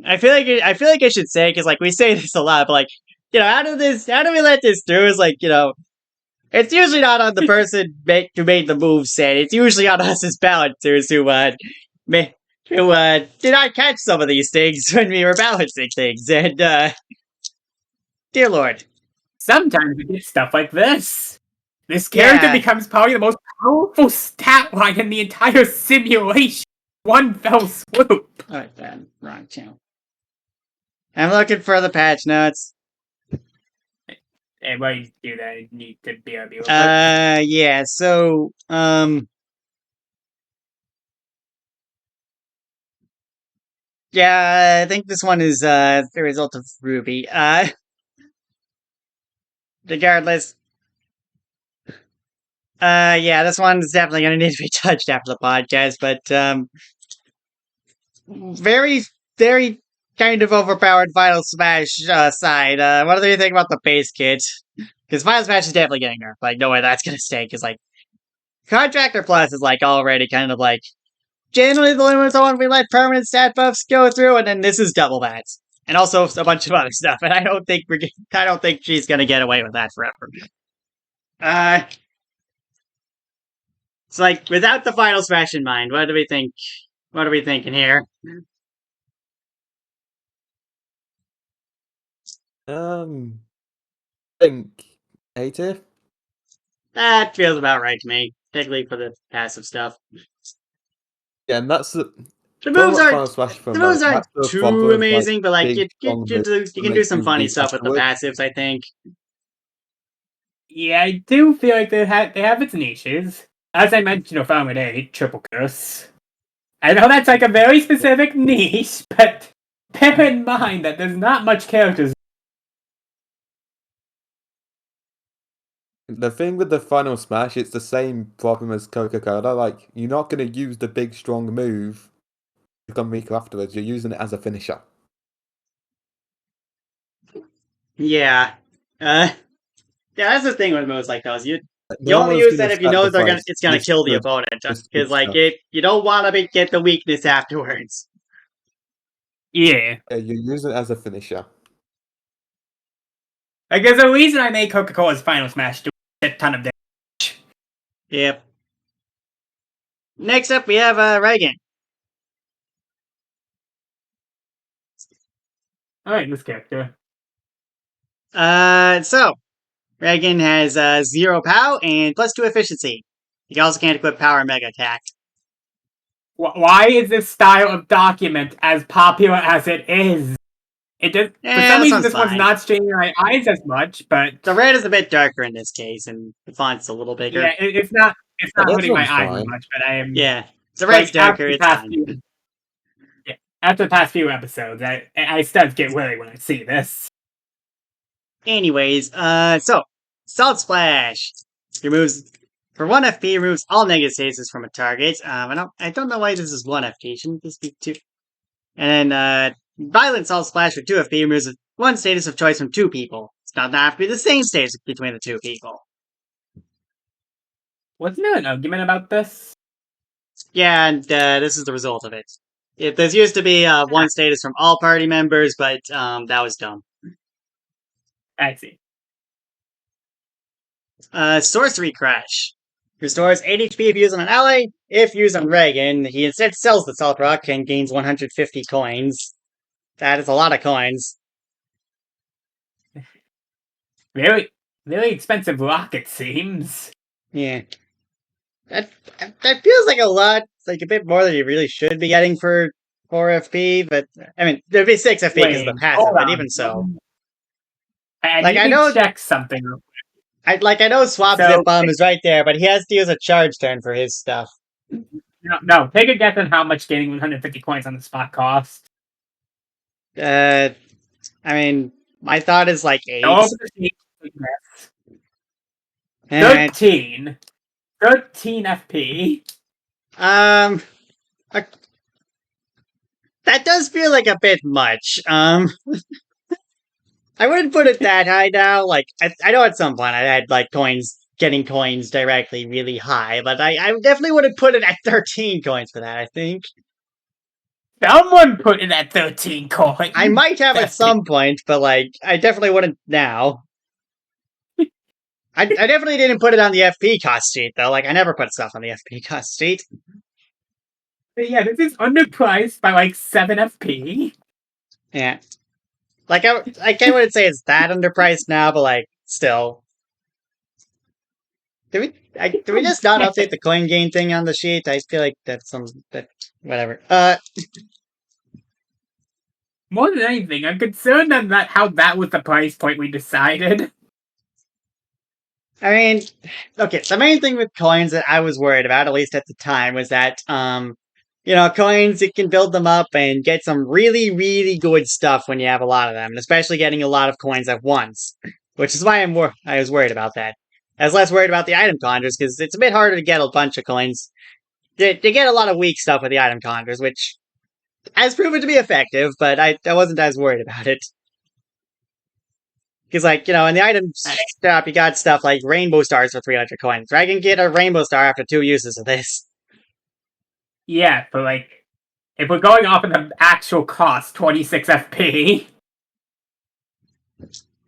Speaker 1: I feel like I should say, because, like, we say this a lot, but, like, you know, how do we let this through? Is like, you know, it's usually not on the person who made the move set. It's usually on us as balancers who did not catch some of these things when we were balancing things, and, dear Lord.
Speaker 2: Sometimes we get stuff like this. This character becomes probably the most powerful stat line in the entire simulation. One fell swoop.
Speaker 1: Alright then, wrong channel. I'm looking for the patch notes.
Speaker 2: And while you do that, I need to be able to...
Speaker 1: Yeah, so, yeah, I think this one is, the result of Ruby. Regardless. Yeah, this one's definitely gonna need to be touched after the podcast, but, very, very kind of overpowered Final Smash, side. What do you think about the base kit? Because Final Smash is definitely getting nerfed. Like, no way that's gonna stay, because, like, Contractor Plus is, like, already kind of, like, generally the limit on we let permanent stat buffs go through, and then this is double that. And also a bunch of other stuff, and I don't think she's gonna get away with that forever. It's like, without the Final Smash in mind, what do we think? What are we thinking here?
Speaker 3: I think A tier.
Speaker 1: That feels about right to me, particularly for the passive stuff.
Speaker 3: Yeah, and that's the
Speaker 1: moves aren't
Speaker 3: Final Smash for
Speaker 1: the moves aren't
Speaker 3: that's the
Speaker 1: too
Speaker 3: problem with,
Speaker 1: amazing, but like
Speaker 3: big,
Speaker 1: you
Speaker 3: strong
Speaker 1: can do
Speaker 3: make
Speaker 1: some
Speaker 3: you
Speaker 1: funny
Speaker 3: beat
Speaker 1: stuff with the
Speaker 3: afterwards.
Speaker 1: passives, I think.
Speaker 2: Yeah, I do feel like they have its niches. As I mentioned, Found 8, Triple Curse. I know that's like a very specific niche, but bear in mind that there's not much characters.
Speaker 3: The thing with the Final Smash, it's the same problem as Coca-Cola. Like, you're not going to use the big, strong move to become weaker afterwards. You're using it as a finisher.
Speaker 1: Yeah. Yeah, that's the thing with moves like those. You only use that if you know it's gonna kill the opponent, because like you don't want to get the weakness afterwards.
Speaker 2: Yeah,
Speaker 3: you're using it as a finisher.
Speaker 2: Like, there's a reason I made Coca-Cola's Final Smash do a ton of damage.
Speaker 1: Yep. Next up, we have Reagan.
Speaker 2: Alright, this character.
Speaker 1: So Reagan has 0 POW and +2 efficiency. You also can't equip Power and Mega Attack.
Speaker 2: Why is this style of document as popular as it is? It just, for some reason, this one's not straining my eyes as much, but
Speaker 1: the red is a bit darker in this case, and the font's a little bigger.
Speaker 2: Yeah, it's not hurting my eyes as much, but I am.
Speaker 1: Yeah, the red's darker. It's fine.
Speaker 2: After the past few episodes, I start to get worried when I see this.
Speaker 1: Anyways, so Salt Splash removes for 1 FP removes all negative status from a target. I don't know why this is 1 FP. Shouldn't this be 2? And then Violent Salt Splash for 2 FP removes 1 status of choice from 2 people. It's not have to be the same status between the 2 people.
Speaker 2: Wasn't there an argument about this?
Speaker 1: Yeah, and this is the result of it. This used to be 1 status from all party members, but that was dumb.
Speaker 2: I see.
Speaker 1: Sorcery Crash. Restores 8 HP if used on an ally. If used on Reagan, he instead sells the Salt Rock and gains 150 coins. That is a lot of coins.
Speaker 2: Very, very expensive rock, it seems.
Speaker 1: Yeah. That feels like a lot. It's like a bit more than you really should be getting for 4 FP, but I mean, there'd be 6 FP because of the passive, but even so.
Speaker 2: I know check something.
Speaker 1: I know Swap Zip Bomb is right there, but he has to use a charge turn for his stuff.
Speaker 2: No, take a guess on how much gaining 150 coins on the spot cost.
Speaker 1: I mean, my thought is like 8.
Speaker 2: 13 FP.
Speaker 1: That does feel like a bit much. I wouldn't put it that high now. Like, I know at some point I had like getting coins directly really high, but I definitely wouldn't put it at 13 coins for that, I think.
Speaker 2: Someone put it at 13 coins.
Speaker 1: I might have at some point, but like, I definitely wouldn't now. I definitely didn't put it on the FP cost sheet, though. Like, I never put stuff on the FP cost sheet.
Speaker 2: But yeah, this is underpriced by like 7 FP.
Speaker 1: Yeah. Like, I wouldn't say it's that underpriced now, but like, still. Did we just not update the coin gain thing on the sheet? I feel like that's whatever.
Speaker 2: More than anything, I'm concerned on how that was the price point we decided.
Speaker 1: I mean, okay, the main thing with coins that I was worried about, at least at the time, was that, coins, you can build them up and get some really, really good stuff when you have a lot of them, and especially getting a lot of coins at once, which is why I was worried about that. I was less worried about the item conjures, because it's a bit harder to get a bunch of coins. To get a lot of weak stuff with the item conjures, which has proven to be effective, but I wasn't as worried about it. Because, like, in the item shop, you got stuff like Rainbow Stars for 300 coins. I can get a Rainbow Star after 2 uses of this.
Speaker 2: Yeah, but, like, if we're going off of the actual cost, 26 FP.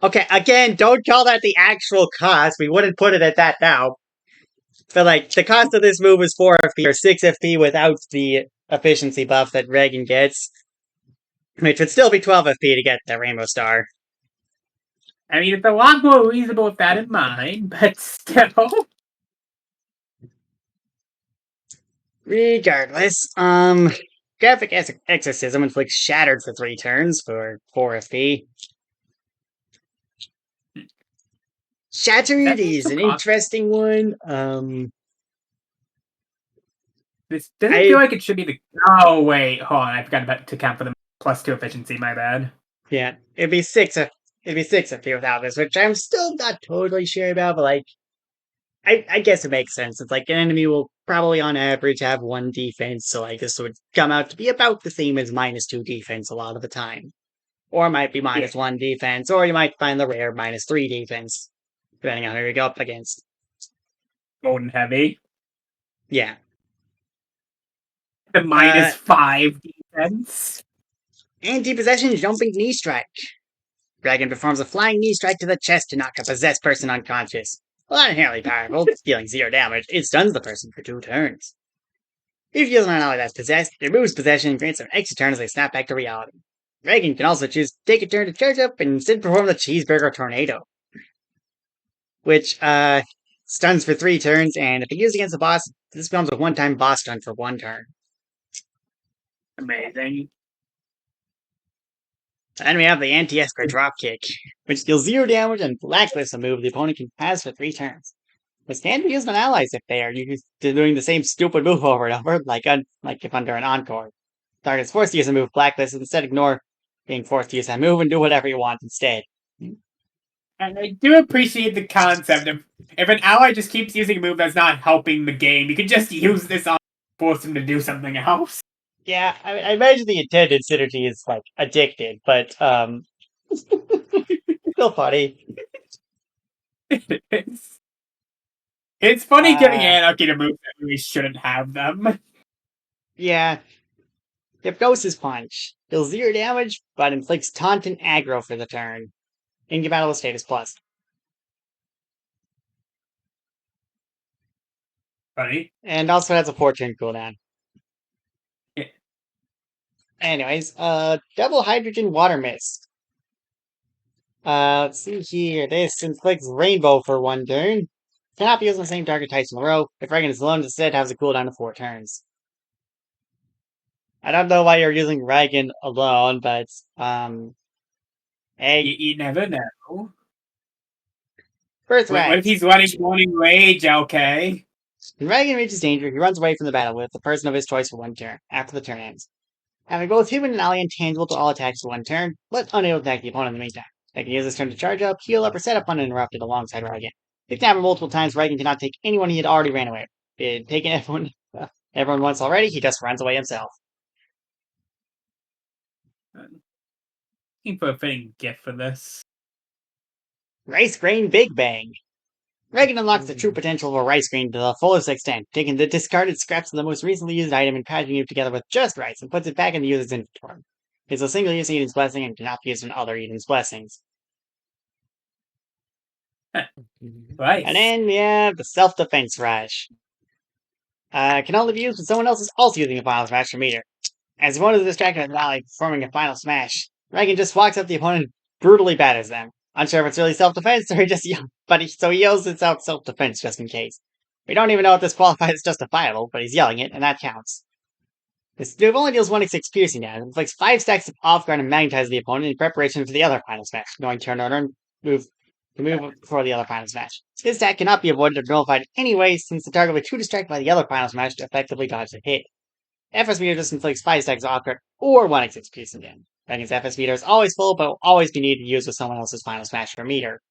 Speaker 1: Okay, again, don't call that the actual cost. We wouldn't put it at that now. But, like, the cost of this move is 4 FP or 6 FP without the efficiency buff that Reagan gets. Which would still be 12 FP to get the Rainbow Star.
Speaker 2: I mean, it's a lot more reasonable with that in mind, but still.
Speaker 1: Regardless, Graphic Exorcism inflicts Shattered for 3 turns for 4 FP. Shattered is an interesting one.
Speaker 2: This doesn't feel like it should be the... Oh, wait, hold on, I forgot to count for the +2 efficiency, my bad.
Speaker 1: Yeah, it'd be 6 FP without this, which I'm still not totally sure about, but like, I guess it makes sense. It's like an enemy will probably on average have 1 defense, so like this would come out to be about the same as -2 defense a lot of the time. Or it might be -1 defense, or you might find the rare -3 defense, depending on who you go up against.
Speaker 2: Golden Heavy.
Speaker 1: Yeah.
Speaker 2: The -5 defense.
Speaker 1: Anti-possession jumping knee strike. Dragon performs a flying knee strike to the chest to knock a possessed person unconscious. Well, not inherently powerful, dealing 0 damage, it stuns the person for 2 turns. If you use an ally that's possessed, it removes possession and grants them extra turn as they snap back to reality. Dragon can also choose to take a turn to charge up and instead perform the Cheeseburger Tornado, which stuns for 3 turns, and if it used against a boss, this becomes a one-time boss stun for 1 turn.
Speaker 2: Amazing.
Speaker 1: Then we have the Anti-Esper Dropkick, which deals 0 damage and blacklists a move the opponent can pass for 3 turns. This can be used on allies if they are doing the same stupid move over and over, like if under an Encore. Target is forced to use a move blacklist, instead ignore being forced to use that move and do whatever you want instead.
Speaker 2: And I do appreciate the concept of if an ally just keeps using a move that's not helping the game, you can just use this on force him to do something else.
Speaker 1: Yeah, I imagine the intended synergy is like addicted, but still funny.
Speaker 2: It's funny getting
Speaker 1: Uh,
Speaker 2: Anarchy to moves that really shouldn't have them.
Speaker 1: Yeah. Hypnosis Punch. Deals 0 damage, but inflicts taunt and aggro for the turn. Incompatible status plus.
Speaker 2: Funny.
Speaker 1: And also has a 4-turn cooldown.
Speaker 2: Yeah.
Speaker 1: Anyways, double hydrogen water mist. Let's see here. This inflicts rainbow for 1 turn. Cannot be used on the same target types in a row. If Reagan is alone, instead has a cooldown of 4 turns. I don't know why you're using Reagan alone, but hey,
Speaker 2: You never know.
Speaker 1: Birthright.
Speaker 2: What if he's running Morning Rage, okay?
Speaker 1: When Reagan reaches danger, he runs away from the battle with the person of his choice for 1 turn, after the turn ends. Having both human and ally intangible to all attacks for 1 turn, but unable to attack the opponent in the meantime. They can use this turn to charge up, heal up, or set up uninterrupted alongside Reagan. If tapped multiple times, Reagan cannot take anyone he had already ran away with. If he had taken everyone once already, he just runs away himself.
Speaker 2: Looking for a fitting gift for this.
Speaker 1: Rice Grain Big Bang. Reagan unlocks the true potential of a rice grain to the fullest extent, taking the discarded scraps of the most recently used item and patching it together with just rice and puts it back in the user's inventory. It's a single-use Eden's Blessing and cannot be used in other Eden's Blessings.
Speaker 2: Right.
Speaker 1: And then we have the Self-Defense Rush. Can only be used when someone else is also using a Final Smash for meter. As one of the distracted with an ally performing a Final Smash, Reagan just walks up to the opponent and brutally batters them. Unsure if it's really self-defense or he just yells, so he yells it's out self-defense just in case. We don't even know if this qualifies as justifiable, but he's yelling it, and that counts. This move only deals 1d6 piercing damage, inflicts 5 stacks of off-guard and magnetizes the opponent in preparation for the other Final Smash, going turn order and move before the other Final Smash. His attack cannot be avoided or nullified anyway, since the target will be too distracted by the other Final Smash to effectively dodge the hit. FS meter just inflicts 5 stacks of off-guard or 1d6 piercing damage. Reagan's FS meter is always full, but will always be needed to use with someone else's Final Smash for meter.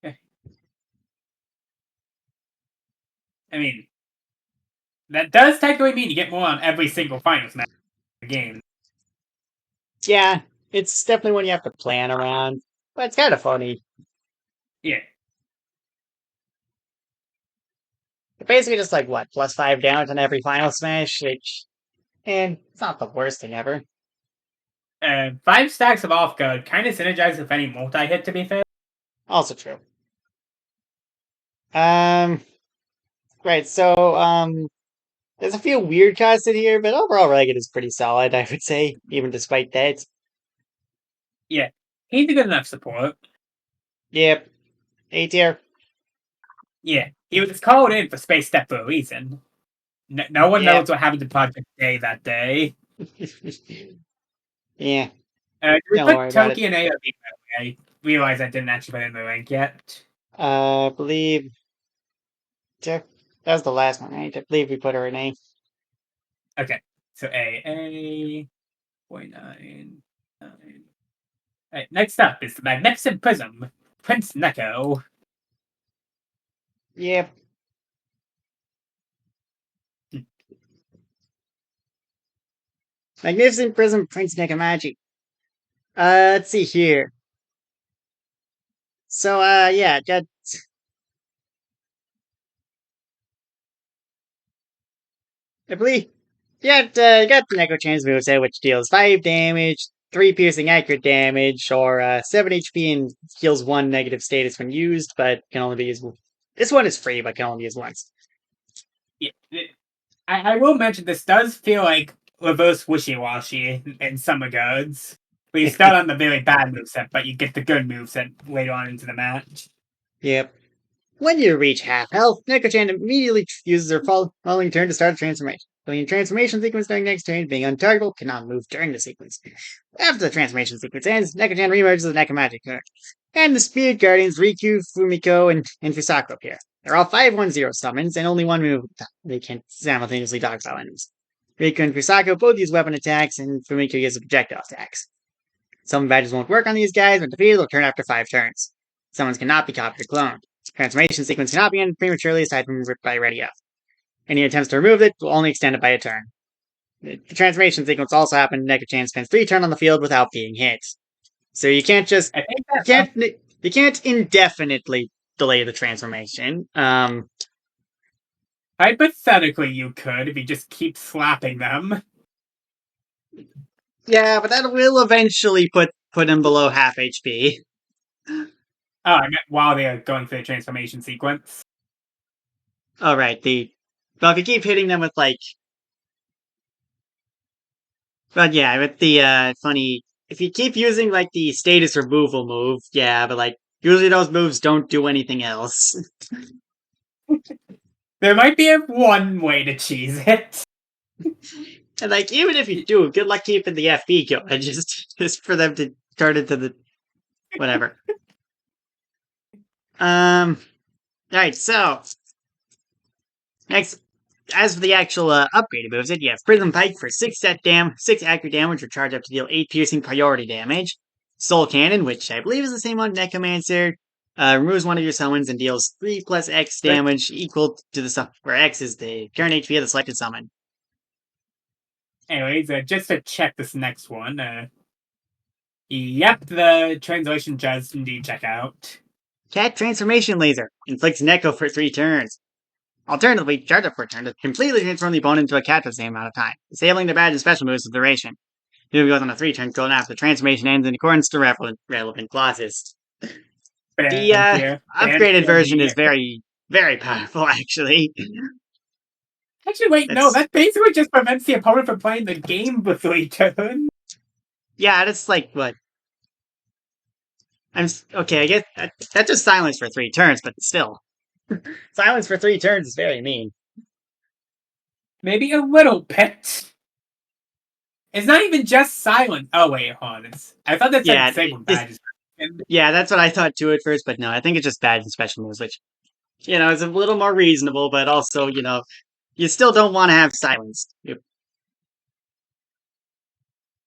Speaker 2: I mean, that does technically mean you get more on every single Final Smash in the game.
Speaker 1: Yeah, it's definitely one you have to plan around, but it's kind of funny.
Speaker 2: Yeah.
Speaker 1: It's basically just like, what, plus 5 damage on every Final Smash, which, and it's not the worst thing ever.
Speaker 2: 5 stacks of off guard kind of synergizes with any multi-hit, to be fair.
Speaker 1: Also true. Right, so, there's a few weird cards in here, but overall Reagan is pretty solid, I would say, even despite that.
Speaker 2: Yeah, he's a good enough support.
Speaker 1: Yep. A tier.
Speaker 2: Yeah, he was called in for Space Step for a reason. No one knows what happened to Project A that day.
Speaker 1: Yeah.
Speaker 2: We put Toki and AOB, by the way. I realized I didn't actually put in the rank yet.
Speaker 1: I believe... That was the last one, right? I believe we put her in A.
Speaker 2: Okay, so A. 49. Alright, next up is the Magnificent Prism, Prince Neko.
Speaker 1: Yep. Magnificent Prism, Prince Nekomaji. Let's see here. So, yeah, got... I believe... you got the Neko Chain's moveset, which deals 5 damage, 3 piercing accurate damage, or 7 HP and heals 1 negative status when used, but can only be used... This one is free, but can only be used once.
Speaker 2: Yeah, I will mention this does feel like reverse wishy-washy in some regards. Where you start on the very bad moveset, but you get the good moveset later on into the match.
Speaker 1: Yep. When you reach half health, Neko-chan immediately uses her following turn to start a transformation. During a transformation sequence during next turn, being untargetable, cannot move during the sequence. After the transformation sequence ends, Neko-chan reemerges as a Nekomagic character. And the Spirit Guardians Riku, Fumiko, and Fusako appear. They're all 5/1/0 summons, and only one move they can simultaneously dogpile enemies. Riku and Fusako both use weapon attacks, and Fumiko uses projectile attacks. Some badges won't work on these guys. When defeated, they'll turn after 5 turns. Summons cannot be copied or cloned. Transformation sequence cannot be ended prematurely aside from ripped by ready up. Any attempts to remove it will only extend it by a turn. The transformation sequence also happened. Neko-chan spends 3 turns on the field without being hit. So you can't just
Speaker 2: I think
Speaker 1: you can't indefinitely delay the transformation.
Speaker 2: hypothetically you could if you just keep slapping them.
Speaker 1: Yeah, but that will eventually put him below half HP.
Speaker 2: Oh, I meant while they are going through the transformation sequence.
Speaker 1: All right, well, if you keep hitting them with like, but yeah, with the funny, if you keep using like the status removal move, yeah, but like usually those moves don't do anything else.
Speaker 2: There might be one way to cheese it.
Speaker 1: And like even if you do, good luck keeping the FB going, just for them to turn into the whatever. Alright, so next, as for the actual upgraded moves, you have Prism Pike for 6 set 6 accurate damage, or charge up to deal 8 piercing priority damage. Soul Cannon, which I believe is the same on Necromancer, removes one of your summons and deals 3 plus X damage equal to the summon, where X is the current HP of the selected summon.
Speaker 2: Anyways, just to check this next one, yep, the translation does indeed check out.
Speaker 1: Cat Transformation Laser inflicts Neko for 3 turns. Alternatively, charge up for a turn to completely transform the opponent into a cat for the same amount of time, disabling their badge and special moves of duration. The move goes on a 3-turn cooldown after the transformation ends in accordance to relevant clauses. The upgraded version is very, very powerful, actually.
Speaker 2: Actually, wait, no, that basically just prevents the opponent from playing the game for 3 turns.
Speaker 1: Yeah, that's like, what? Okay, I guess that's just silence for 3 turns, but still. Silence for 3 turns is very mean.
Speaker 2: Maybe a little bit. It's not even just silent. Oh, wait, hold on. I thought that said disabled badges.
Speaker 1: Yeah, that's what I thought too at first, but no, I think it's just badge and special moves, which, is a little more reasonable, but also, you still don't want to have silence. And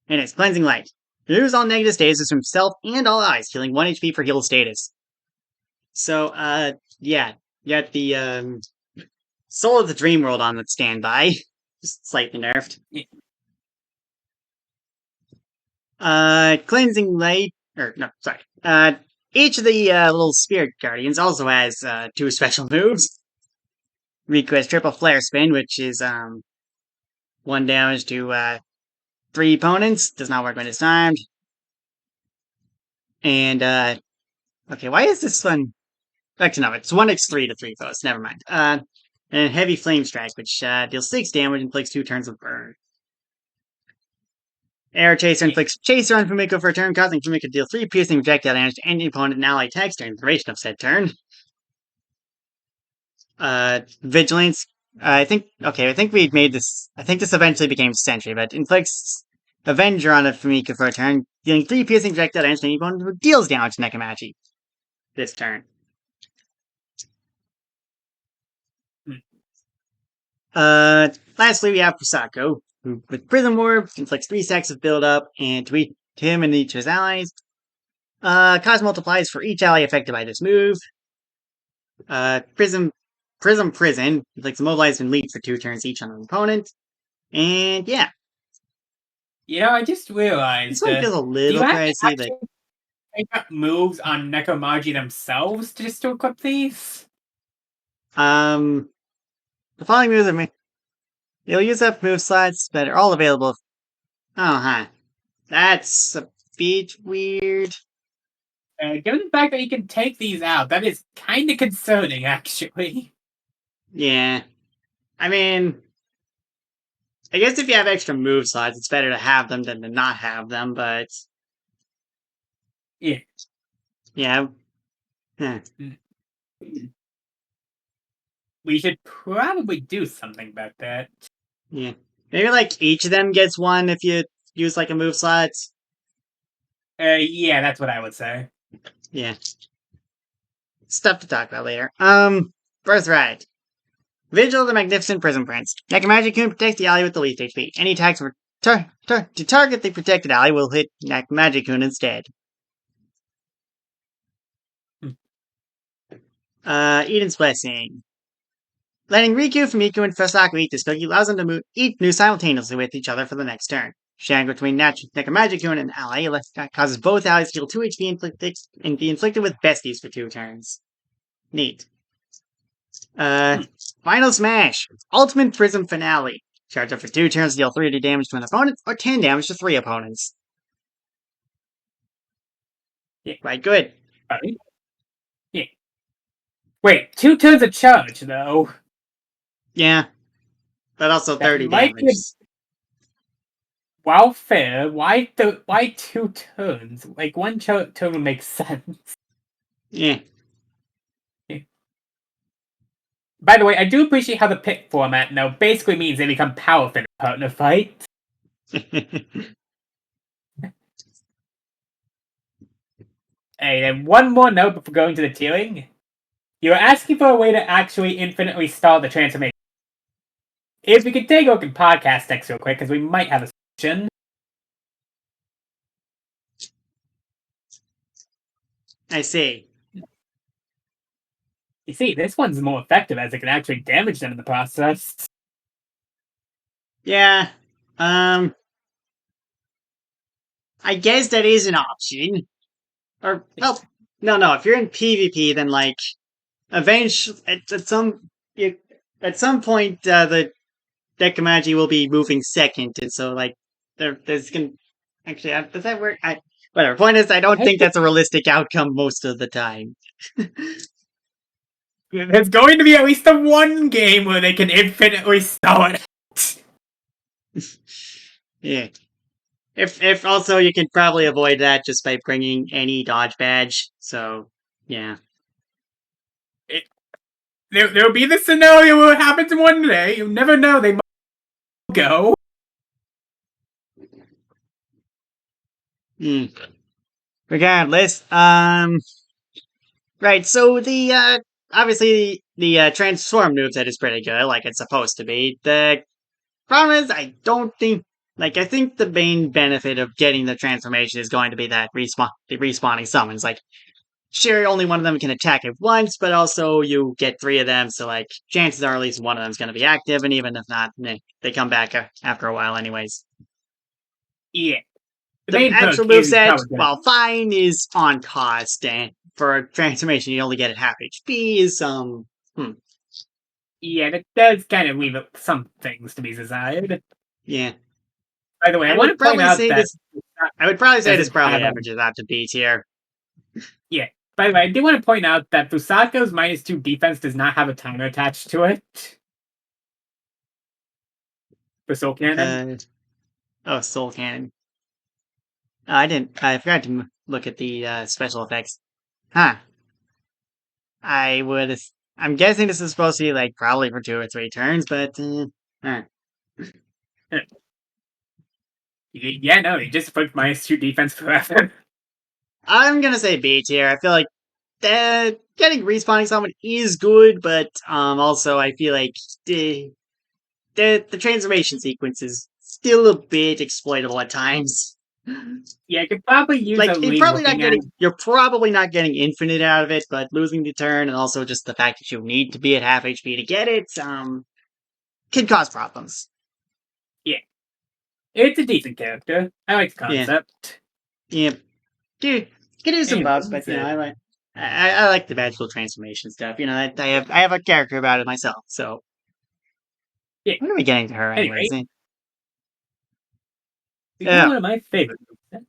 Speaker 1: it's Cleansing Light. Removes all negative status from self and all allies, healing 1 HP for heal status. So, yeah. You got the, Soul of the Dream World on the standby. Just slightly nerfed. Cleansing Light, each of the, little Spirit Guardians also has, 2 special moves. Request Triple Flare Spin, which is, 1 damage to, 3 opponents. Does not work when it's timed. And, okay, why is this one? Actually, no, it's 1x3 to 3 foes. Never mind. And Heavy Flame Strike, which deals 6 damage and inflicts 2 turns of burn. Air Chaser inflicts Chaser on Fumiko for a turn, causing Fumiko to deal 3 piercing projectile damage to any opponent and ally attacks during the duration of said turn. Vigilance. I think we made this. I think this eventually became Sentry, but inflicts Avenger on a Fumiko for a turn, dealing 3 piercing projectile damage to any opponent who deals damage to Nekomachi this turn. Lastly, we have Fusako, who, with Prism Orb, inflicts 3 stacks of build-up, and to him and each of his allies. Cost multiplies for each ally affected by this move. Prison inflicts Immobilize and Leap for 2 turns each on an opponent. And yeah.
Speaker 2: I just realized...
Speaker 1: This one feels a little pricey, but...
Speaker 2: Pick up moves on Nekomaji themselves just to equip these?
Speaker 1: The following moves are you'll use up move slots, but are all available. Oh, huh. That's a bit weird.
Speaker 2: Given the fact that you can take these out, that is kind of concerning, actually.
Speaker 1: Yeah. I mean, I guess if you have extra move slots, it's better to have them than to not have them, but...
Speaker 2: Yeah.
Speaker 1: Yeah. Huh.
Speaker 2: We should probably do something about that.
Speaker 1: Yeah. Maybe, like, each of them gets one if you use, like, a move slot.
Speaker 2: Yeah, that's what I would say.
Speaker 1: Yeah. Stuff to talk about later. Birthright. Vigil of the Magnificent Prison Prince. Nekomaji-kun protects the ally with the least HP. Any attacks To target the protected ally, we'll hit Magikun instead. Eden's Blessing. Letting Riku, Fumiko, and Fusako eat this cookie allows them to eat new simultaneously with each other for the next turn. Sharing between Nekomagikun and an ally causes both allies to deal 2 HP and be inflicted with besties for 2 turns. Neat. Final Smash. Ultimate Prism Finale. Charge up for 2 turns to deal 3 damage to an opponent, or 10 damage to 3 opponents.
Speaker 2: Yeah.
Speaker 1: Quite good.
Speaker 2: Yeah. Wait, 2 turns of charge, though.
Speaker 1: Yeah. But also 30
Speaker 2: might
Speaker 1: damage.
Speaker 2: While fair, why 2 turns? Like, 1 turn would make sense.
Speaker 1: Yeah.
Speaker 2: By the way, I do appreciate how the pick format now basically means they become powerful in a partner fight. Hey, then one more note before going to the tiering. You were asking for a way to actually infinitely stall the transformation. If we could take a look at podcast text real quick, because we might have a solution.
Speaker 1: I see.
Speaker 2: You see, this one's more effective as it can actually damage them in the process.
Speaker 1: Yeah. I guess that is an option. Or, well, no. If you're in PvP, then, like, eventually, at some point, the Nekomaji will be moving second, and so, like, there's gonna... Actually, does that work? Whatever. Point is, I don't think that's a realistic outcome most of the time.
Speaker 2: There's going to be at least the one game where they can infinitely stall it.
Speaker 1: Yeah. If also you can probably avoid that just by bringing any dodge badge. So, yeah.
Speaker 2: There'll be the scenario where it happens one day. You never know. They might go.
Speaker 1: Regardless, right. So the obviously the transform moveset is pretty good, like it's supposed to be. The problem is, I think the main benefit of getting the transformation is going to be that the respawning summons. Like, sure, only one of them can attack at once, but also you get 3 of them, so like chances are at least one of them is going to be active, and even if not, they come back after a while, anyways.
Speaker 2: Yeah.
Speaker 1: The actual moveset, while fine, is on cost, and for a transformation you only get at half HP is
Speaker 2: Yeah, that does kind of leave some things to be desired.
Speaker 1: Yeah.
Speaker 2: By the way, I want to point out that...
Speaker 1: I would probably say this probably averages out to B tier.
Speaker 2: Yeah. By the way, I do want to point out that Fusako's -2 defense does not have a timer attached to it. For Soul Cannon.
Speaker 1: Soul Cannon. I forgot to look at the special effects. Huh. I'm guessing this is supposed to be, like, probably for 2 or 3 turns, but,
Speaker 2: Yeah, no, he just put -2 defense forever.
Speaker 1: I'm gonna say B tier. I feel like getting respawning someone is good, but also I feel like the transformation sequence is still a bit exploitable at times.
Speaker 2: Yeah, I could probably use
Speaker 1: you're probably not getting infinite out of it, but losing the turn and also just the fact that you need to be at half HP to get it, can cause problems.
Speaker 2: Yeah. It's a decent character. I like the concept.
Speaker 1: Yeah. Dude, could do some bugs, but I like the magical transformation stuff. You know, I have a character about it myself, so
Speaker 2: yeah.
Speaker 1: When are we getting to her anyways?
Speaker 2: One of my favorite moves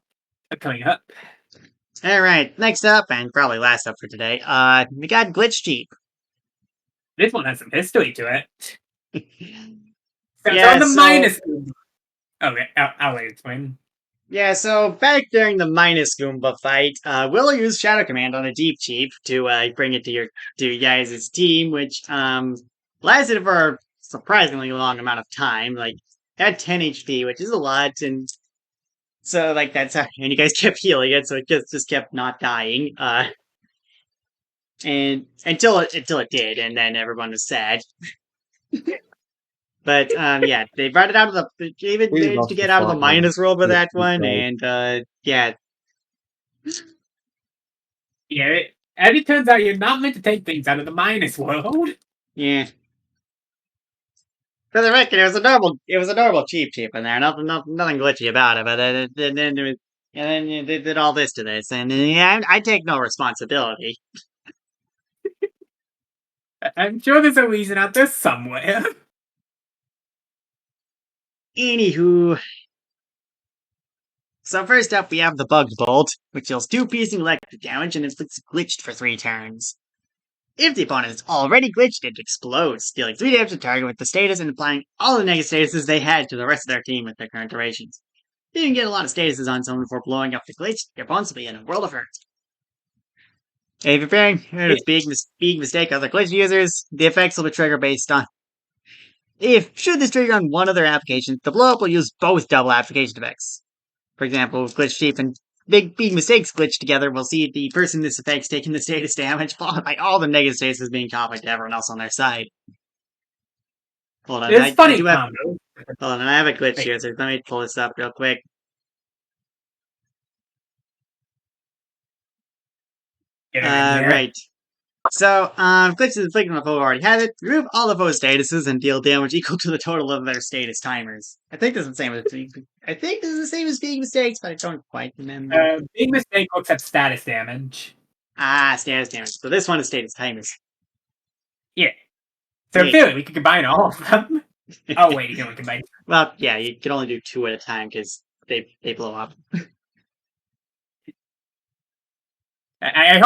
Speaker 2: coming up.
Speaker 1: Alright, next up, and probably last up for today, we got Glitch Jeep.
Speaker 2: This one has some history to it. It's on the minus. Okay, I'll let you explain.
Speaker 1: Yeah, so back during the minus Goomba fight, Willow used Shadow Command on a Deep Cheap to bring it to your guys' team, which lasted for a surprisingly long amount of time. Like, had 10 HP, which is a lot, and so like that's how, and you guys kept healing it, so it just kept not dying. And until it did, and then everyone was sad. But yeah, they brought it out of the. David
Speaker 3: We
Speaker 1: managed
Speaker 3: lost
Speaker 1: to
Speaker 3: the
Speaker 1: get out of the
Speaker 3: fight, man.
Speaker 1: minus world with
Speaker 3: Yeah,
Speaker 1: that
Speaker 3: we
Speaker 1: one,
Speaker 3: did.
Speaker 1: and yeah,
Speaker 2: Yeah, as it turns out, you're not meant to take things out of the minus world.
Speaker 1: yeah. For the record, it was a normal cheap in there. Nothing glitchy about it. But then they did all this to this, and yeah, I take no responsibility.
Speaker 2: I'm sure there's a reason out there somewhere.
Speaker 1: Anywho, so first up we have the Bugged Bolt, which deals 2 piercing electric damage and inflicts glitched for 3 turns. If the opponent is already glitched, it explodes, dealing 3 damage to target with the status and applying all the negative statuses they had to the rest of their team with their current durations. If you can get a lot of statuses on someone before blowing up the glitch, your opponents will be in a world of hurt. If you're preparing it's big mistake of other glitch users, the effects will be triggered based on. Should this trigger on one of their applications, the blow up will use both double application effects. For example, glitch chief and big mistakes glitched together, we'll see the person this affects taking the status damage, followed by all the negative statuses being copied to everyone else on their side. Hold on,
Speaker 2: It's funny,
Speaker 1: hold on, I have a glitch here, so let me pull this up real quick. Right. So, glitches inflicted on a foe who already has it. Remove all the foe's statuses and deal damage equal to the total of their status timers. I think this is the same as being mistakes, but I don't quite remember.
Speaker 2: Big mistake looks at status damage.
Speaker 1: Status damage. So this one is status timers.
Speaker 2: Yeah. So in theory, we could combine all of them. Oh wait, you can only combine.
Speaker 1: Well, yeah, you can only do 2 at a time because they blow up.
Speaker 2: I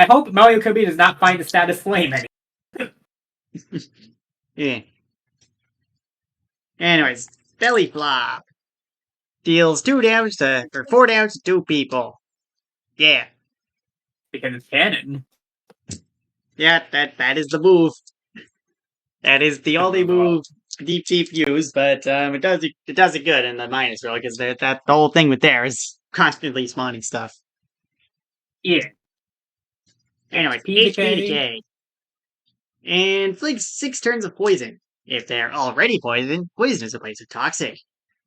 Speaker 2: hope Mario Kirby does not find the status flame anymore.
Speaker 1: Yeah. Anyways, Belly Flop deals 4 damage to 2 people. Yeah.
Speaker 2: Because it's canon.
Speaker 1: Yeah, that is the move. That is the only move Deep use, but it does it good in the minus roll because the whole thing with there is constantly spawning stuff.
Speaker 2: Yeah.
Speaker 1: Anyway, HP decay. And inflicts 6 turns of poison. If they're already poisoned, poison is replaced with toxic.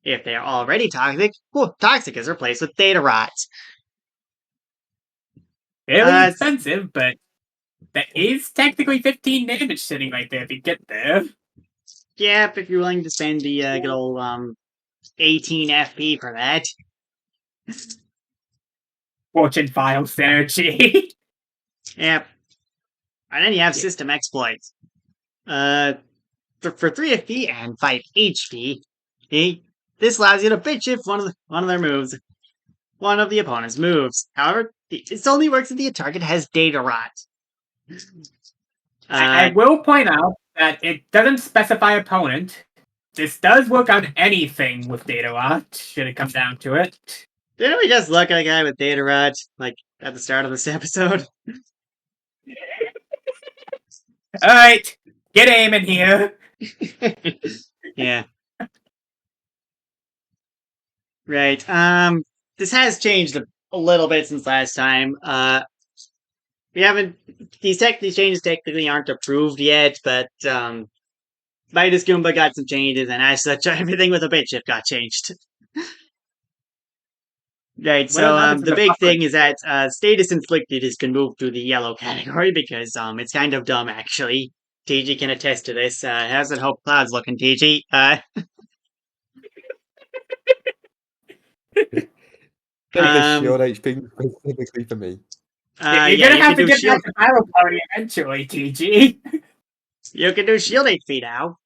Speaker 1: If they're already toxic, toxic is replaced with Theta Rot.
Speaker 2: Very expensive, but that is technically 15 damage sitting right there if you get there.
Speaker 1: Yep, if you're willing to spend the good old 18 FP for that.
Speaker 2: Fortune File synergy.
Speaker 1: Yep. And then you have System Exploits. For 3 FP and 5 HP, this allows you to bit shift one of their moves. One of the opponent's moves. However, this only works if the target has Data Rot.
Speaker 2: I will point out that it doesn't specify opponent. This does work on anything with Data Rot, should it come down to it.
Speaker 1: Didn't we just look at a guy with Data Rot, like, at the start of this episode?
Speaker 2: Alright, get aim in here.
Speaker 1: Yeah. Right, this has changed a little bit since last time. We haven't... These changes technically aren't approved yet, but, Midas Goomba got some changes, and as such, everything with a bit shift got changed. Right, so the big thing is that status inflicted is can move to the yellow category because it's kind of dumb actually. TG can attest to this. How's it Hope Cloud's looking, TG?
Speaker 3: Shield HP specifically for me.
Speaker 2: You're gonna have to get back to Pyro Party eventually, TG.
Speaker 1: You can do shield HP now.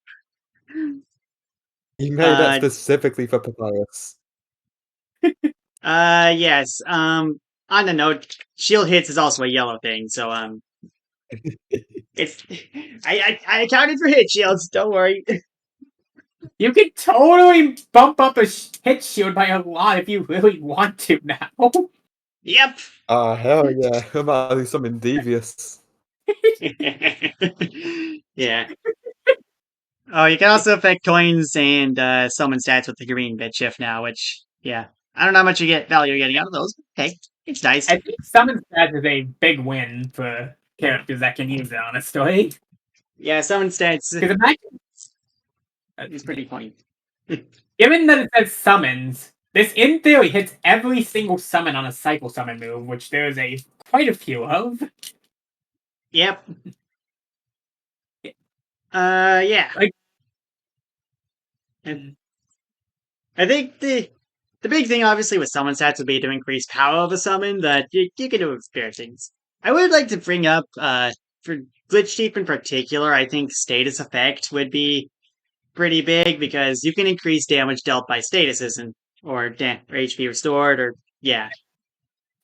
Speaker 3: You made that specifically for Papyrus.
Speaker 1: Yes. On the note, shield hits is also a yellow thing, so it's I accounted for hit shields. Don't worry.
Speaker 2: You can totally bump up a hit shield by a lot if you really want to now.
Speaker 1: Yep.
Speaker 3: Hell yeah! I might do something devious.
Speaker 1: Yeah. Oh, you can also affect coins and summon stats with the green bit shift now, which, yeah. I don't know how much value you're getting out of those. Okay, it's nice.
Speaker 2: I think summon stats is a big win for characters that can use it, honestly.
Speaker 1: Yeah, summon stats. It's pretty funny.
Speaker 2: Given that it says summons, this in theory hits every single summon on a cycle summon move, which there's quite a few of.
Speaker 1: Yep. Yeah.
Speaker 2: Like-
Speaker 1: And I think the big thing, obviously, with summon stats would be to increase power of a summon that you can do with spare things. I would like to bring up, for Glitch Chief in particular, I think status effect would be pretty big because you can increase damage dealt by statuses or HP restored, or yeah.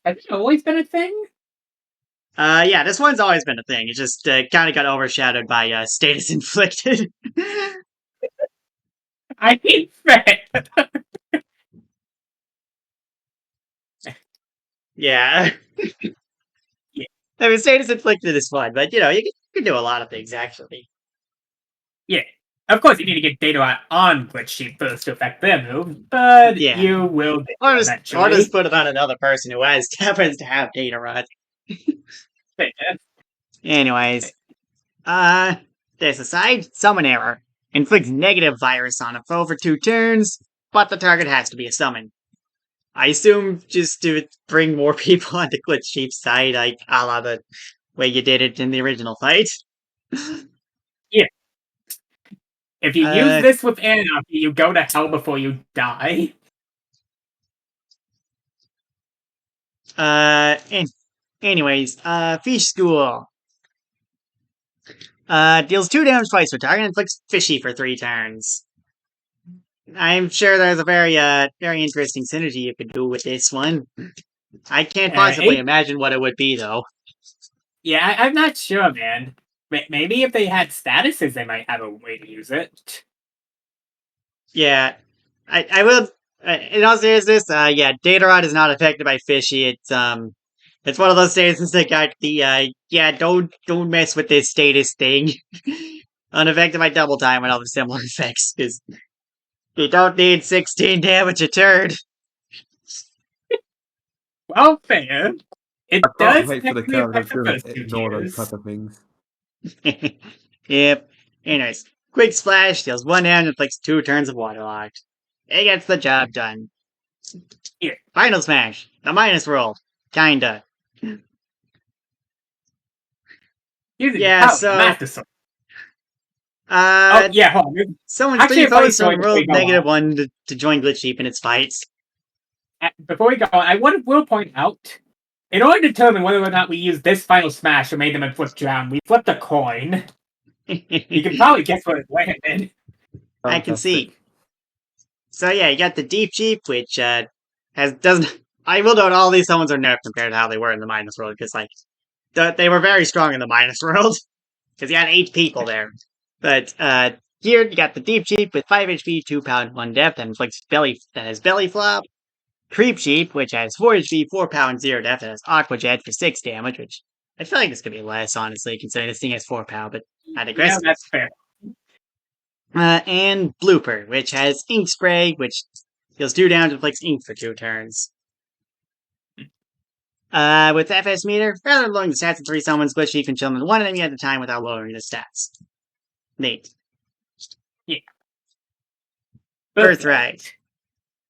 Speaker 2: Has it always been a thing?
Speaker 1: Yeah, this one's always been a thing. It just kind of got overshadowed by status inflicted.
Speaker 2: I hate that.
Speaker 1: Yeah.
Speaker 2: Yeah.
Speaker 1: I mean, status inflicted is fun, but you can do a lot of things actually.
Speaker 2: Yeah. Of course, you need to get data on Glitch Chief first to affect their move, but
Speaker 1: Yeah.
Speaker 2: you will get
Speaker 1: Or
Speaker 2: it
Speaker 1: just,
Speaker 2: eventually.
Speaker 1: or just put it on another person who happens to have data rot. Anyways, this aside, summon error inflicts negative virus on a foe for 2 turns, but the target has to be a summon. I assume just to bring more people onto Glitch Chief's side, like a la the way you did it in the original fight.
Speaker 2: If you use this with Anarchy, you go to hell before you die.
Speaker 1: Anyways, Fish School. Deals 2 damage twice per target and inflicts Fishy for 3 turns. I'm sure there's a very interesting synergy you could do with this one. I can't possibly imagine what it would be, though.
Speaker 2: Yeah, I'm not sure, man. Maybe if they had statuses, they might have a way to use it.
Speaker 1: Yeah, I will. In all seriousness, yeah, Data Rod is not affected by Fishy. It's one of those statuses that got the don't mess with this status thing. Unaffected by double time and all the similar effects, because you don't need 16 damage a turn.
Speaker 2: Well, fair. It
Speaker 3: I
Speaker 2: does
Speaker 3: can't wait for the
Speaker 2: technically affect
Speaker 3: character
Speaker 2: the
Speaker 3: to
Speaker 2: first 2
Speaker 3: ignore those
Speaker 2: tiers.
Speaker 3: type of things.
Speaker 1: Yep. Anyways, Quick Splash deals 1 damage and inflicts 2 turns of Waterlogged. It gets the job done.
Speaker 2: Here.
Speaker 1: Final Smash. The minus roll. Kinda.
Speaker 2: Using
Speaker 1: Yeah,
Speaker 2: power,
Speaker 1: so-
Speaker 2: Master Sword.
Speaker 1: Oh,
Speaker 2: yeah, hold on.
Speaker 1: Someone's
Speaker 2: Actually,
Speaker 1: 3
Speaker 2: if I
Speaker 1: foes from
Speaker 2: join,
Speaker 1: roll
Speaker 2: we go
Speaker 1: negative
Speaker 2: on.
Speaker 1: 1 to join Glitch Chief in its fights.
Speaker 2: Before we go on, I will point out, in order to determine whether or not we use this Final Smash or made them flip down, we flipped a coin. You can probably guess what it landed.
Speaker 1: I can see.
Speaker 3: Fantastic.
Speaker 1: So yeah, you got the Deep Chief, which doesn't. I will note all these summons are nerfed compared to how they were in the minus world, because like they were very strong in the minus world, because you had 8 people there. But here you got the Deep Chief with 5 HP, 2 pound, 1 depth, that inflicts belly flop. Creep Chief, which has 4 HP, 4 pound, 0 depth, and has Aqua Jet for 6 damage, which I feel like this could be less, honestly, considering this thing has 4 pound, but I digress.
Speaker 2: Yeah, that's fair.
Speaker 1: And Blooper, which has Ink Spray, which deals 2 damage and inflicts ink for 2 turns. With FS Meter, rather than lowering the stats of 3 summons, Glitch Chief can summon 1 enemy at a time without lowering the stats. Neat.
Speaker 2: Yeah.
Speaker 1: Birthright.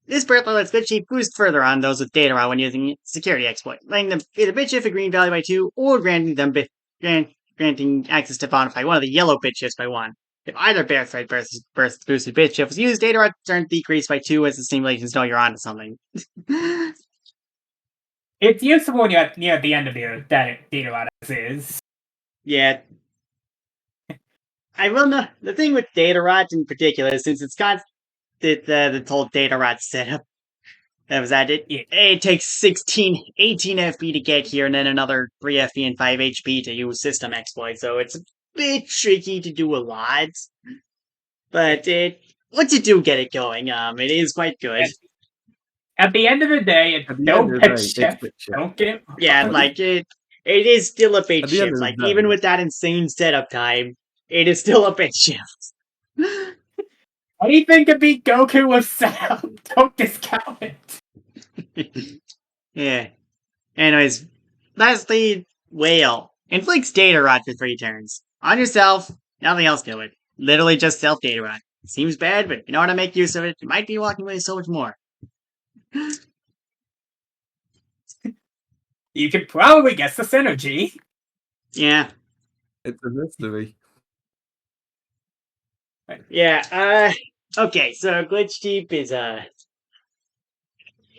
Speaker 1: This Birthright lets Glitch Chief boost further on those with data rod when using security exploit, letting them either bit shift a green value by 2, or granting access to bonify one of the yellow bit shifts by 1. If either Birthright boosted bit shift was used, data rod turn decreased by 2 as the simulations know you're onto something.
Speaker 2: It's useful when you're near the end of your data rod as is.
Speaker 1: Yeah. I will know. The thing with data rot in particular is since it's got the whole data rot setup, that was at it. It takes 18 FP to get here, and then another 3 FP and 5 HP to use system exploit. So it's a bit tricky to do a lot, but once you do get it going, it is quite good.
Speaker 2: At the end of the day, it's no bit shift. Don't get
Speaker 1: yeah, like it is still a bit
Speaker 3: At the end
Speaker 1: shift.
Speaker 3: of the
Speaker 1: Like
Speaker 3: day.
Speaker 1: even with that insane setup time, it is still a bit shift.
Speaker 2: Anything could beat Goku with sound. Don't discount it.
Speaker 1: Yeah. Anyways, lastly, Whale. Inflicts data rot for 3 turns. On yourself, nothing else to it. Literally just self data rot. seems bad, but you know how to make use of it. You might be walking away so much more.
Speaker 2: You could probably guess the synergy.
Speaker 1: Yeah.
Speaker 3: It's a mystery.
Speaker 1: Yeah, okay, so Glitch Deep is,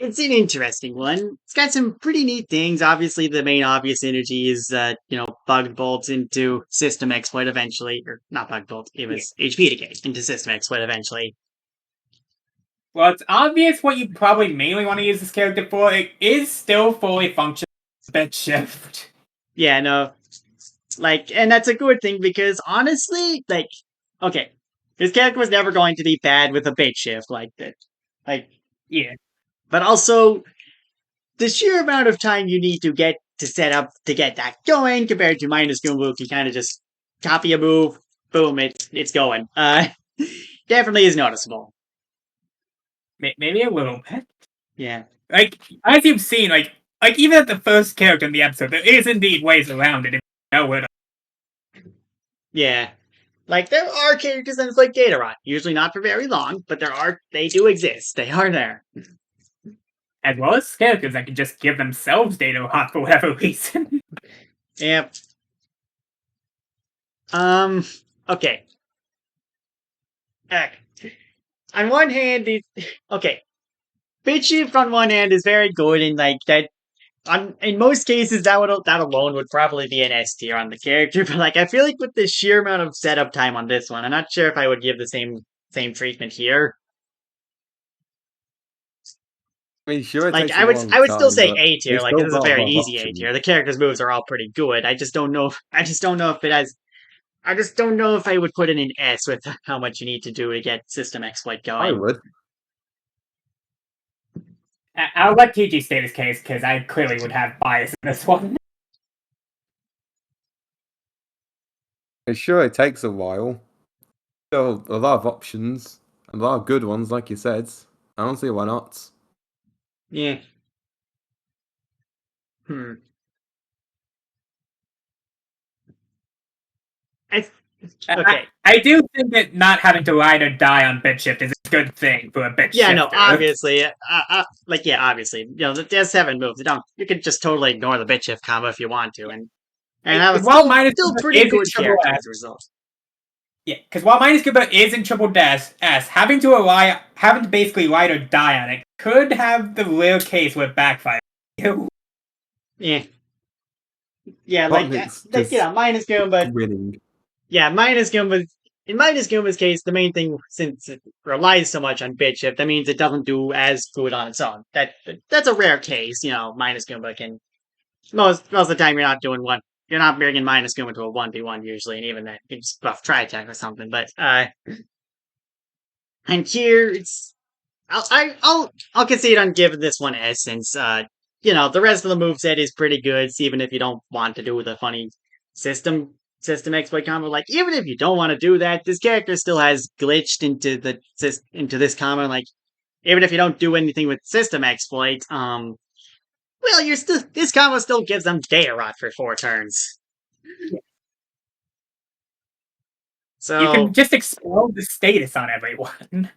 Speaker 1: it's an interesting one. It's got some pretty neat things. Obviously, the main obvious synergy is, Bug Bolt into System Exploit eventually. Or, not Bug Bolt, it was HP Decay into System Exploit eventually.
Speaker 2: Well, it's obvious what you probably mainly want to use this character for. It is still fully functional bit shift.
Speaker 1: Yeah, no. And that's a good thing because honestly, okay, this character was never going to be bad with a bait shift like that.
Speaker 2: Yeah.
Speaker 1: But also, the sheer amount of time you need to get to set up to get that going compared to minus Goomba, you can kind of just copy a move, boom, it's going. Definitely is noticeable.
Speaker 2: Maybe a little bit.
Speaker 1: Yeah.
Speaker 2: As you've seen, even at the first character in the episode, there is indeed ways around it if you know it.
Speaker 1: Yeah. There are characters that inflict data rot. Usually not for very long, but they do exist. They are there.
Speaker 2: As well as characters that can just give themselves data rot for whatever reason.
Speaker 1: Yep. Okay. On one hand, Bit Shift on one hand is very good, and that. In most cases, that alone would probably be an S tier on the character. But I feel like with the sheer amount of setup time on this one, I'm not sure if I would give the same treatment here.
Speaker 3: I mean, sure,
Speaker 1: I would still say A tier. This is a very easy A tier. The character's moves are all pretty good. I just don't know if I would put it in S with how much you need to do to get System Exploit going.
Speaker 3: I would.
Speaker 2: I'll let TG state his case, because I clearly would have bias in this one.
Speaker 3: Sure, it takes a while. Still, a lot of options, and a lot of good ones, like you said. I don't see why not.
Speaker 1: Yeah. Okay.
Speaker 2: I do think that not having to ride or die on bit shift is a good thing for a bit shifter.
Speaker 1: Yeah, no, obviously. Obviously. There's 7 moves. You can just totally ignore the bit shift combo if you want to. And that was still pretty good character as a result.
Speaker 2: Yeah, because while Minus Goomba is in Triple S, having to basically ride or die on it could have the rare case where it backfires.
Speaker 1: Yeah. Yeah, Minus Goomba.
Speaker 3: Winning.
Speaker 1: Yeah, Minus Goomba. In Minus Goomba's case, the main thing, since it relies so much on bit shift, that means it doesn't do as good on its own. That's a rare case. Minus Goomba can most of the time you're not doing one. You're not bringing Minus Goomba to a 1v1 usually, and even that you can just buff Tri Attack or something. But and here I'll concede on giving this one S since the rest of the moveset is pretty good, even if you don't want to do the funny system exploit combo. Even if you don't want to do that, this character still has glitched into this combo. Even if you don't do anything with system exploit, this combo still gives them data rot for 4 turns. So
Speaker 2: you can just explode the status on everyone.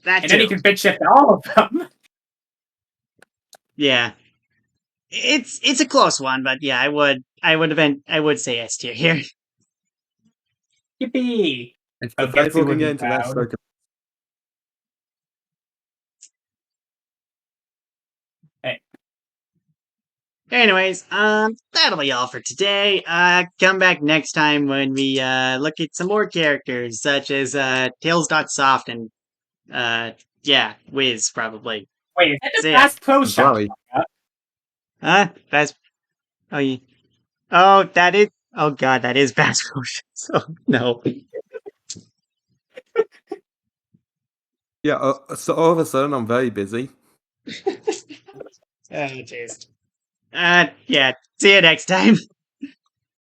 Speaker 1: Then
Speaker 2: you can bit shift all of them.
Speaker 1: Yeah. It's a close one, but yeah, I would say S tier here.
Speaker 2: Yippee!
Speaker 3: If people can get into that stroke.
Speaker 1: Anyways, that'll be all for today. Come back next time when we look at some more characters such as Tails.soft and Wiz probably.
Speaker 2: Wait, is that the Fast Pro shop?
Speaker 1: Huh? Fast? Oh, yeah. Oh, that is. Oh God, that is Fast Pro. So no.
Speaker 3: Yeah. So all of a sudden, I'm very busy.
Speaker 1: Oh jeez. Yeah. See you next time.